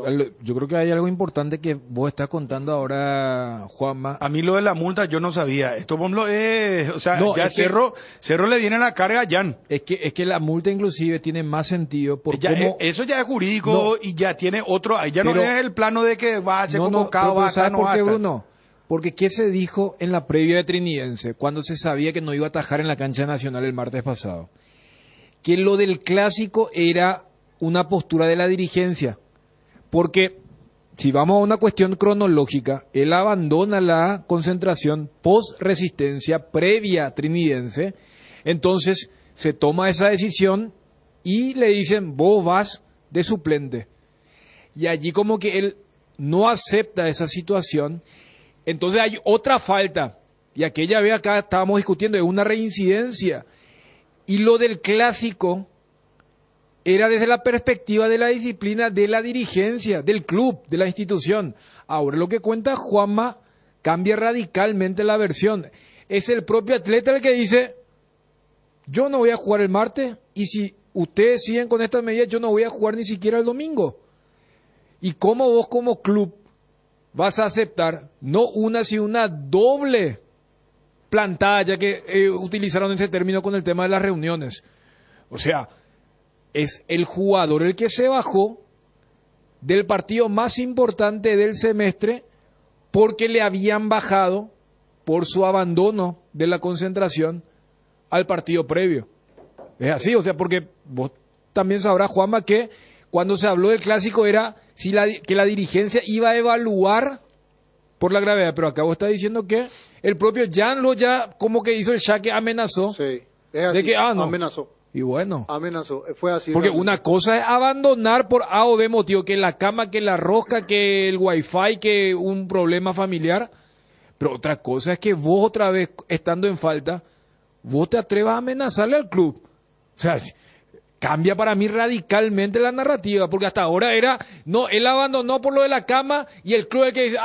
yo creo que hay algo importante que vos estás contando ahora, Juanma. A mí lo de la multa yo no sabía. Esto, por ejemplo, o sea, No, ya es que- Cerro le viene la carga a Jan. Es que la multa inclusive tiene más sentido por Ya, cómo... eso ya es jurídico No. y ya tiene otro. Ahí ya no Pero- es el plano de que va a ser No, convocado, pero va acá, ¿sabes no por va qué, acá. Bruno? Porque ¿qué se dijo en la previa de Trinidense cuando se sabía que no iba a atajar en la cancha nacional el martes pasado? Que lo del clásico era una postura de la dirigencia. Porque si vamos a una cuestión cronológica, él abandona la concentración post-resistencia previa trinidense, entonces se toma esa decisión y le dicen, vos vas de suplente. Y allí como que él no acepta esa situación, entonces hay otra falta, y aquella vez acá estábamos discutiendo, es una reincidencia, y lo del clásico era desde la perspectiva de la disciplina de la dirigencia, del club, de la institución. Ahora lo que cuenta Juanma cambia radicalmente la versión. Es el propio atleta el que dice, yo no voy a jugar el martes, y si ustedes siguen con estas medidas, yo no voy a jugar ni siquiera el domingo. ¿Y cómo vos como club vas a aceptar no una, sino una doble plantada, ya que utilizaron ese término con el tema de las reuniones? O sea, es el jugador el que se bajó del partido más importante del semestre porque le habían bajado por su abandono de la concentración al partido previo. Es así, o sea, porque vos también sabrás, Juanma, que cuando se habló del clásico era que la dirigencia iba a evaluar por la gravedad, pero acá vos estás diciendo que el propio Jan lo ya como que hizo el jaque, amenazó. Sí, es así, de que, no. amenazó. Y bueno. Amenazó, fue así. Porque realmente. una cosa es abandonar por A o B motivo, que la cama, que la rosca, que el wifi, que un problema familiar, pero otra cosa es que vos otra vez, estando en falta, vos te atrevas a amenazarle al club. O sea, cambia para mí radicalmente la narrativa, porque hasta ahora era, no, él abandonó por lo de la cama y el club el que dice,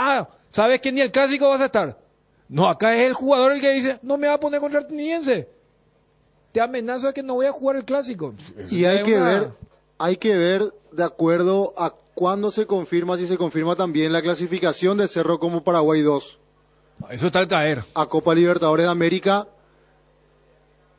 sabes que ni el clásico vas a estar. No, acá es el jugador el que dice, no me va a poner contra el Trinidense. Te amenazo de que no voy a jugar el clásico. Y hay que ver de acuerdo a cuándo se confirma, si se confirma también la clasificación de Cerro como Paraguay 2. Eso está al caer. A Copa Libertadores de América.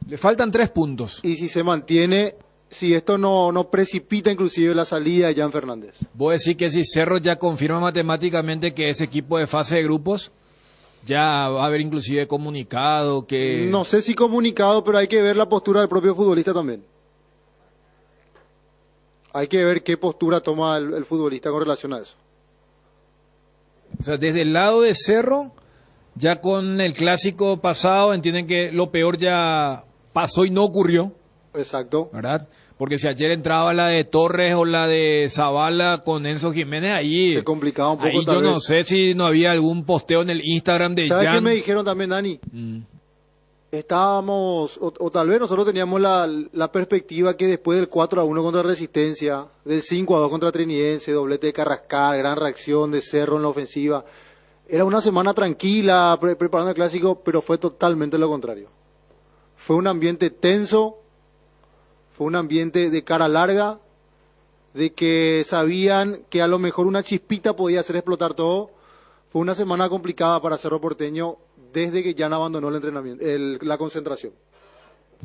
Le faltan 3 puntos. Y si se mantiene, si esto no precipita inclusive la salida de Jan Fernández. Voy a decir que si Cerro ya confirma matemáticamente que ese equipo de fase de grupos, ya va a haber inclusive comunicado que... No sé si comunicado, pero hay que ver la postura del propio futbolista también. Hay que ver qué postura toma el futbolista con relación a eso. O sea, desde el lado de Cerro, ya con el clásico pasado, entienden que lo peor ya pasó y no ocurrió. Exacto. ¿Verdad? Porque si ayer entraba la de Torres o la de Zavala con Enzo Jiménez, ahí... Se complicaba un poco. Ahí yo no sé si no había algún posteo en el Instagram de ¿Sabes Jan? qué me dijeron también, Dani? Estábamos, o tal vez nosotros teníamos la perspectiva que después del 4-1 contra Resistencia, del 5-2 contra Trinidense, doblete de Carrascal, gran reacción de Cerro en la ofensiva, era una semana tranquila, preparando el clásico, pero fue totalmente lo contrario. Fue un ambiente tenso, fue un ambiente de cara larga, de que sabían que a lo mejor una chispita podía hacer explotar todo. Fue una semana complicada para Cerro Porteño desde que Jan abandonó el entrenamiento, la concentración.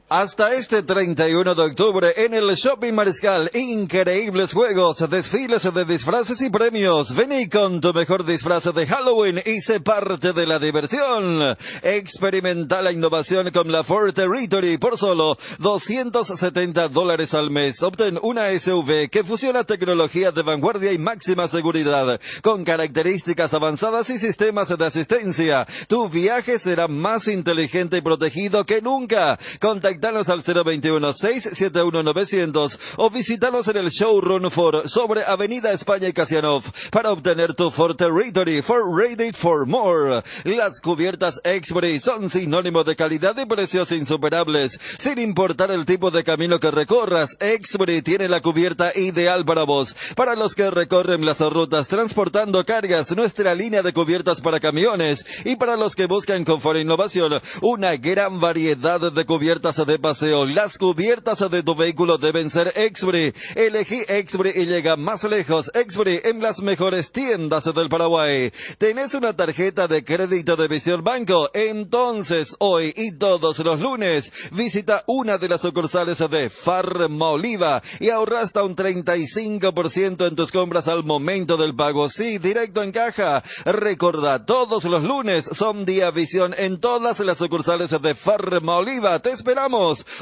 Hasta este 31 de octubre en el Shopping Mariscal, increíbles juegos, desfiles de disfraces y premios. Vení con tu mejor disfraz de Halloween y sé parte de la diversión. Experimenta la innovación con la Ford Territory por solo $270 al mes. Obtén una SUV que fusiona tecnología de vanguardia y máxima seguridad, con características avanzadas y sistemas de asistencia. Tu viaje será más inteligente y protegido que nunca. Contacta Contactanos al 021-671-900 o visítanos en el Showroom Ford sobre Avenida España y Casianov para obtener tu Ford Territory for Ready for More. Las cubiertas Exbury son sinónimo de calidad y precios insuperables. Sin importar el tipo de camino que recorras, Exbury tiene la cubierta ideal para vos. Para los que recorren las rutas transportando cargas, nuestra línea de cubiertas para camiones, y para los que buscan confort e innovación, una gran variedad de cubiertas de paseo. Las cubiertas de tu vehículo deben ser Exbury. Elegí Exbury y llega más lejos. Exbury en las mejores tiendas del Paraguay. ¿Tenés una tarjeta de crédito de Visión Banco? Entonces, hoy y todos los lunes, visita una de las sucursales de Farmoliva y ahorra hasta un 35% en tus compras al momento del pago. Sí, directo en caja. Recordá, todos los lunes son día Visión en todas las sucursales de Farmoliva. Te esperamos.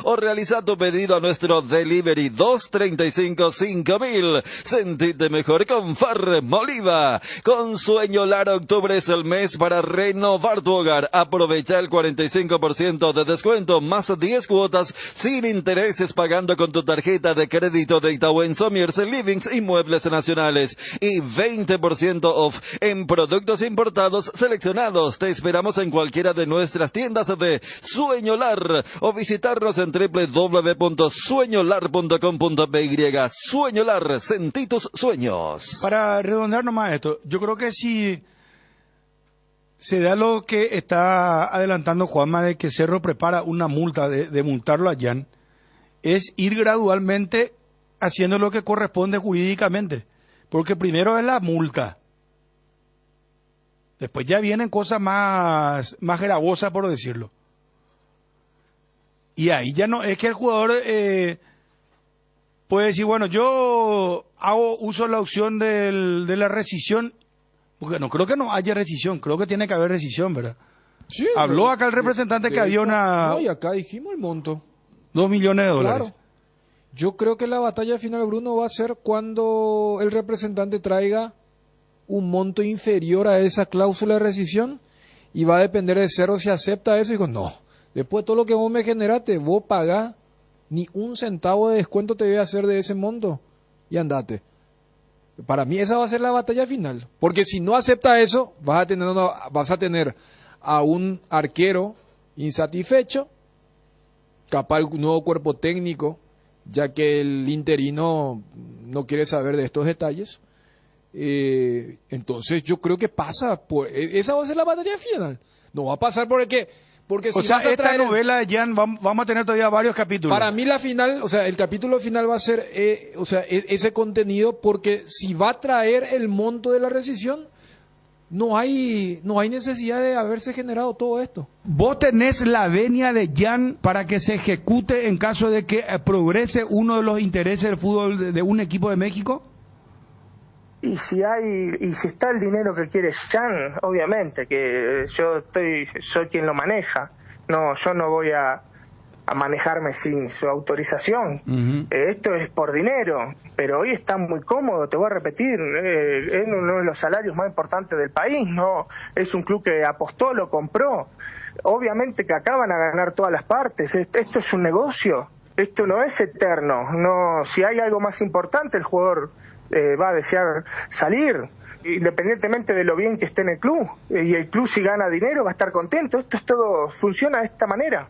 O realiza tu pedido a nuestro delivery 235-5000. Sentite mejor con Farmoliva. Con Sueño Lar, octubre es el mes para renovar tu hogar. Aprovecha el 45% de descuento más 10 cuotas sin intereses pagando con tu tarjeta de crédito de Itaú en Sommiers Livings y Muebles Nacionales. Y 20% off en productos importados seleccionados. Te esperamos en cualquiera de nuestras tiendas de Sueño Lar o visitarnos en www.sueñolar.com.py. Sueño Lar, sentí tus sueños. Para redondear nomás esto, yo creo que si se da lo que está adelantando Juanma de que Cerro prepara una multa de multarlo a Jan, es ir gradualmente haciendo lo que corresponde jurídicamente, porque primero es la multa, después ya vienen cosas más gravosas, por decirlo, y ahí ya no es que el jugador puede decir, bueno, yo uso la opción de la rescisión, porque no creo que no haya rescisión, creo que tiene que haber rescisión, ¿verdad? Sí, habló acá el representante que había una... No, y acá dijimos el monto. $2 millones. Claro. Yo creo que la batalla final, Bruno, va a ser cuando el representante traiga un monto inferior a esa cláusula de rescisión, y va a depender de Cerro si acepta eso. Y digo, no, después de todo lo que vos me generaste, vos pagás, ni un centavo de descuento te voy a hacer de ese monto, y andate. Para mí esa va a ser la batalla final, porque si no acepta eso, vas a tener a un arquero insatisfecho, capaz el nuevo cuerpo técnico, ya que el interino no quiere saber de estos detalles. Entonces yo creo que esa va a ser la batalla final. No va a pasar porque o si sea, esta novela de Jan vamos a tener todavía varios capítulos. Para mí la final, o sea, el capítulo final va a ser ese contenido, porque si va a traer el monto de la rescisión, no hay necesidad de haberse generado todo esto. ¿Vos tenés la venia de Jan para que se ejecute en caso de que progrese uno de los intereses del fútbol de un equipo de México? Y si está el dinero que quiere Jan, obviamente que soy quien lo maneja. No, yo no voy a manejarme sin su autorización. Esto es por dinero, pero hoy está muy cómodo, te voy a repetir, es uno de los salarios más importantes del país, no es un club que apostó, lo compró. Obviamente que acá van a ganar todas las partes. Esto es un negocio, esto no es eterno. No, si hay algo más importante, el jugador va a desear salir, independientemente de lo bien que esté en el club, y el club, si gana dinero, va a estar contento. Esto es todo, funciona de esta manera.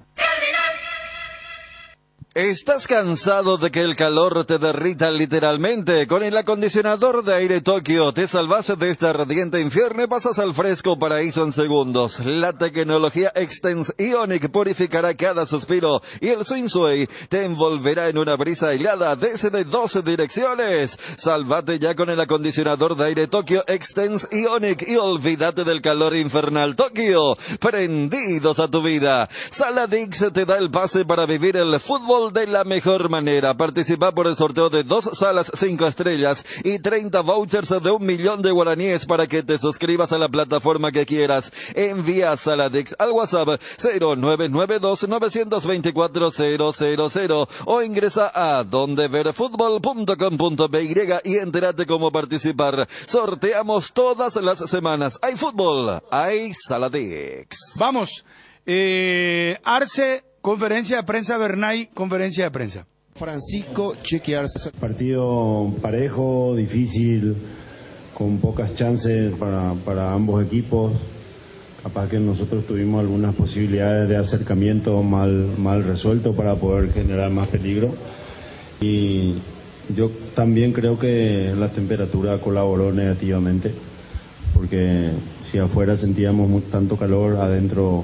¿Estás cansado de que el calor te derrita literalmente? Con el acondicionador de aire Tokio te salvas de este ardiente infierno y pasas al fresco paraíso en segundos. La tecnología Extense Ionic purificará cada suspiro y el Swing Sway te envolverá en una brisa helada desde 12 direcciones. Sálvate ya con el acondicionador de aire Tokio Extense Ionic y olvídate del calor infernal. Tokio, prendidos a tu vida. Saladix te da el pase para vivir el fútbol de la mejor manera. Participa por el sorteo de 2 salas 5 estrellas y 30 vouchers de 1 millón de guaraníes para que te suscribas a la plataforma que quieras. Envía Saladix al WhatsApp 0992-924-000 o ingresa a dondeverfutbol.com.py y entérate cómo participar. Sorteamos todas las semanas. Hay fútbol, hay Saladix. Vamos. Arce conferencia de prensa, Bernay, conferencia de prensa. Francisco Chequearse. Partido parejo, difícil, con pocas chances para ambos equipos. Capaz que nosotros tuvimos algunas posibilidades de acercamiento mal resuelto para poder generar más peligro. Y yo también creo que la temperatura colaboró negativamente, porque si afuera sentíamos tanto calor, adentro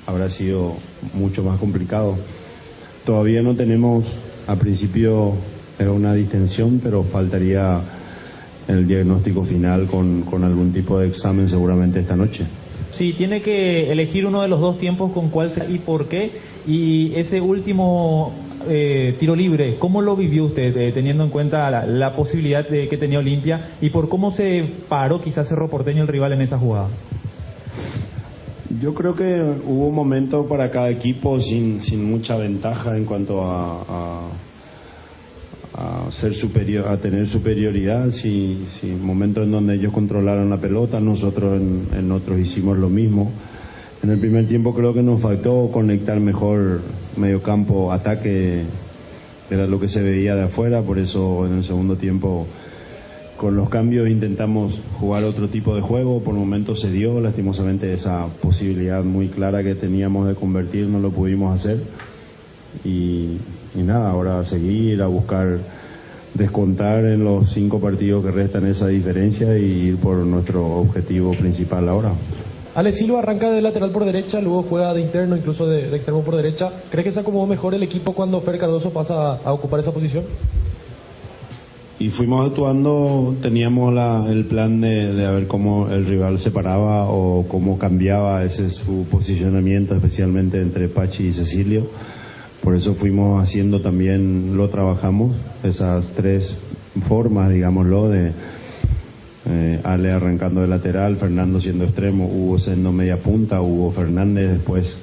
habrá sido mucho más complicado. Todavía no tenemos, a principio era una distensión, pero faltaría el diagnóstico final con algún tipo de examen seguramente esta noche. Si tiene que elegir uno de los dos tiempos, ¿con cuál y por qué? Y ese último tiro libre, ¿cómo lo vivió usted, teniendo en cuenta la posibilidad que tenía Olimpia y por cómo se paró quizás Cerro Porteño el rival en esa jugada? Yo creo que hubo momentos para cada equipo sin mucha ventaja en cuanto a ser superior, a tener superioridad. Si momentos en donde ellos controlaron la pelota, nosotros en otros hicimos lo mismo. En el primer tiempo creo que nos faltó conectar mejor mediocampo, ataque, era lo que se veía de afuera, por eso en el segundo tiempo con los cambios intentamos jugar otro tipo de juego. Por momentos se dio, lastimosamente esa posibilidad muy clara que teníamos de convertir no lo pudimos hacer. Y nada, ahora a seguir, a buscar descontar en los 5 partidos que restan esa diferencia y ir por nuestro objetivo principal ahora. Alex Silva arranca de lateral por derecha, luego juega de interno, incluso de extremo por derecha. ¿Cree que se acomodó mejor el equipo cuando Fer Cardoso pasa a ocupar esa posición? Y fuimos actuando, teníamos el plan de ver cómo el rival se paraba o cómo cambiaba ese su posicionamiento, especialmente entre Pachi y Cecilio. Por eso fuimos haciendo también, lo trabajamos, esas 3 formas, digámoslo, de Ale arrancando de lateral, Fernando siendo extremo, Hugo siendo media punta, Hugo Fernández, después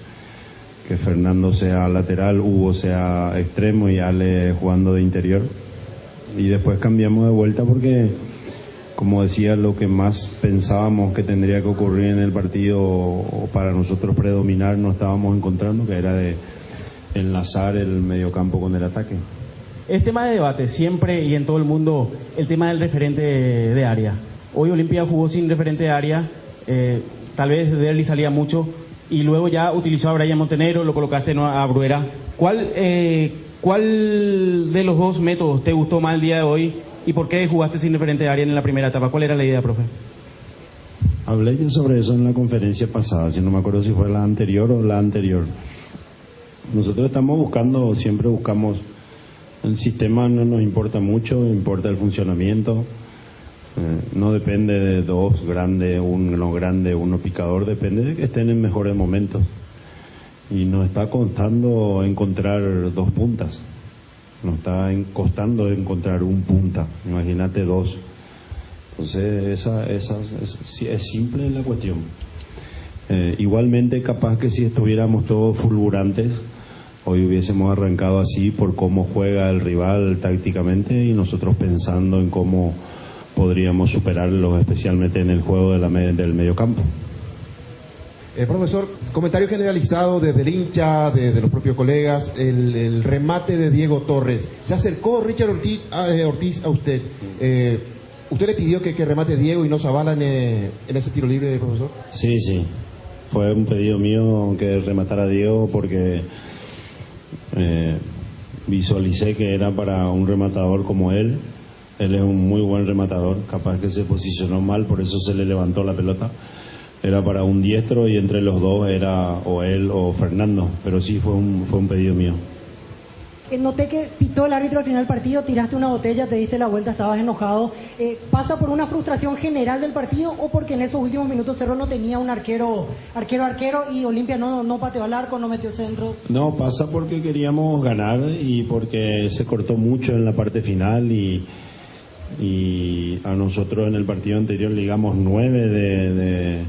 que Fernando sea lateral, Hugo sea extremo y Ale jugando de interior. Y después cambiamos de vuelta porque, como decía, lo que más pensábamos que tendría que ocurrir en el partido o para nosotros predominar no estábamos encontrando, que era de enlazar el mediocampo con el ataque. Es tema de debate siempre y en todo el mundo el tema del referente de área. Hoy Olimpia jugó sin referente de área, tal vez Derli salía mucho y luego ya utilizó a Brian Montenegro, lo colocaste a Bruera. ¿Cuál de los dos métodos te gustó más el día de hoy y por qué jugaste sin referente de área en la primera etapa? ¿Cuál era la idea, profe? Hablé sobre eso en la conferencia pasada, si no me acuerdo si fue la anterior o la anterior. Nosotros estamos buscando, siempre buscamos, el sistema no nos importa mucho, importa el funcionamiento, no depende de dos grandes, uno grande, uno picador, depende de que estén en mejores momentos. Y nos está costando encontrar 2 puntas, nos está costando encontrar un punta, imagínate 2. Entonces es simple la cuestión. Igualmente capaz que si estuviéramos todos fulgurantes, hoy hubiésemos arrancado así por cómo juega el rival tácticamente y nosotros pensando en cómo podríamos superarlo, especialmente en el juego del mediocampo. Profesor, comentario generalizado desde el hincha, de los propios colegas, el remate de Diego Torres. Se acercó Richard Ortiz a usted. ¿Usted le pidió que remate Diego y no Zavala en ese tiro libre, profesor? Sí, fue un pedido mío que rematara a Diego porque visualicé que era para un rematador como él. Él es un muy buen rematador, capaz que se posicionó mal, por eso se le levantó la pelota. Era para un diestro y entre los dos era o él o Fernando, pero sí fue un pedido mío. Noté que pitó el árbitro al final del partido, tiraste una botella, te diste la vuelta, estabas enojado. ¿Pasa por una frustración general del partido o porque en esos últimos minutos Cerro no tenía un arquero y Olimpia no pateó al arco, no metió centro? No, pasa porque queríamos ganar y porque se cortó mucho en la parte final y a nosotros en el partido anterior ligamos 9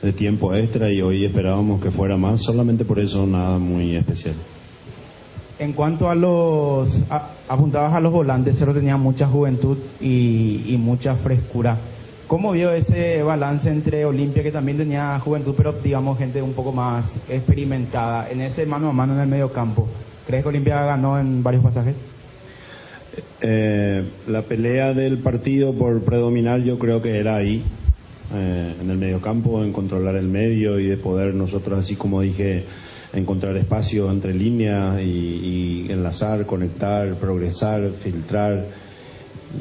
de tiempo extra y hoy esperábamos que fuera más, solamente por eso nada muy especial. En cuanto a apuntados a los volantes, Cerro tenía mucha juventud y mucha frescura. ¿Cómo vio ese balance entre Olimpia, que también tenía juventud, pero digamos gente un poco más experimentada, en ese mano a mano en el medio campo? ¿Crees que Olimpia ganó en varios pasajes? La pelea del partido por predominar yo creo que era ahí, en el medio campo, en controlar el medio y de poder nosotros, así como dije, encontrar espacio entre líneas y enlazar, conectar, progresar, filtrar,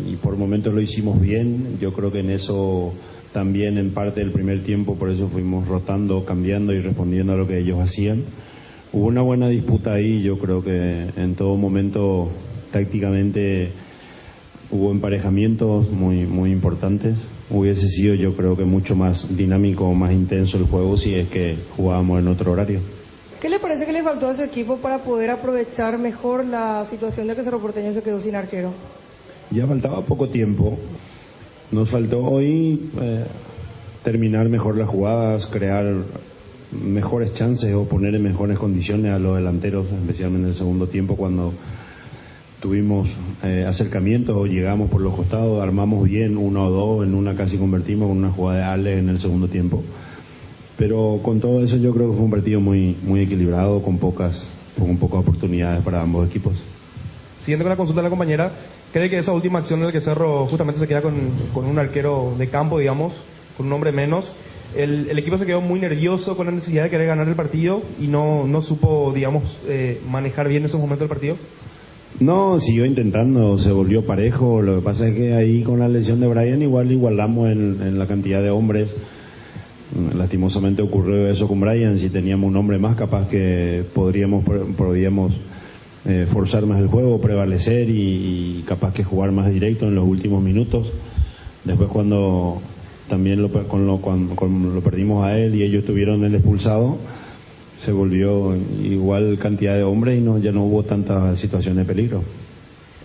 y por momentos lo hicimos bien. Yo creo que en eso también en parte del primer tiempo, por eso fuimos rotando, cambiando y respondiendo a lo que ellos hacían. Hubo una buena disputa ahí, yo creo que en todo momento tácticamente hubo emparejamientos muy importantes. Hubiese sido, yo creo que mucho más dinámico, más intenso el juego si es que jugábamos en otro horario. ¿Qué le parece que le faltó a su equipo para poder aprovechar mejor la situación de que Cerro Porteño se quedó sin arquero? Ya faltaba poco tiempo. Nos faltó hoy terminar mejor las jugadas, crear mejores chances o poner en mejores condiciones a los delanteros, especialmente en el segundo tiempo cuando tuvimos acercamientos o llegamos por los costados, armamos bien 1 o 2, en una casi convertimos con una jugada de Ale en el segundo tiempo. Pero con todo eso yo creo que fue un partido muy equilibrado, con pocas oportunidades para ambos equipos. Siguiendo con la consulta de la compañera, ¿cree que esa última acción en la que Cerro justamente se queda con un arquero de campo, digamos, con un hombre menos, el equipo se quedó muy nervioso con la necesidad de querer ganar el partido y no supo, digamos, manejar bien ese momento del partido? No, siguió intentando, se volvió parejo. Lo que pasa es que ahí con la lesión de Brian igualamos en la cantidad de hombres. Lastimosamente ocurrió eso con Brian. Si teníamos un hombre más, capaz que podríamos forzar más el juego, prevalecer y capaz que jugar más directo en los últimos minutos. Después cuando también lo perdimos a él y ellos tuvieron el expulsado, se volvió igual cantidad de hombres y ya no hubo tantas situaciones de peligro.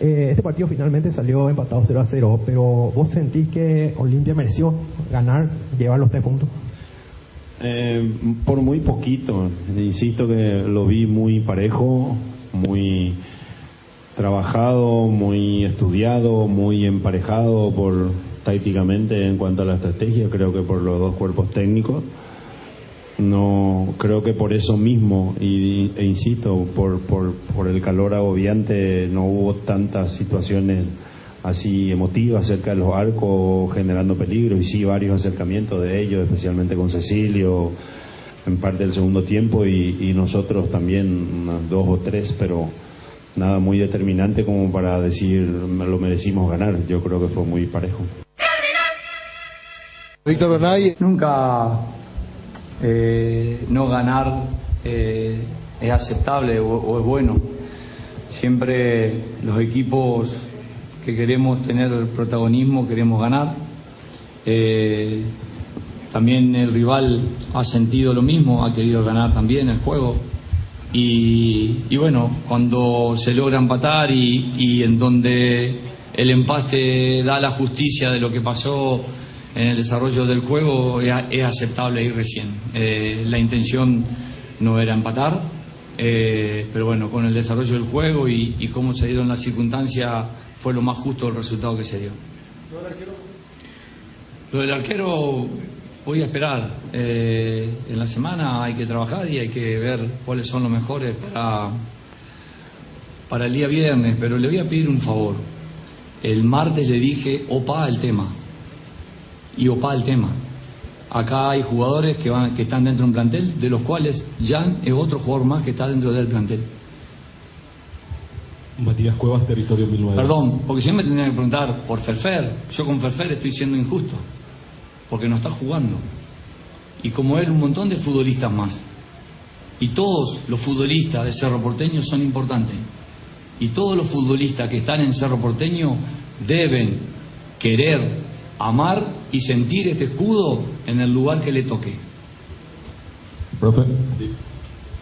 Este partido finalmente salió empatado 0-0, pero ¿vos sentís que Olimpia mereció ganar, llevar los 3 puntos? Por muy poquito, insisto que lo vi muy parejo, muy trabajado, muy estudiado, muy emparejado tácticamente en cuanto a la estrategia, creo que por los dos cuerpos técnicos. No creo que por eso mismo e insisto, por el calor agobiante no hubo tantas situaciones así emotivas cerca de los arcos generando peligro, y sí varios acercamientos de ellos, especialmente con Cecilio en parte del segundo tiempo y nosotros también unas 2 o 3, pero nada muy determinante como para decir lo merecimos ganar. Yo creo que fue muy parejo. Víctor Bernay, nunca no ganar es aceptable o es bueno. Siempre los equipos que queremos tener protagonismo queremos ganar. También el rival ha sentido lo mismo, ha querido ganar también el juego. Y bueno, cuando se logra empatar y en donde el empate da la justicia de lo que pasó en el desarrollo del juego, es aceptable ir recién. La intención no era empatar, pero bueno, con el desarrollo del juego y cómo se dieron las circunstancias, fue lo más justo el resultado que se dio. Lo del arquero voy a esperar. En la semana hay que trabajar y hay que ver cuáles son los mejores para el día viernes, pero le voy a pedir un favor. El martes le dije opa el tema. Y opa el tema. Acá hay jugadores que están dentro de un plantel, de los cuales Jan es otro jugador más que está dentro del plantel. Matías Cuevas, Territorio 1900. Perdón, porque siempre me tendrían que preguntar por Ferfer. Yo con Ferfer estoy siendo injusto, porque no está jugando. Y como él, un montón de futbolistas más. Y todos los futbolistas de Cerro Porteño son importantes. Y todos los futbolistas que están en Cerro Porteño deben querer, amar y sentir este escudo en el lugar que le toque. Profe,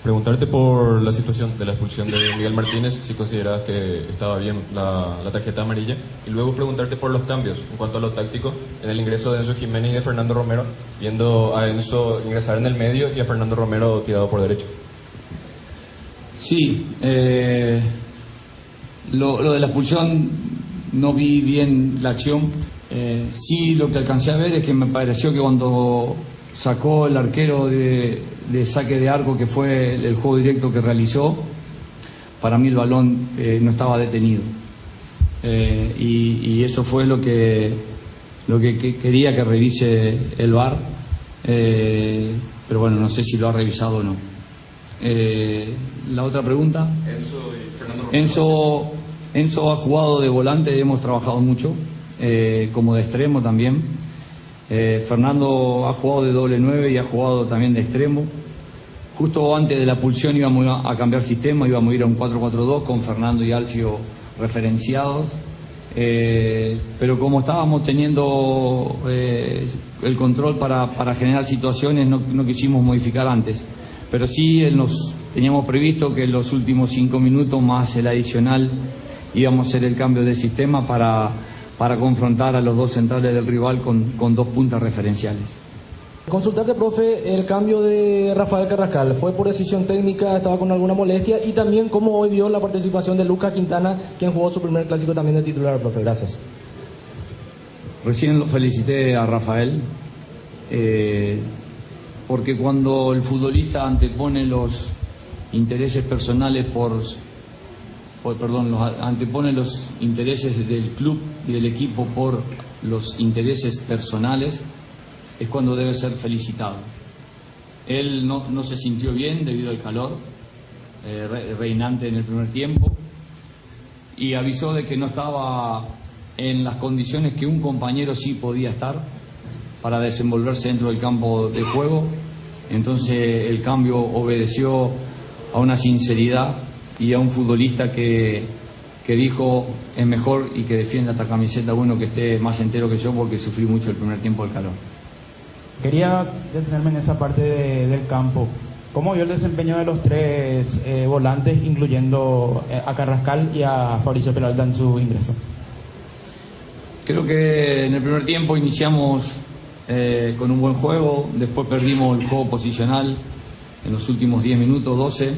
preguntarte por la situación de la expulsión de Miguel Martínez, si consideras que estaba bien la tarjeta amarilla, y luego preguntarte por los cambios en cuanto a lo táctico en el ingreso de Enzo Jiménez y de Fernando Romero, viendo a Enzo ingresar en el medio y a Fernando Romero tirado por derecho. Sí, lo de la expulsión no vi bien la acción. Sí, lo que alcancé a ver es que me pareció que cuando sacó el arquero de saque de arco, que fue el juego directo que realizó, para mí el balón no estaba detenido. Y eso fue lo que quería que revise el VAR, pero bueno, no sé si lo ha revisado o no. La otra pregunta. Enzo ha jugado de volante, hemos trabajado mucho, como de extremo también. Fernando ha jugado de doble 9 y ha jugado también de extremo. Justo antes de la expulsión íbamos a cambiar sistema, íbamos a ir a un 4-4-2 con Fernando y Alfio referenciados. Pero como estábamos teniendo el control para generar situaciones, no quisimos modificar antes. Pero sí teníamos previsto que en los últimos 5 minutos más el adicional íbamos a hacer el cambio de sistema para confrontar a los dos centrales del rival con dos puntas referenciales. Consultarte, profe, el cambio de Rafael Carrascal, ¿fue por decisión técnica, estaba con alguna molestia? Y también cómo hoy vio la participación de Lucas Quintana, quien jugó su primer clásico también de titular, profe. Gracias. Recién lo felicité a Rafael, porque cuando el futbolista antepone los intereses personales antepone los intereses del club y del equipo por los intereses personales, es cuando debe ser felicitado. Él no se sintió bien debido al calor reinante en el primer tiempo y avisó de que no estaba en las condiciones que un compañero sí podía estar para desenvolverse dentro del campo de juego. Entonces el cambio obedeció a una sinceridad y a un futbolista que dijo es mejor y que defienda esta camiseta bueno que esté más entero que yo, porque sufrí mucho el primer tiempo del calor. Quería detenerme en esa parte del campo. ¿Cómo vio el desempeño de los tres volantes, incluyendo a Carrascal y a Fabricio Peralta en su ingreso? Creo que en el primer tiempo iniciamos con un buen juego, después perdimos el juego posicional en los últimos 10 minutos, 12.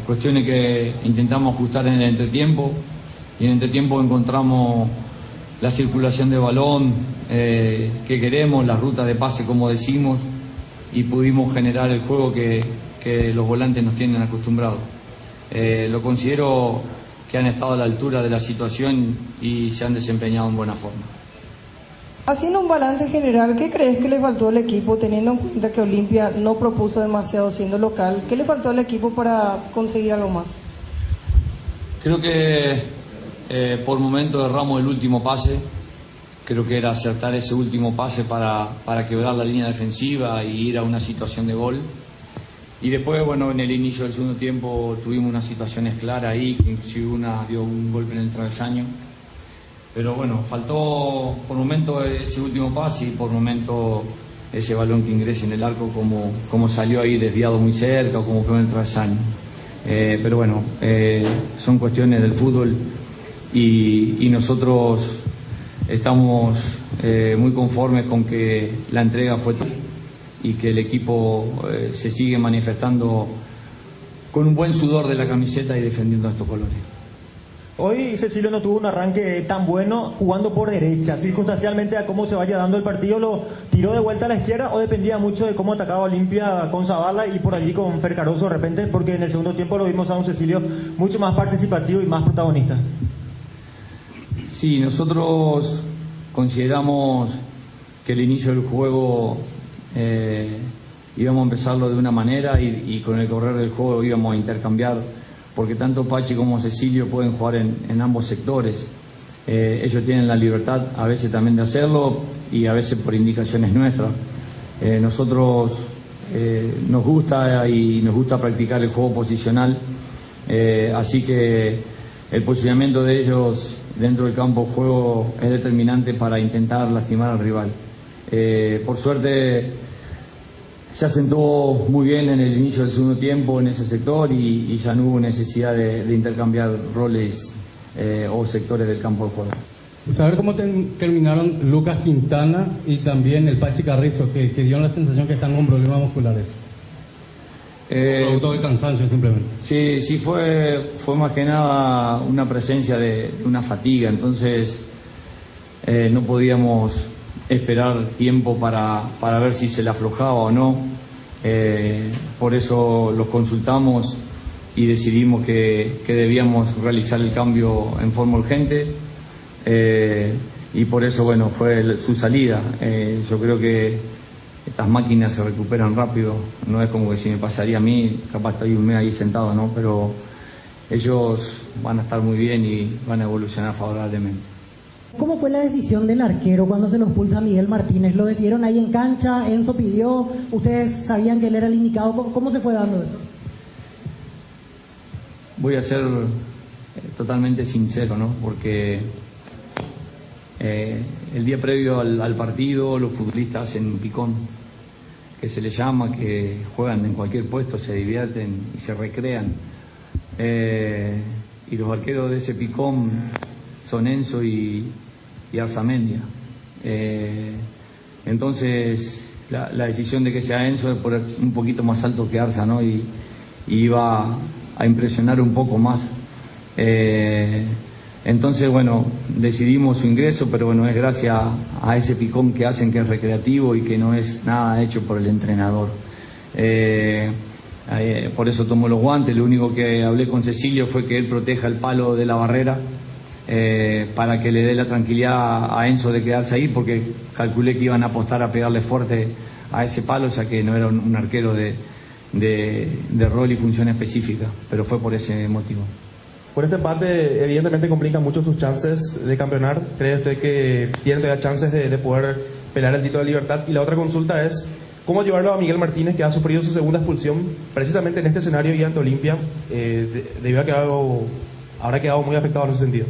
Cuestiones que intentamos ajustar en el entretiempo, y en el entretiempo encontramos la circulación de balón que queremos, las rutas de pase como decimos, y pudimos generar el juego que los volantes nos tienen acostumbrados. Lo considero que han estado a la altura de la situación y se han desempeñado en buena forma. Haciendo un balance general, ¿qué crees que le faltó al equipo, teniendo en cuenta que Olimpia no propuso demasiado siendo local? ¿Qué le faltó al equipo para conseguir algo más? Creo que por momento erramos el último pase. Creo que era acertar ese último pase para quebrar la línea defensiva y ir a una situación de gol. Y después, bueno, en el inicio del segundo tiempo tuvimos unas situaciones claras ahí, que inclusive una dio un golpe en el travesaño. Pero bueno, faltó por momento ese último pase y por momento ese balón que ingrese en el arco como salió ahí desviado muy cerca o como quedó en el travesaño. Pero bueno, son cuestiones del fútbol y nosotros estamos muy conformes con que la entrega fue tal y que el equipo se sigue manifestando con un buen sudor de la camiseta y defendiendo estos colores. Hoy Cecilio no tuvo un arranque tan bueno jugando por derecha. Circunstancialmente a cómo se vaya dando el partido, ¿lo tiró de vuelta a la izquierda o dependía mucho de cómo atacaba Olimpia con Zavala y por allí con Fer Caruso de repente? Porque en el segundo tiempo lo vimos a un Cecilio mucho más participativo y más protagonista. Sí, nosotros consideramos que el inicio del juego íbamos a empezarlo de una manera y con el correr del juego íbamos a intercambiar, porque tanto Pachi como Cecilio pueden jugar en ambos sectores. Ellos tienen la libertad a veces también de hacerlo y a veces por indicaciones nuestras. Nosotros nos gusta practicar el juego posicional, así que el posicionamiento de ellos dentro del campo de juego es determinante para intentar lastimar al rival. Por suerte se acentuó muy bien en el inicio del segundo tiempo en ese sector y ya no hubo necesidad de intercambiar roles o sectores del campo de juego. Saber cómo terminaron Lucas Quintana y también el Pachi Carrizo, que dio la sensación que están con problemas musculares. Producto de cansancio simplemente. Sí, fue más que nada una presencia de una fatiga. Entonces no podíamos esperar tiempo para ver si se le aflojaba o no. Por eso los consultamos y decidimos que debíamos realizar el cambio en forma urgente, y por eso, bueno, fue su salida. Yo creo que estas máquinas se recuperan rápido, no es como que si me pasaría a mí, capaz estoy un mes ahí sentado, ¿no? Pero ellos van a estar muy bien y van a evolucionar favorablemente. ¿Cómo fue la decisión del arquero cuando se lo expulsa a Miguel Martínez? ¿Lo decidieron ahí en cancha? ¿Enzo pidió? ¿Ustedes sabían que él era el indicado? ¿Cómo se fue dando eso? Voy a ser totalmente sincero, ¿no? Porque el día previo al partido los futbolistas hacen un picón, que se les llama, que juegan en cualquier puesto, se divierten y se recrean. Y los arqueros de ese picón son Enzo y Arzamendia. Entonces la decisión de que sea Enzo es por un poquito más alto que Arza, ¿no? Y iba a impresionar un poco más. Entonces, bueno, decidimos su ingreso, pero bueno, es gracias a ese picón que hacen, que es recreativo y que no es nada hecho por el entrenador. Por eso tomó los guantes. Lo único que hablé con Cecilio fue que él proteja el palo de la barrera, para que le dé la tranquilidad a Enzo de quedarse ahí, porque calculé que iban a apostar a pegarle fuerte a ese palo, ya que no era un arquero de rol y función específica, pero fue por ese motivo. Por este empate, evidentemente complica mucho sus chances de campeonar. ¿Cree usted que tiene todavía chances de poder pelear el título de Libertad? Y la otra consulta es, ¿cómo llevarlo a Miguel Martínez, que ha sufrido su segunda expulsión precisamente en este escenario y ante Olimpia, debido a que habrá quedado muy afectado en ese sentido?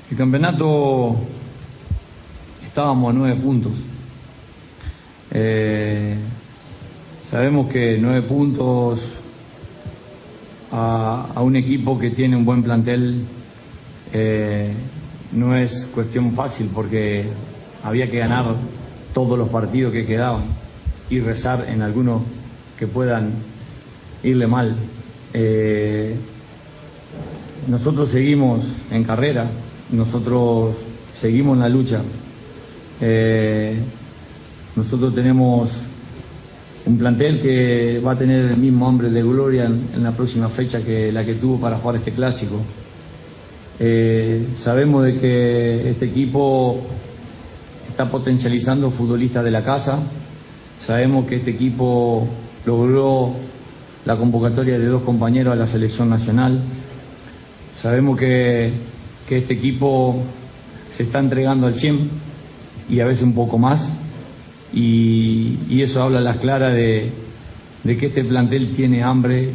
El campeonato, estábamos a 9 puntos. Sabemos que 9 puntos a un equipo que tiene un buen plantel no es cuestión fácil, porque había que ganar todos los partidos que quedaban y rezar en algunos que puedan irle mal. Nosotros seguimos en carrera, nosotros seguimos en la lucha. Nosotros tenemos un plantel que va a tener el mismo hambre de gloria en la próxima fecha que la que tuvo para jugar este clásico. Sabemos de que este equipo está potencializando futbolistas de la casa. Sabemos que este equipo logró la convocatoria de 2 compañeros a la selección nacional. Sabemos que este equipo se está entregando al 100 y a veces un poco más. Y eso habla a las claras de que este plantel tiene hambre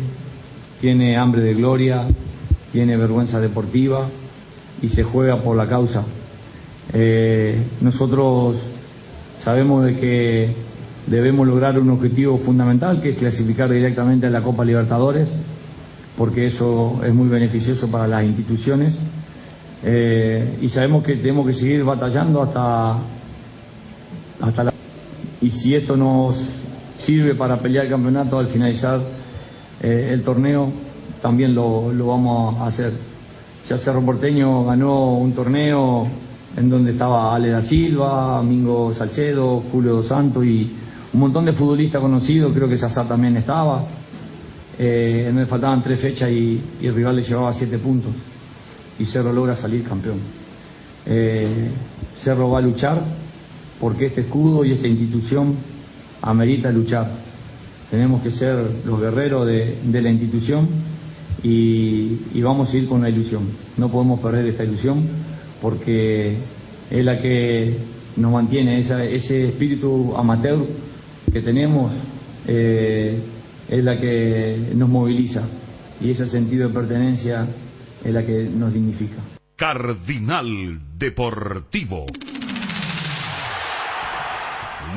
de gloria, tiene vergüenza deportiva y se juega por la causa. Nosotros sabemos de que debemos lograr un objetivo fundamental, que es clasificar directamente a la Copa Libertadores, porque eso es muy beneficioso para las instituciones, y sabemos que tenemos que seguir batallando hasta la... Y si esto nos sirve para pelear el campeonato al finalizar el torneo, también lo vamos a hacer. Ya Cerro Porteño ganó un torneo en donde estaba Ale da Silva, Mingo Salcedo, Julio Dos Santos y un montón de futbolistas conocidos. Creo que Sassá también estaba, en donde faltaban 3 fechas y el rival le llevaba 7 puntos y Cerro logra salir campeón. Cerro va a luchar, porque este escudo y esta institución amerita luchar. Tenemos que ser los guerreros de la institución y vamos a ir con la ilusión. No podemos perder esta ilusión, porque es la que nos mantiene, ese espíritu amateur que tenemos, es la que nos moviliza, y ese sentido de pertenencia es la que nos dignifica. Cardinal Deportivo,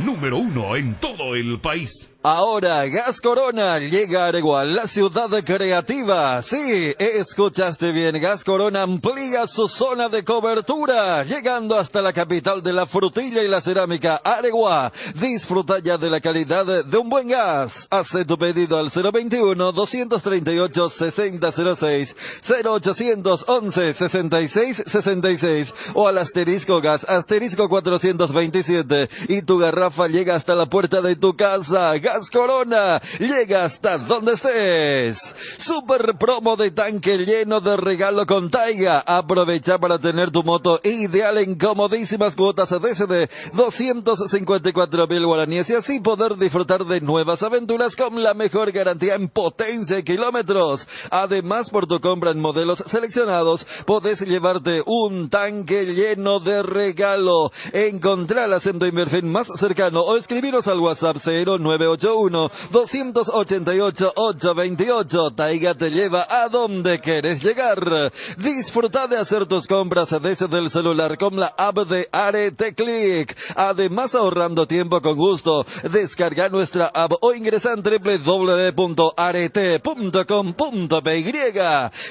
número 1 en todo el país. Ahora Gas Corona llega a Areguá, la ciudad creativa. Sí, escuchaste bien, Gas Corona amplía su zona de cobertura, llegando hasta la capital de la frutilla y la cerámica, Areguá. Disfruta ya de la calidad de un buen gas. Hace tu pedido al 021-238-6006, 0811-6666 o al asterisco gas, asterisco 427 y tu garrafa llega hasta la puerta de tu casa. Gas Corona llega hasta donde estés. Super promo de tanque lleno de regalo con Taiga. Aprovecha para tener tu moto ideal en comodísimas cuotas desde 254.000 guaraníes y así poder disfrutar de nuevas aventuras con la mejor garantía en potencia y kilómetros. Además, por tu compra en modelos seleccionados, podés llevarte un tanque lleno de regalo. Encontralas en tu Inverfin más cercano o escribiros al WhatsApp 0981-288-828. Taiga te lleva a donde quieres llegar. Disfruta de hacer tus compras desde el celular con la app de Arete Click. Además, ahorrando tiempo con gusto. Descarga nuestra app o ingresa en www.arete.com.py.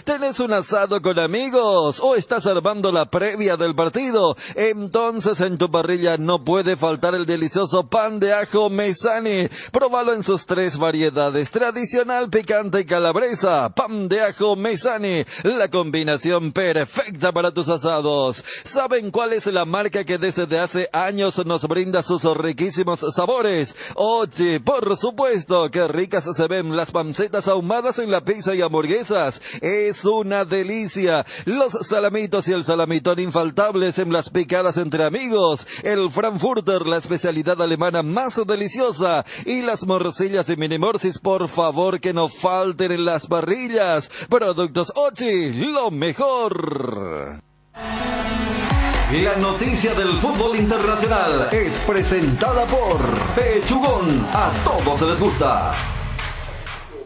¿Tenés un asado con amigos o estás armando la previa del partido? Entonces en tu parrilla no puede faltar el delicioso pan de ajo Mezzani. Próbalo en sus 3 variedades: tradicional, picante y calabresa. Pan de ajo Mezzani, la combinación perfecta para tus asados. ¿Saben cuál es la marca que desde hace años nos brinda sus riquísimos sabores? Ochi, por supuesto. Qué ricas se ven las pancetas ahumadas en la pizza y hamburguesas. Es una delicia. Los salamitos y el salamitón infaltables en las picadas entre amigos. El Frankfurter, la especialidad alemana más deliciosa. Y las morcillas y mini morsis, por favor, que no falten en las parrillas. Productos Ochi, lo mejor. La noticia del fútbol internacional es presentada por Pechugón. A todos les gusta.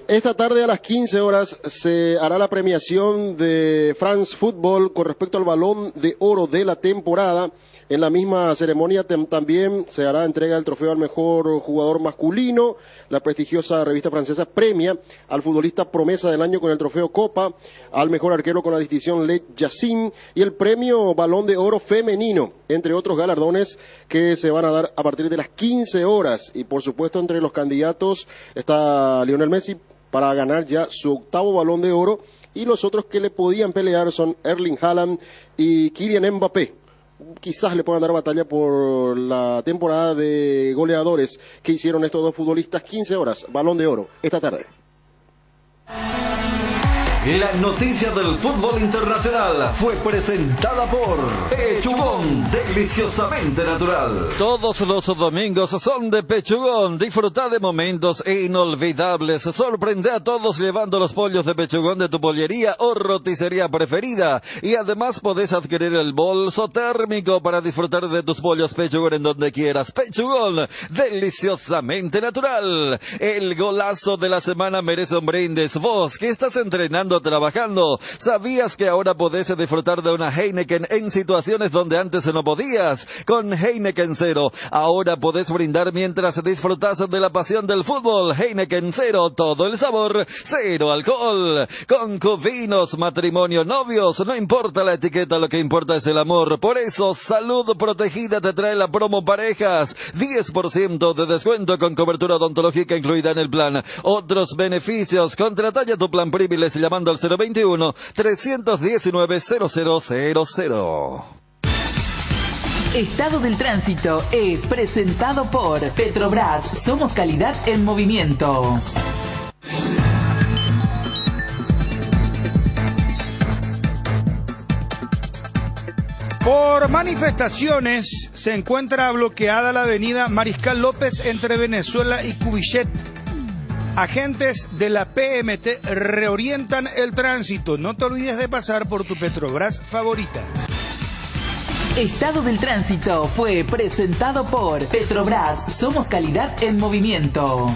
Esta tarde a las 15 horas se hará la premiación de France Football con respecto al Balón de Oro de la temporada. En la misma ceremonia también se hará entrega del trofeo al mejor jugador masculino. La prestigiosa revista francesa premia al futbolista promesa del año con el trofeo Copa, al mejor arquero con la distinción Le Yassin y el premio Balón de Oro femenino, entre otros galardones que se van a dar a partir de las 15 horas. Y por supuesto entre los candidatos está Lionel Messi para ganar ya su 8º Balón de Oro, y los otros que le podían pelear son Erling Haaland y Kylian Mbappé. Quizás le puedan dar batalla por la temporada de goleadores que hicieron estos dos futbolistas. 15 horas, Balón de Oro, esta tarde. La noticia del fútbol internacional fue presentada por Pechugón, deliciosamente natural. Todos los domingos son de Pechugón. Disfruta de momentos inolvidables. Sorprende a todos llevando los pollos de Pechugón de tu pollería o roticería preferida. Y además podés adquirir el bolso térmico para disfrutar de tus pollos Pechugón en donde quieras. Pechugón, deliciosamente natural. El golazo de la semana merece un brindis. Vos que estás entrenando, trabajando, ¿sabías que ahora podés disfrutar de una Heineken en situaciones donde antes no podías? Con Heineken Cero, ahora podés brindar mientras disfrutas de la pasión del fútbol. Heineken Cero, todo el sabor, cero alcohol. Concubinos, matrimonio, novios, no importa la etiqueta, lo que importa es el amor. Por eso, Salud Protegida te trae la promo parejas, 10% de descuento con cobertura odontológica incluida en el plan. Otros beneficios, contrata ya tu plan Privilege llamando al 021-319-0000. Estado del Tránsito es presentado por Petrobras. Somos calidad en movimiento. Por manifestaciones se encuentra bloqueada la avenida Mariscal López entre Venezuela y Cubillet. Agentes de la PMT reorientan el tránsito. No te olvides de pasar por tu Petrobras favorita. Estado del Tránsito fue presentado por Petrobras. Somos calidad en movimiento.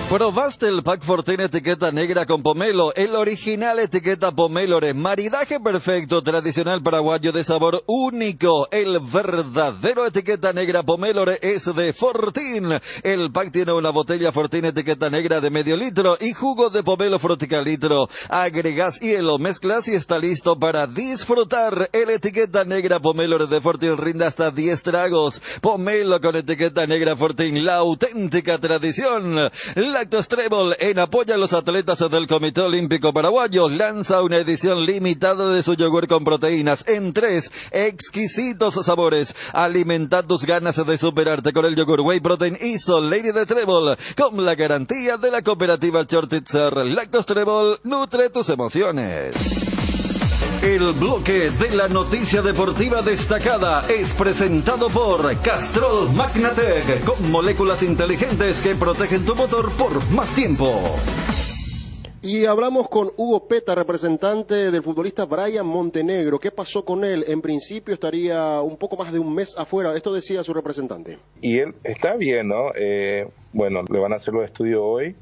¿Probaste el pack Fortín etiqueta negra con pomelo? El original etiqueta Pomélore. Maridaje perfecto, tradicional paraguayo de sabor único. El verdadero etiqueta negra Pomélore es de Fortín. El pack tiene una botella Fortín etiqueta negra de medio litro y jugo de pomelo frutica litro. Agregas hielo, mezclas y está listo para disfrutar. El etiqueta negra Pomélore de Fortín rinde hasta 10 tragos. Pomelo con etiqueta negra Fortín, la auténtica tradición. Lactos Trébol, en apoyo a los atletas del Comité Olímpico Paraguayo, lanza una edición limitada de su yogur con proteínas en 3 exquisitos sabores. Alimenta tus ganas de superarte con el yogur Whey Protein ISO Lady de Trébol, con la garantía de la cooperativa Chortitzer. Lactos Trébol, nutre tus emociones. El bloque de la noticia deportiva destacada es presentado por Castrol Magnatec, con moléculas inteligentes que protegen tu motor por más tiempo. Y hablamos con Hugo Peta, representante del futbolista Brian Montenegro. ¿Qué pasó con él? En principio estaría un poco más de un mes afuera. Esto decía su representante. Y él está bien, ¿no? Bueno, le van a hacer los estudios hoy.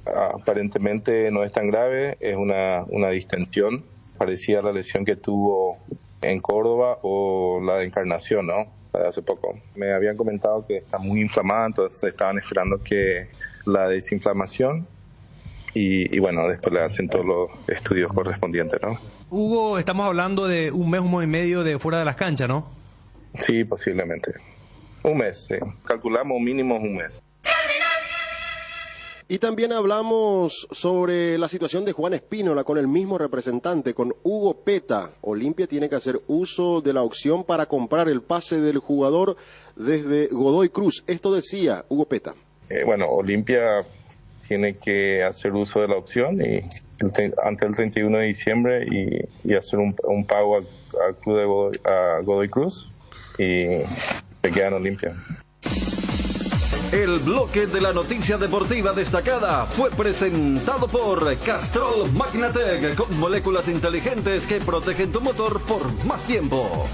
Aparentemente no es tan grave, es una distensión. Parecía la lesión que tuvo en Córdoba o la de Encarnación, ¿no? Hace poco. Me habían comentado que está muy inflamada, entonces estaban esperando que la desinflamación y bueno, después le hacen todos los estudios correspondientes, ¿no? Hugo, estamos hablando de un mes y medio de fuera de las canchas, ¿no? Sí, posiblemente. Un mes, sí. Calculamos mínimo un mes. Y también hablamos sobre la situación de Juan Espínola con el mismo representante, con Hugo Peta. Olimpia tiene que hacer uso de la opción para comprar el pase del jugador desde Godoy Cruz. Esto decía Hugo Peta. Bueno, Olimpia tiene que hacer uso de la opción y ante el 31 de diciembre y hacer un pago al club de Godoy Cruz y se queda en Olimpia. El bloque de la noticia deportiva destacada fue presentado por Castrol Magnatec, con moléculas inteligentes que protegen tu motor por más tiempo.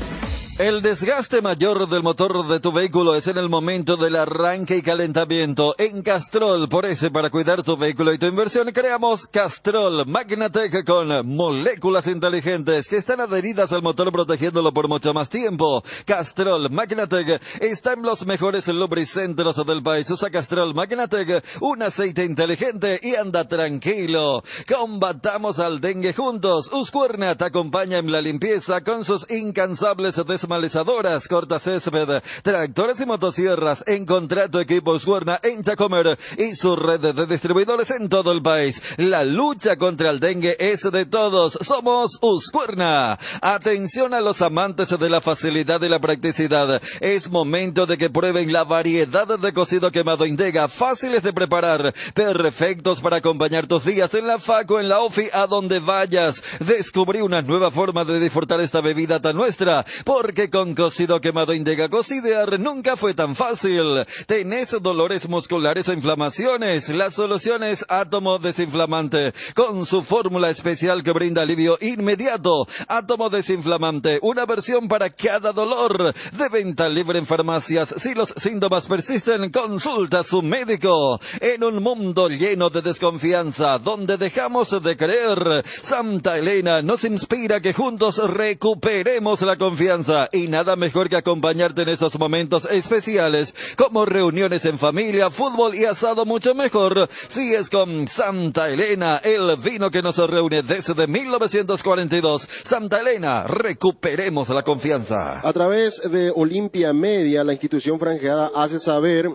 El desgaste mayor del motor de tu vehículo es en el momento del arranque y calentamiento. En Castrol, por eso, para cuidar tu vehículo y tu inversión, creamos Castrol Magnatec con moléculas inteligentes que están adheridas al motor protegiéndolo por mucho más tiempo. Castrol Magnatec está en los mejores lubricentros del país. Usa Castrol Magnatec, un aceite inteligente y anda tranquilo. Combatamos al dengue juntos. Uscuerna te acompaña en la limpieza con sus incansables desmalizadoras, cortacésped, tractores y motosierras. Encontrá tu equipo Uscuerna en Chacomer y su red de distribuidores en todo el país. La lucha contra el dengue es de todos. Somos Uscuerna. Atención a los amantes de la facilidad y la practicidad. Es momento de que prueben la variedad de cocido quemado Indega, fáciles de preparar, perfectos para acompañar tus días en la fac o en la ofi, a donde vayas. Descubrí una nueva forma de disfrutar esta bebida tan nuestra, porque con cocido quemado Indega cocidear nunca fue tan fácil. ¿Tenés dolores musculares o inflamaciones? La solución es Átomo Desinflamante, con su fórmula especial que brinda alivio inmediato. Átomo Desinflamante, una versión para cada dolor. De venta libre en farmacias. Si los síntomas persisten, consulta a su médico. En un mundo lleno de desconfianza, donde dejamos de creer, Santa Elena nos inspira que juntos recuperemos la confianza. Y nada mejor que acompañarte en esos momentos especiales, como reuniones en familia, fútbol y asado, mucho mejor si es con Santa Elena, el vino que nos reúne desde 1942. Santa Elena, recuperemos la confianza. A través de Olimpia Media, la institución franjeada hace saber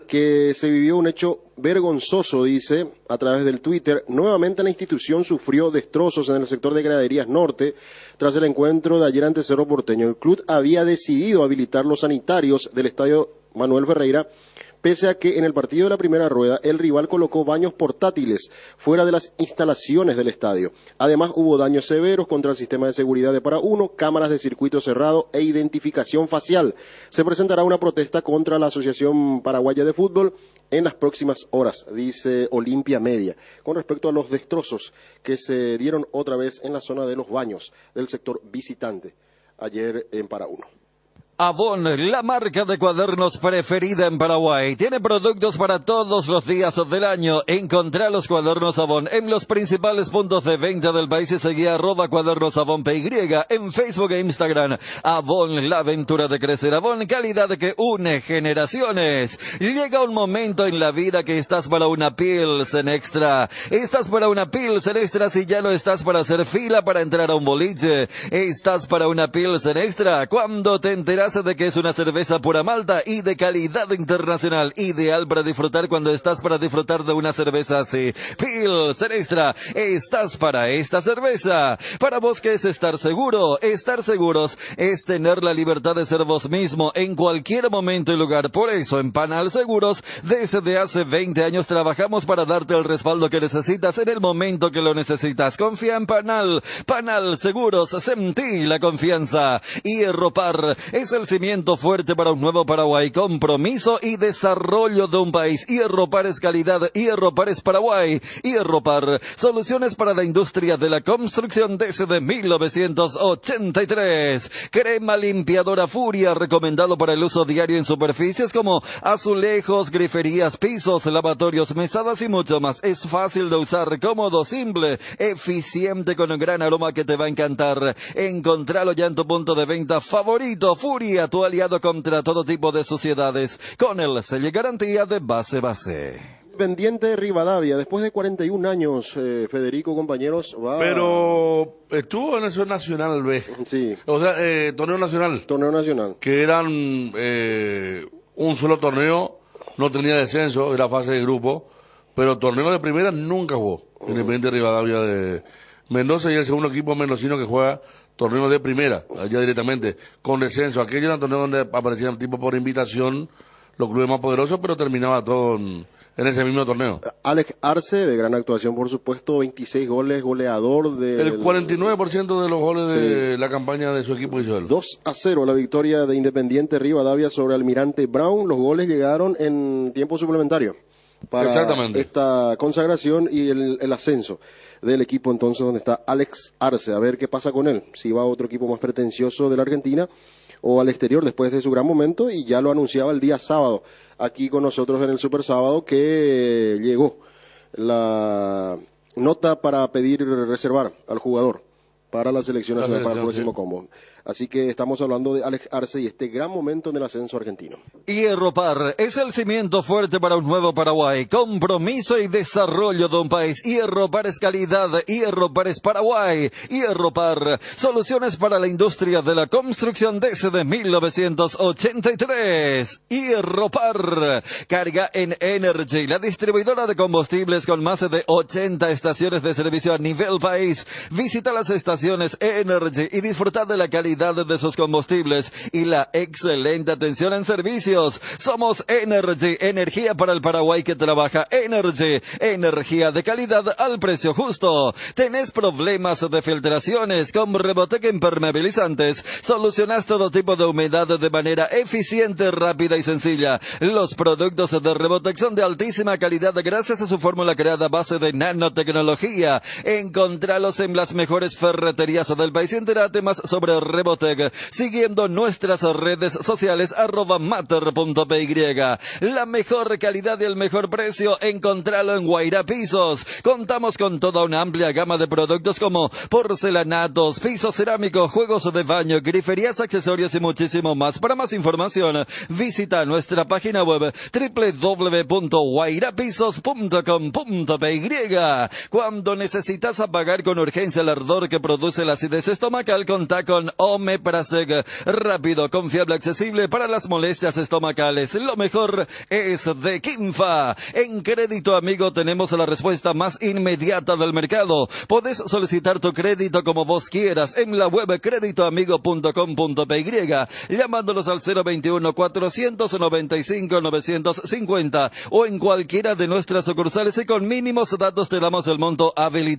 que se vivió un hecho vergonzoso, dice, a través del Twitter. Nuevamente la institución sufrió destrozos en el sector de Graderías Norte tras el encuentro de ayer ante Cerro Porteño. El club había decidido habilitar los sanitarios del estadio Manuel Ferreira, pese a que en el partido de la primera rueda el rival colocó baños portátiles fuera de las instalaciones del estadio. Además hubo daños severos contra el sistema de seguridad de Para 1, cámaras de circuito cerrado e identificación facial. Se presentará una protesta contra la Asociación Paraguaya de Fútbol en las próximas horas, dice Olimpia Media, con respecto a los destrozos que se dieron otra vez en la zona de los baños del sector visitante ayer en Para 1. Avon, la marca de cuadernos preferida en Paraguay, tiene productos para todos los días del año. Encontrá los cuadernos Avon en los principales puntos de venta del país y seguí @cuadernosavon.py en Facebook e Instagram. Avon, la aventura de crecer. Avon, calidad que une generaciones. Llega un momento en la vida que estás para una Pilsen Extra. Estás para una Pilsen Extra si ya no estás para hacer fila para entrar a un boliche. Estás para una Pilsen Extra cuando te enteras de que es una cerveza pura malta y de calidad internacional, ideal para disfrutar cuando estás para disfrutar de una cerveza así. Pilsen Extra, estás para esta cerveza. Para vos, ¿qué es estar seguro? Estar seguros es tener la libertad de ser vos mismo en cualquier momento y lugar. Por eso en Panal Seguros, desde hace 20 años trabajamos para darte el respaldo que necesitas en el momento que lo necesitas. Confía en Panal. Panal Seguros, sentí la confianza. Hierropar es el cimiento fuerte para un nuevo Paraguay, compromiso y desarrollo de un país. Hierropar es calidad, Hierropar es Paraguay. Hierropar, soluciones para la industria de la construcción desde 1983. Crema limpiadora Furia, recomendado para el uso diario en superficies como azulejos, griferías, pisos, lavatorios, mesadas y mucho más. Es fácil de usar, cómodo, simple, eficiente, con un gran aroma que te va a encantar. Encontralo ya en tu punto de venta favorito. Furia, tu aliado contra todo tipo de suciedades, con el sello y garantía de Base. Independiente de Rivadavia, después de 41 años, Federico, compañeros, va... Pero estuvo en eso Nacional B. Sí. O sea, torneo nacional. Torneo nacional. Que eran un solo torneo, no tenía descenso, era fase de grupo, pero torneo de primera nunca jugó. Independiente de Rivadavia de Mendoza, y el segundo equipo mendocino que juega torneo de primera, allá directamente, con descenso. Aquello era un torneo donde aparecían tipo por invitación los clubes más poderosos, pero terminaba todo en ese mismo torneo. Alex Arce, de gran actuación por supuesto, 26 goles, goleador de... El 49% de los goles de la campaña de su equipo hizo él. 2-0 la victoria de Independiente Rivadavia sobre Almirante Brown. Los goles llegaron en tiempo suplementario para esta consagración y el ascenso del equipo, entonces, donde está Alex Arce. A ver qué pasa con él, si va a otro equipo más pretencioso de la Argentina o al exterior después de su gran momento, y ya lo anunciaba el día sábado aquí con nosotros en el Super Sábado, que llegó la nota para pedir reservar al jugador para la selección nacional para el próximo combo. Así que estamos hablando de Alex Arce y este gran momento en el ascenso argentino. Hierropar es el cimiento fuerte para un nuevo Paraguay, compromiso y desarrollo de un país. Hierropar es calidad, Hierropar es Paraguay. Hierropar, soluciones para la industria de la construcción desde 1983. Hierropar, carga en Energy, la distribuidora de combustibles con más de 80 estaciones de servicio a nivel país. Visita las estaciones Energy y disfruta de la calidad de sus combustibles y la excelente atención en servicios. Somos Energy, energía para el Paraguay que trabaja. Energy, energía de calidad al precio justo. ¿Tenés problemas de filtraciones? Con Rebotec Impermeabilizantes solucionás todo tipo de humedad de manera eficiente, rápida y sencilla. Los productos de Rebotec son de altísima calidad gracias a su fórmula creada a base de nanotecnología. Encontralos en las mejores ferreterías del país y entérate más sobre Rebotec siguiendo nuestras redes sociales @mater.py. La mejor calidad y el mejor precio, encontralo en Guaira Pisos. Contamos con toda una amplia gama de productos como porcelanatos, pisos cerámicos, juegos de baño, griferías, accesorios y muchísimo más. Para más información, visita nuestra página web www.guairapisos.com.py. Cuando necesitas apagar con urgencia el ardor que produce la acidez estomacal, contá con Omeprazeg, rápido, confiable, accesible para las molestias estomacales. Lo mejor es de Quimfa. En Crédito Amigo tenemos la respuesta más inmediata del mercado. Podés solicitar tu crédito como vos quieras en la web creditoamigo.com.py, llamándolos al 021-495-950 o en cualquiera de nuestras sucursales, y con mínimos datos te damos el monto habilitado.